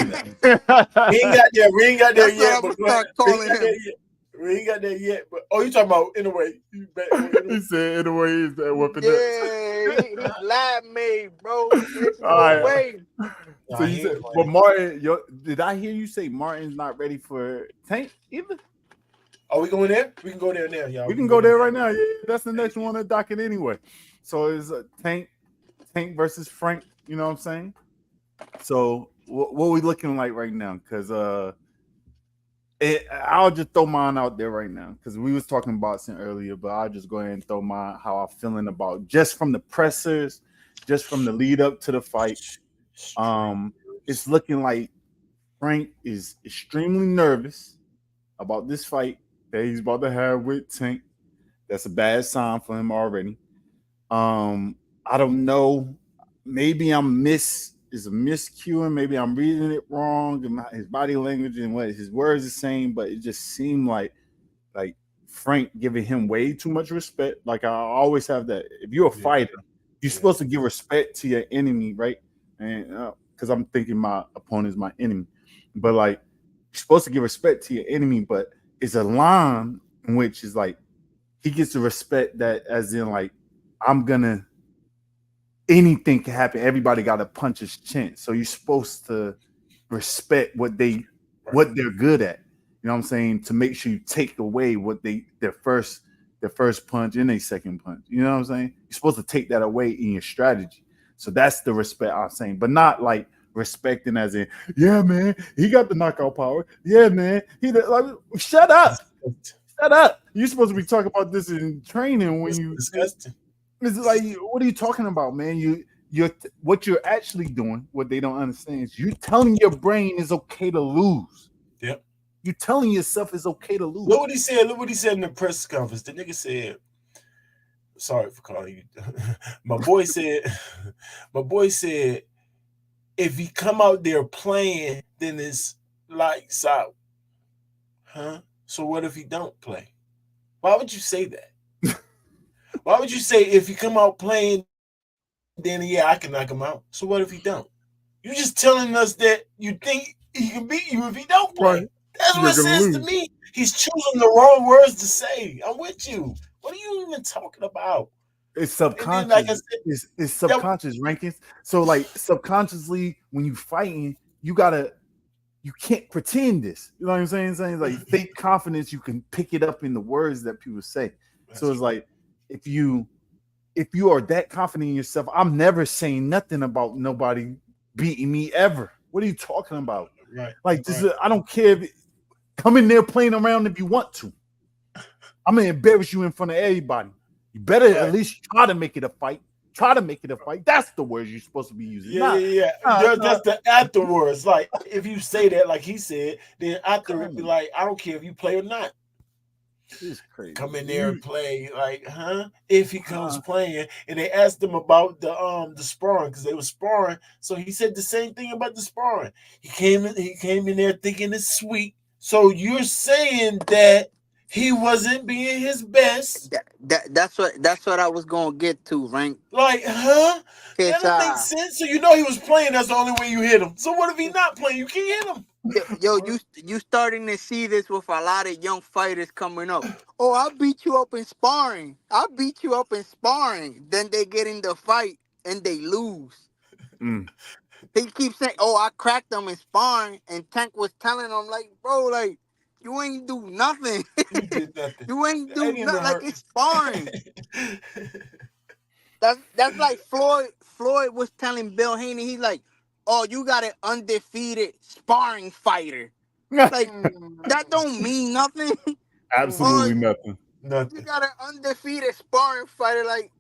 ain't got there That's what yet, I'm but gonna go ahead. start We ain't calling got there him. yet. We ain't got there yet. But oh, you talking about in a way. You bet He said, in a way, he's that weapon Yeah, he's lab made, bro. There's All no right. way. So Nah, you he said, ain't but ready. Martin, did I hear you say Martin's not ready for Tank either? Are we going there? We can go there now, y'all. We We can can go go there there now. right now. Yeah, that's the next one on the docket anyway. So it's Tank versus Frank. You know what I'm saying? So what we looking like right now? Because I'll just throw mine out there right now because we was talking boxing earlier, but I'll just go ahead and throw mine how I'm feeling about just from the pressers, just from the lead up to the fight. Um, it's looking like Frank is extremely nervous about this fight that he's about to have with Tank. That's a bad sign for him already. I don't know. Maybe is a miscuing. Maybe I'm reading it wrong. And his body language and what his words are saying, but it just seemed like Frank giving him way too much respect. Like I always have that. If you're a Yeah, fighter, you're yeah. supposed to give respect to your enemy, right? And because I'm thinking my opponent is my enemy, but like you're supposed to give respect to your enemy, but it's a line in which is like he gets to respect that as in like I'm gonna anything can happen. Everybody got to punch his chin. So you're supposed to respect what they're good at. You know what I'm saying? To make sure you take away what their first punch and their second punch. You know what I'm saying? You're supposed to take that away in your strategy. So that's the respect I'm saying, but not like respecting as in, yeah, man, he got the knockout power. Yeah, man, like shut up. Shut up. You're supposed to be talking about this in training when It's you disgusting. it's like, what are you talking about, man? You're what you're actually doing. What they don't understand is you telling your brain is okay to lose. Yep. You're telling yourself it's okay to lose. Look what he said. Look what he said in the press conference. The nigga said, "Sorry for calling you." my boy said, if he come out there playing, then it's lights out. Huh? So what if he don't play? Why would you say that? Why would you say if he come out playing, then yeah, I can knock him out? So what if he don't? You just telling us that you think he can beat you if he don't Right. play. That's what You're it gonna says to lose. me. He's choosing the wrong words to say. I'm with you. What are you even talking about? It's And then, like I subconscious. said, It's that subconscious rankings. So like subconsciously, when you fighting, you can't pretend this. You know what I'm saying? Saying like fake confidence, you can pick it up in the words that people say. So that's it's like if you are that confident in yourself, I'm never saying nothing about nobody beating me ever. What are you talking about? right. Like this Right. is, I don't care if come in there playing around if you want to. I'm gonna embarrass you in front of everybody. You better at Right. least try to make it a fight. Try to make it a fight. That's the words you're supposed to be using. Yeah, yeah, yeah. That's the afterwards. Like if you say that, like he said, then after it be come on. like, I don't care if you play or not. It's crazy. Come in there and play, like, huh? If he comes playing, and they asked him about the sparring because they were sparring, so he said the same thing about the sparring. He came in there thinking it's sweet. So you're saying that he wasn't being his best? That's what I was gonna get to, Rank. Like, huh? That Cause don't make sense. So you know he was playing. That's the only way you hit him. So what if he not playing? You can't hit him. you starting to see this with a lot of young fighters coming up. Oh, I beat you up in sparring. I beat you up in sparring. Then they get in the fight and they lose. Mm. He keeps saying, "Oh, I cracked them in sparring," and Tank was telling him, like, "Bro, like, you ain't do nothing. You did nothing. You ain't That do didn't even nothing. Like hurt. it's sparring." That's like Floyd. Floyd was telling Bill Haney, he's like, "Oh, you got an undefeated sparring fighter. Like that don't mean nothing." Or Absolutely nothing. you Nothing. got an undefeated sparring fighter. Like,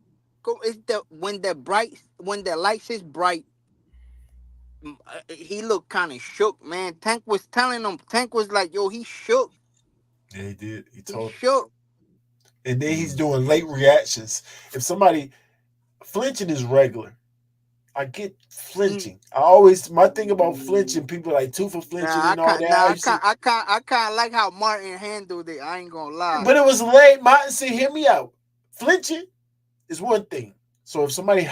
go. It's the when the lights is bright. He looked kind of shook, man. Tank was telling him. Tank was like, "Yo, he shook. Yeah, he did. He He told him. shook." And then he's doing late reactions. If somebody flinching is regular, I get Mm. flinching. I always my thing about flinching, people like two for flinching Nah, I and all can't. that. Nah, I I used to, can't. I can't like how Martin handled it. I ain't gonna lie. but it was late. My see, hear me out. Flinching is one thing. So if somebody,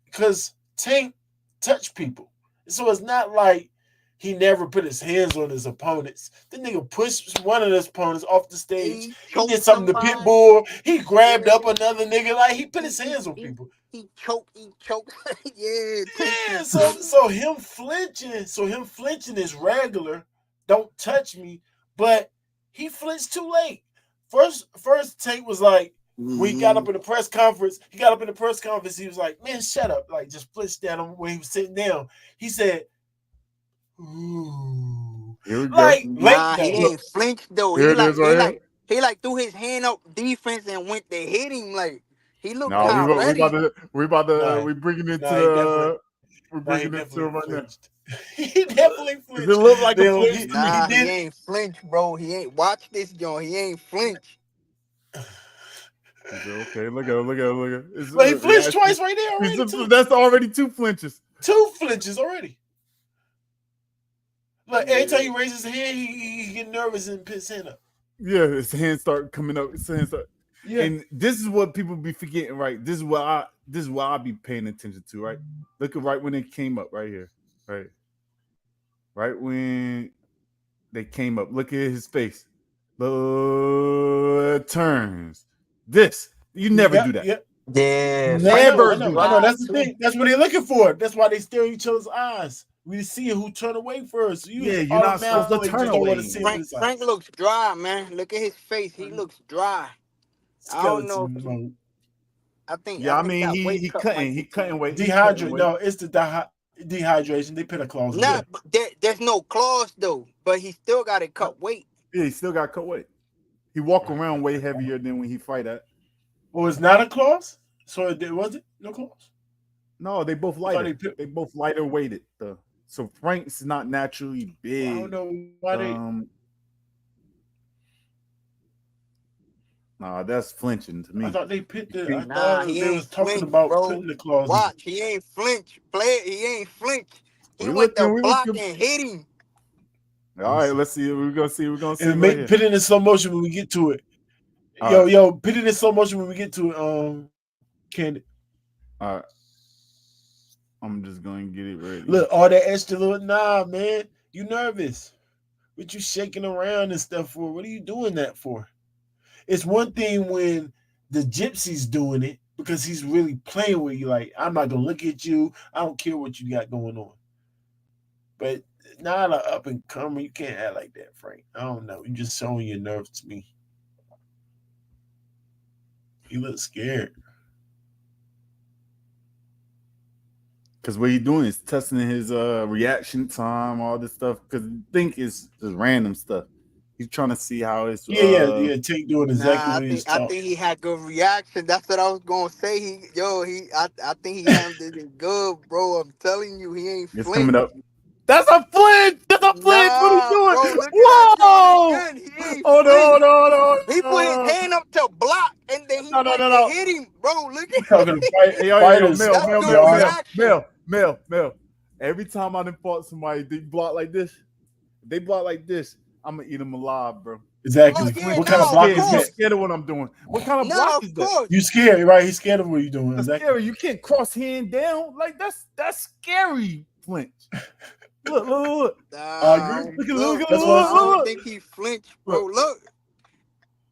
because Tank touch people, so it's not like he never put his hands on his opponents. The nigga pushed one of his opponents off the stage. He He did choked something to somebody. Pitbull. He grabbed Yeah. up another nigga. Like he put He his he hands on he, people. he choked. He choked. Yeah, Tank be Yeah, crazy. so him flinching is regular. Don't touch me, but he flinched too late. First Tank was like, when he got Mm-hmm. up in the press conference, he got up in the press conference. He was like, "Man, shut up!" Like just flinched down when he was sitting down. He said, "Ooh," Here we go. like late Nah, he though. Look, ain't flinched though. here it is right here. He like threw his hand up defense and went to hit him. Like he looked No, kind of ready. Nah, we bringing it nah, he definitely, we're nah, he bringing it to definitely him right now. flinched. He definitely Does it flinched. look like a He, flinch to me? he Nah, he did. ain't flinch, bro. He ain't. Watch this, John. He ain't flinch. He said, okay, look at it, look at it, look at it. But he Yeah, flinched twice right there already too. that's already two flinches. Two flinches already. Like every time Yeah. he raises his hand, he get nervous and puts his hand up. Yeah, his hands start coming up. His hands start, Yeah. and this is what people be forgetting, right? This is what I be paying attention to, right? Look at right when it came up, right here, right when they came up. Look at his face. Turns. This you never do that. Yep. Yeah, fight Never was do I that. know. dry That's the too. thing. That's what they're looking for. That's why they stare in each other's eyes. We see who turn away first. You Yeah, you're not supposed to automatically turn just don't want to away. see him in Frank his Frank eyes. looks dry, man. Look at his face. He looks dry. I don't know. Skeleton mode. I Yeah, I think mean that weight he cut might be too cutting much. weight. He cutting Dehydrate. weight. No, it's the dehydration. They put a clause in Nah, Yeah, there. but there's no clause though. But he still got to cut weight. yeah, he still got cut weight. He walk Right. around way heavier than when he fight at. Well, it's not a clause. So was it no clause? No, they both I thought lighter. They both lighter weighted. So Frank's not naturally I don't big. know why they. Nah, that's flinching to I me. thought they put the. I Nah, thought he they ain't was talking flinch, about bro. putting the clause in. Watch, he ain't flinch. Play it, he ain't flinch. He We went to looking, we block looking. and hit him. All right, let's see. We're gonna see. We're gonna see And right here. put it in slow motion when we get to it. All right, Yo, put it in slow motion when we get to it. Candy. all right. I'm just gonna get it ready. Look, all that extra little man. You nervous? What you shaking around and stuff for? What are you doing that for? It's one thing when the gypsy's doing it because he's really playing with you. Like, I'm not gonna look at you. I don't care what you got going on. But not an up and comer. You can't act like that, Frank. I don't know. You just showing your nerves to me. You look scared. Because what he's doing is testing his reaction time, all this stuff. Because I think it's just random stuff. He's trying to see how it's. Yeah. Tank doing exactly what he's I taught. think he had good reaction. That's what I was gonna say. I think he handled it good, bro. I'm telling you, he ain't It's flinched. coming up. That's a flinch. That's a flinch. What are you doing? Bro, look Whoa! at that, he ain't Hold flinched. on. He put his hand up to block, and then he went to hit him, bro. Look at Talking to fighters. Mel. Every time I done fought somebody, they block like this. They block like this. I'm gonna eat them alive, bro. Exactly. What kind of block is You that? scared of what I'm doing? What kind of block is that? You scared, right? He's scared of what you're doing. That's exactly. scary. You can't cross hand down. Like that's scary, flinch. Look. Look. I don't think he flinched, bro.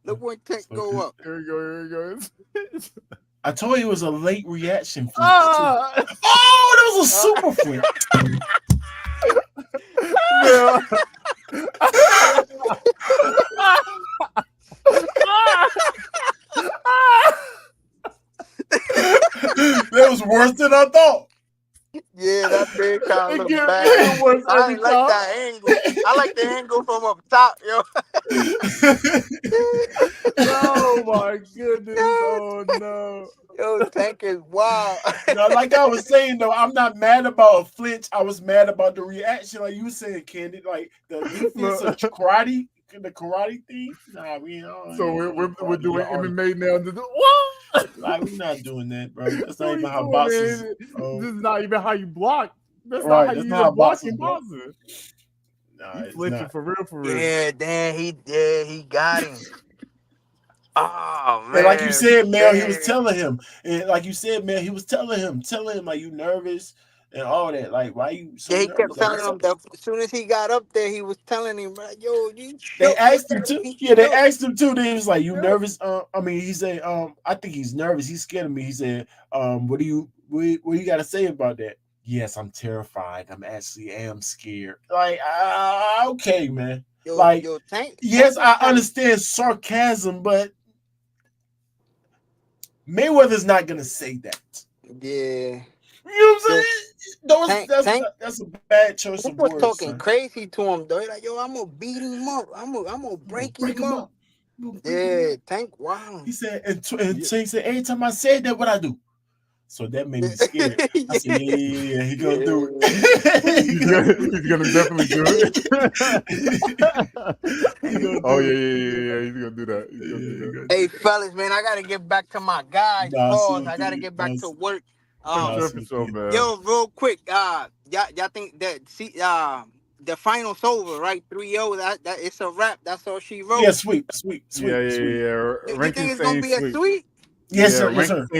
Look when Tank go up. Here we go. I told you it was a late reaction. Oh, that was a super flinch. That was worse than I thought. Yeah, that big kind of look bad. I ain't like that angle. I like the angle from up top, yo. Oh my goodness! Oh no! Yo, Tank is wild. Like I was saying though, I'm not mad about a flinch. I was mad about the reaction, like you said, Candy. Like the defense of karate, the karate thing. Nah, we don't. So we're doing MMA now. What? Like we're not doing that, bro. That's not even how boxers. This is not even how you block. That's right, not how you block in boxing. Nah, he's flinching for real. Yeah, damn, he got him. Oh man! And like you said, Mel, he was telling him, and like you said, man, he was telling him, like you nervous and all that. Like, why you? So he nervous? kept telling him that as soon as he got up there, he was telling him, like, "Yo, you." They asked him too. Yeah, they asked him too. They was like, "You nervous?" I mean, he said, I think he's nervous. He's scared of me." He said, what do you got to say about that?" Yes, I'm terrified. I am scared. Like, okay, man. Tank, yes, I understand sarcasm, but Mayweather's not gonna say that. Yeah. You know what I'm saying? That's a bad choice of words. He was talking crazy to him, though. He's like, yo, I'm gonna beat him up. I'm gonna break him up. Yeah, Tank, wow. He said, and so he said, every time I said that, what I do? So that made me scared. I said, yeah, he gonna do it. He's gonna definitely do it. Oh yeah, he's gonna do that. Hey fellas, man, I gotta get back to my guys. Pause. I gotta get back to work. Yo, real quick, y'all think that the final's over, right? 3-0. That it's a wrap. That's all she wrote. Yeah, sweep. Yeah. You think it's gonna be a sweep? Yes, sir.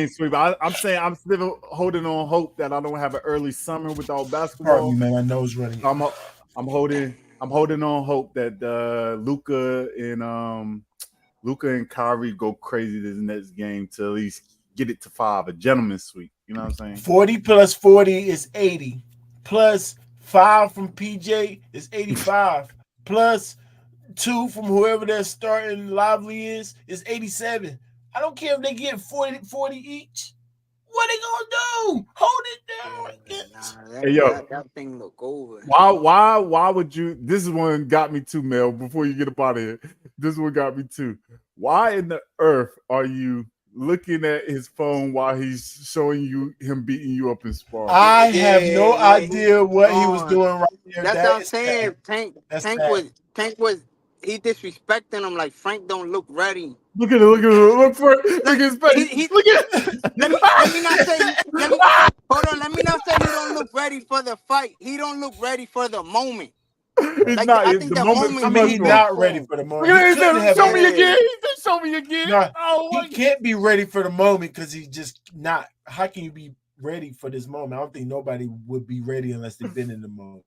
Sweep. I'm saying I'm still holding on hope that I don't have an early summer without basketball. Pardon me, man. My nose running. I'm holding on hope that Luka and Kyrie go crazy this next game to at least get it to 5, a gentleman's sweep. You know what I'm saying? 40 plus 40 is 80. Plus 5 from PJ is 85. Plus 2 from whoever their starting lively is 87. I don't care if they get 40 each. What they gonna do? Hold it down. Hey, yo, that thing look over. Why would you? This one got me too, Mel. Before you get up out of here, this one got me too. Why in the earth are you looking at his phone while he's showing you him beating you up in sparring? I have no idea what he was doing right there. That's what I'm saying. Tank was. He disrespecting him like Frank don't look ready. Look at it. Look for it. Look at his face. Look at it. Let me not say. Hold on. Let me not say he don't look ready for the fight. He don't look ready for the moment. He's not. I think the moment. He's not ready for the moment. Show me again. Show me again. No, he can't be ready for the moment because he's just not. How can you be ready for this moment. I don't think nobody would be ready unless they've been in the moment.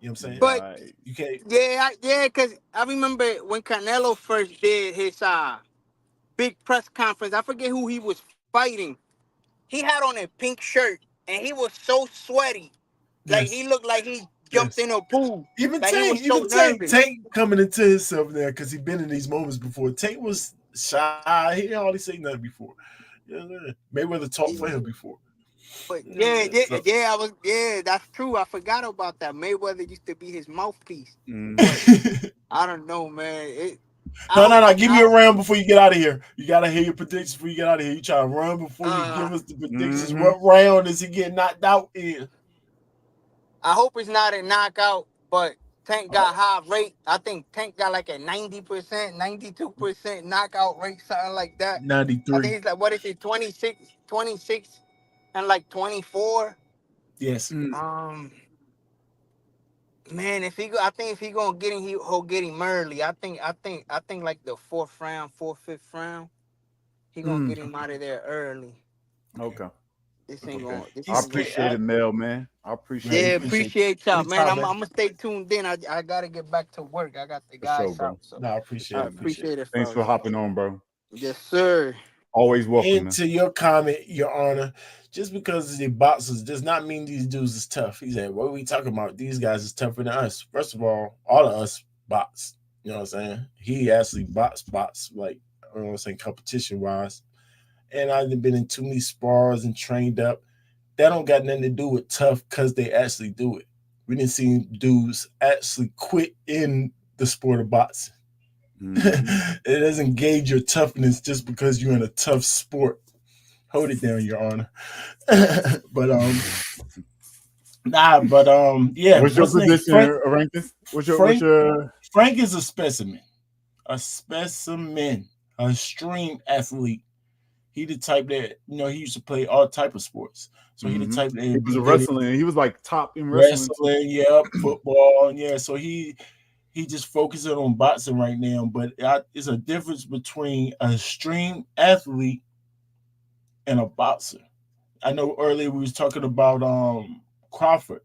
You know what I'm saying? But Yeah, You can't. because I remember when Canelo first did his big press conference. I forget who he was fighting. He had on a pink shirt and he was so sweaty, like he Yes, looked like he jumped yes. in a pool. Even Like he was Tank, so even Tank, nervous. Tank coming into himself there because he been in these moments before. Tank was shy. He didn't hardly say nothing before. You know what I'm saying? Mayweather talked for him Yeah. before. But You know what I'm saying? So that's true. I forgot about that. Mayweather used to be his mouthpiece. mm-hmm. But I don't know, man. I no, no, hope no. he. Give me a round before you get out of here. You gotta hear your predictions before you get out of here. You try to run before you Uh, give us the predictions. Mm-hmm. What round is he getting knocked out in? I hope it's not a knockout. But Tank Oh, got high rate. I think Tank got like a 90%, 92% knockout rate, something like that. I think 93. he's like, what is it, 26, and like 24. Yes. Um, Man, if he go, I think if he gonna get him, he'll get him early. I think like the fourth round, fourth, fifth round, he gonna Mm-hmm. get him out of there early. Okay. Okay. This ain't Okay. Okay. gonna. This I He's ain't gonna. scared. appreciate it, Mel, man. I Man, we appreciate Yeah, it, man. appreciate you. appreciate y'all, man. Anytime, I'm man. gonna stay tuned in. I gotta get back to work. I got the For sure, guys out, bro. so No, I For appreciate I it. I sure, man. appreciate it. appreciate it, Thanks for fellas. hopping on, bro. Yes, sir. Always welcome, And man. to your comment, Your Honor, just because the boxers does not mean these dudes is tough. He said, "What are we talking about? These guys is tougher than us." First of all of us box. You know what I'm saying? He actually box like I don't want to say competition wise. And I've been in too many spars and trained up. That don't got nothing to do with tough because they actually do it. We didn't see dudes actually quit in the sport of boxing. Mm-hmm. It doesn't gauge your toughness just because you're in a tough sport. Hold it down, Your Honor. but yeah. What's your What's next? position, Rankins? What's Frank your Frank is a specimen, a stream athlete. He the type that he used to play all type of sports. So he the mm-hmm. type that He would was be a ready wrestling. He was like top in wrestling too. wrestling, yeah, football, yeah. So he just focusing on boxing right now. But it's a difference between a stream athlete and a boxer. I know earlier we was talking about Crawford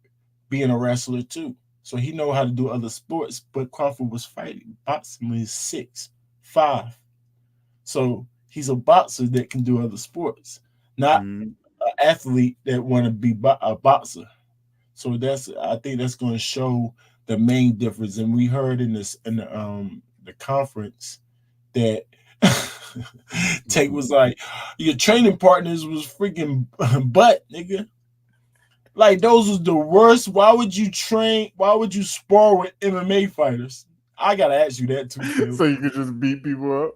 being a wrestler too. So he know how to do other sports, but Crawford was fighting boxing when he's 6'5". So he's a boxer that can do other sports, not Mm-hmm. an athlete that want to be a boxer. So I think that's going to show the main difference. And we heard in the conference that Tate was like, your training partners was freaking butt, nigga. Like those was the worst. Why would you train? Why would you spar with MMA fighters? I gotta ask you that too, Phil. So you could just beat people up.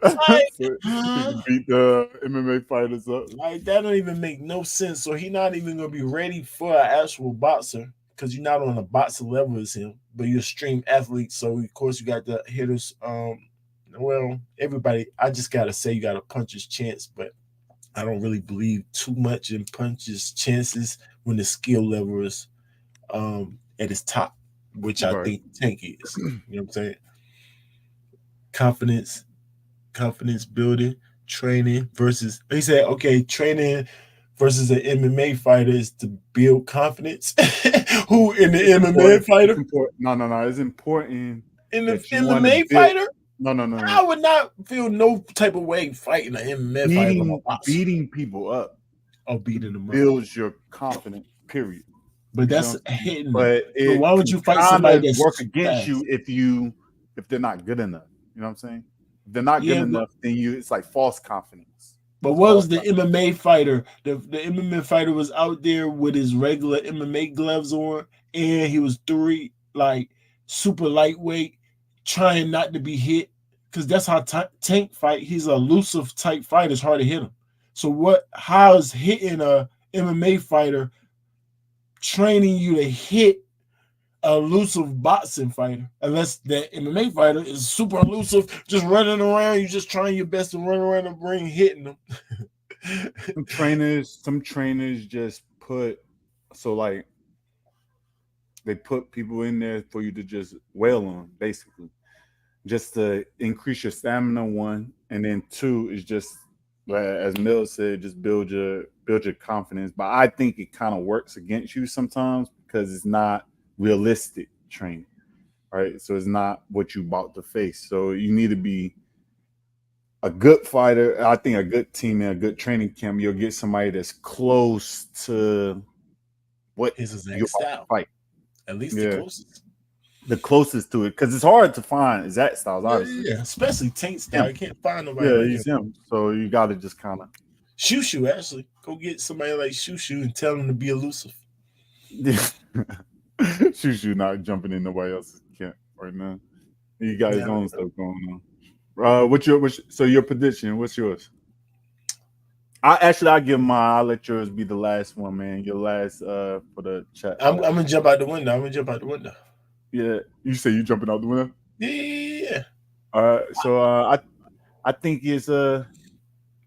Like, So he could beat the MMA fighters up. like that don't even make no sense. So he not even gonna be ready for an actual boxer because you're not on a boxer level as him, but you're a stream athlete. So of course you got the hitters. Well, everybody. I just gotta say you got a puncher's chance, but I don't really believe too much in puncher's chances when the skill level is at its top, which I Right. think Tank is. You know what I'm saying? Confidence, confidence building, training versus he said, okay, training versus an MMA fighter is to build confidence. Who in the It's MMA important. It's fighter? important. No, no, no. It's important In the that you want to MMA build. fighter? No, no, no, I no. would not feel no type of way fighting an MMA fighter from a boxer Beating people up or beating them up. builds your confidence. Period. But You see what that's I'm saying? hitting them. But So why it would can you fight kind somebody of that's work against fast? you if they're not good enough. You know what I'm saying? If they're not good Yeah, enough, then it's like false confidence. but It's what false was the confidence. MMA fighter? The MMA fighter was out there with his regular MMA gloves on, and he was like super lightweight, trying not to be hit, because that's how Tank fight. He's a elusive type fighter. It's hard to hit him. So what? How is hitting a MMA fighter training you to hit a elusive boxing fighter? Unless that MMA fighter is super elusive, just running around, you just trying your best to run around the ring hitting them. Some trainers just put so like they put people in there for you to just wail on, basically, just to increase your stamina. One, and then two is just But as Mill said, just build your confidence. But I think it kind of works against you sometimes because it's not realistic training, right? So it's not what you about to face. So you need to be a good fighter. I think a good team and a good training camp, you'll get somebody that's close to what His you're exact about to style, fight. at least the Yeah, closest. the closest to it because it's hard to find exact styles. Yeah, Obviously, yeah, especially Tank style. him. You can't find nobody Yeah, like him. he's him. So you got to just kind of. Shushu, actually, go get somebody like Shushu and tell him to be elusive. Shushu not jumping in nobody else's camp right now. He got his Yeah, own stuff going on. So your prediction? What's yours? I give mine. I'll let yours be the last one, man. Your last for the chat. I'm gonna jump out the window. I'm gonna jump out the window. Yeah, you say you jumping out the window. Yeah. All right, so I think it's I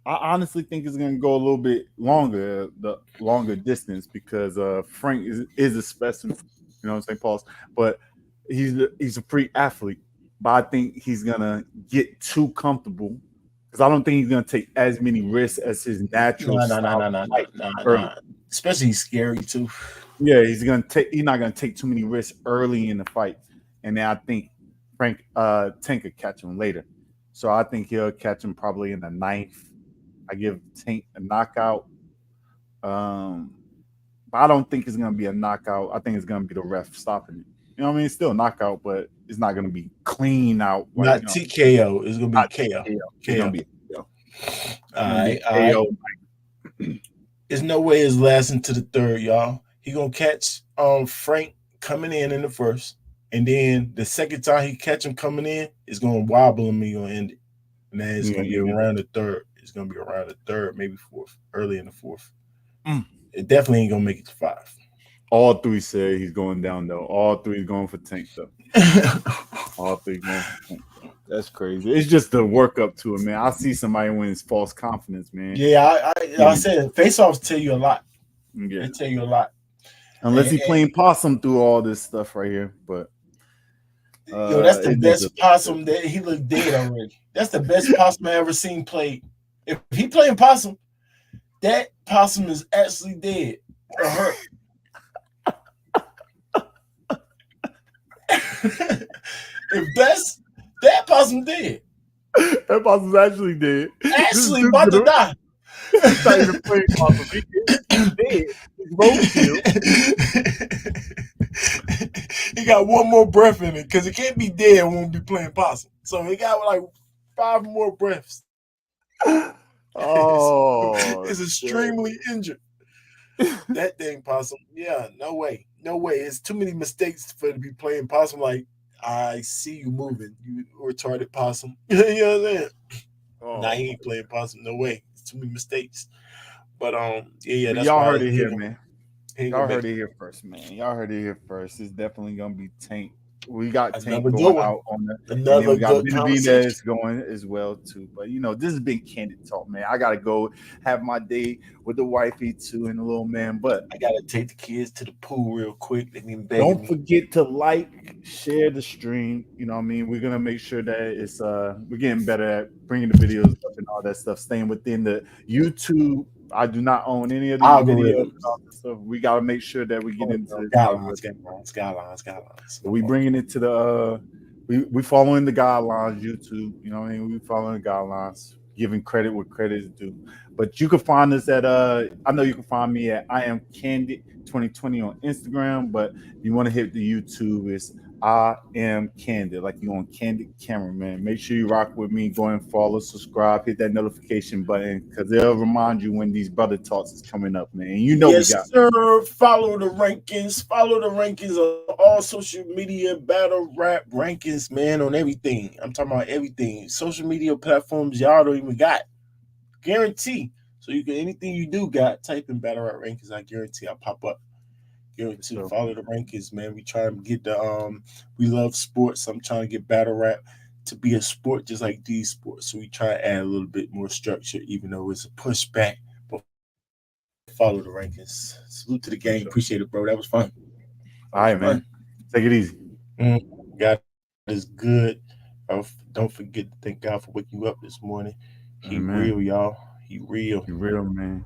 honestly think it's gonna go a little bit longer, the longer distance because Frank is a specimen. You know what I'm saying, Pauls? But he's a free athlete. But I think he's gonna get too comfortable because I don't think he's gonna take as many risks as his natural No, no, no, style no, of no, fight no, no, early. no. Especially he's scary too. Yeah, he's not gonna take too many risks early in the fight. And then I think Frank Tank could catch him later. So I think he'll catch him probably in the ninth. I give Tank a knockout. Um, but I don't think it's gonna be a knockout. I think it's gonna be the ref stopping it. You know what I mean? It's still a knockout, but it's not gonna be clean out. Like, Not TKO. It's gonna be not KO. KO. It's KO. gonna be KO. It's All gonna be right, all right. KO. There's no way it's lasting to the third, y'all. He gonna catch Frank coming in the first, and then the second time he catch him coming in, it's gonna wobble him. He gonna end it, and then it's gonna be around the third. It's gonna be around the third, maybe fourth, early in the fourth. It definitely ain't gonna make it to 5. All three say he's going down though. All three going for Tank though. All three going for Tank. That's crazy. It's just the work up to it, man. I see somebody when it's false confidence, man. Yeah, I said face-offs tell you a lot. Yeah. They tell you a lot. Unless he's playing possum through all this stuff right here, but yo, that's the best possum that he looked dead already. That's the best possum I ever seen played. If he playing possum, that possum is actually dead or hurt. If that possum dead. That possum's actually dead. Actually about to die. He's not even playing possum. He's dead. He's He got one more breath in it because it can't be dead and won't be playing possum. So he got like 5 more breaths. Oh, it's extremely injured. That dang possum. Yeah, no way. No way. It's too many mistakes for it to be playing possum. Like, I see you moving, you retarded possum. You know what I'm saying? Oh. Nah, he ain't playing possum. No way. It's too many mistakes. But yeah, that's y'all why heard it here, man. Y'all heard it here first, man. Y'all heard it here first. It's definitely gonna be Tank. We got Tank going out on the another we got good Benavidez going as well too. But you know, this has been candid talk, man. I gotta go have my day with the wifey too and the little man. But I gotta take the kids to the pool real quick. Don't forget to like, share the stream. You know what I mean? We're gonna make sure that it's we're getting better at bringing the videos up and all that stuff, staying within the YouTube. I do not own any of these videos and all that stuff. We gotta make sure that we get into guidelines. We bringing it to the we following the guidelines, YouTube. You know what I mean? We following the guidelines, giving credit where credit is due. But you can find us at I know you can find me at I am Candid 2020 on Instagram, but if you want to hit the YouTube, it's I am Candid, like you on Candid Camera, man. Make sure you rock with me, go and follow, subscribe, hit that notification button, because they'll remind you when these brother talks is coming up, man. You know, yes, we got sir. Follow the rankings on all social media, battle rap rankings, man, on everything. I'm talking about everything. Social media platforms y'all don't even got. Guarantee. So you can anything you do got, type in battle rap rankings. I guarantee I'll pop up. Guarantee. Follow the rankings, man. We try to get the we love sports. I'm trying to get battle rap to be a sport just like these sports. So we try to add a little bit more structure, even though it's a pushback. But follow the rankings. Salute to the gang. Appreciate it, bro. That was fun. All right, man. Take it easy. God is good. Don't forget to thank God for waking you up this morning. He real, y'all. He real. He real, man.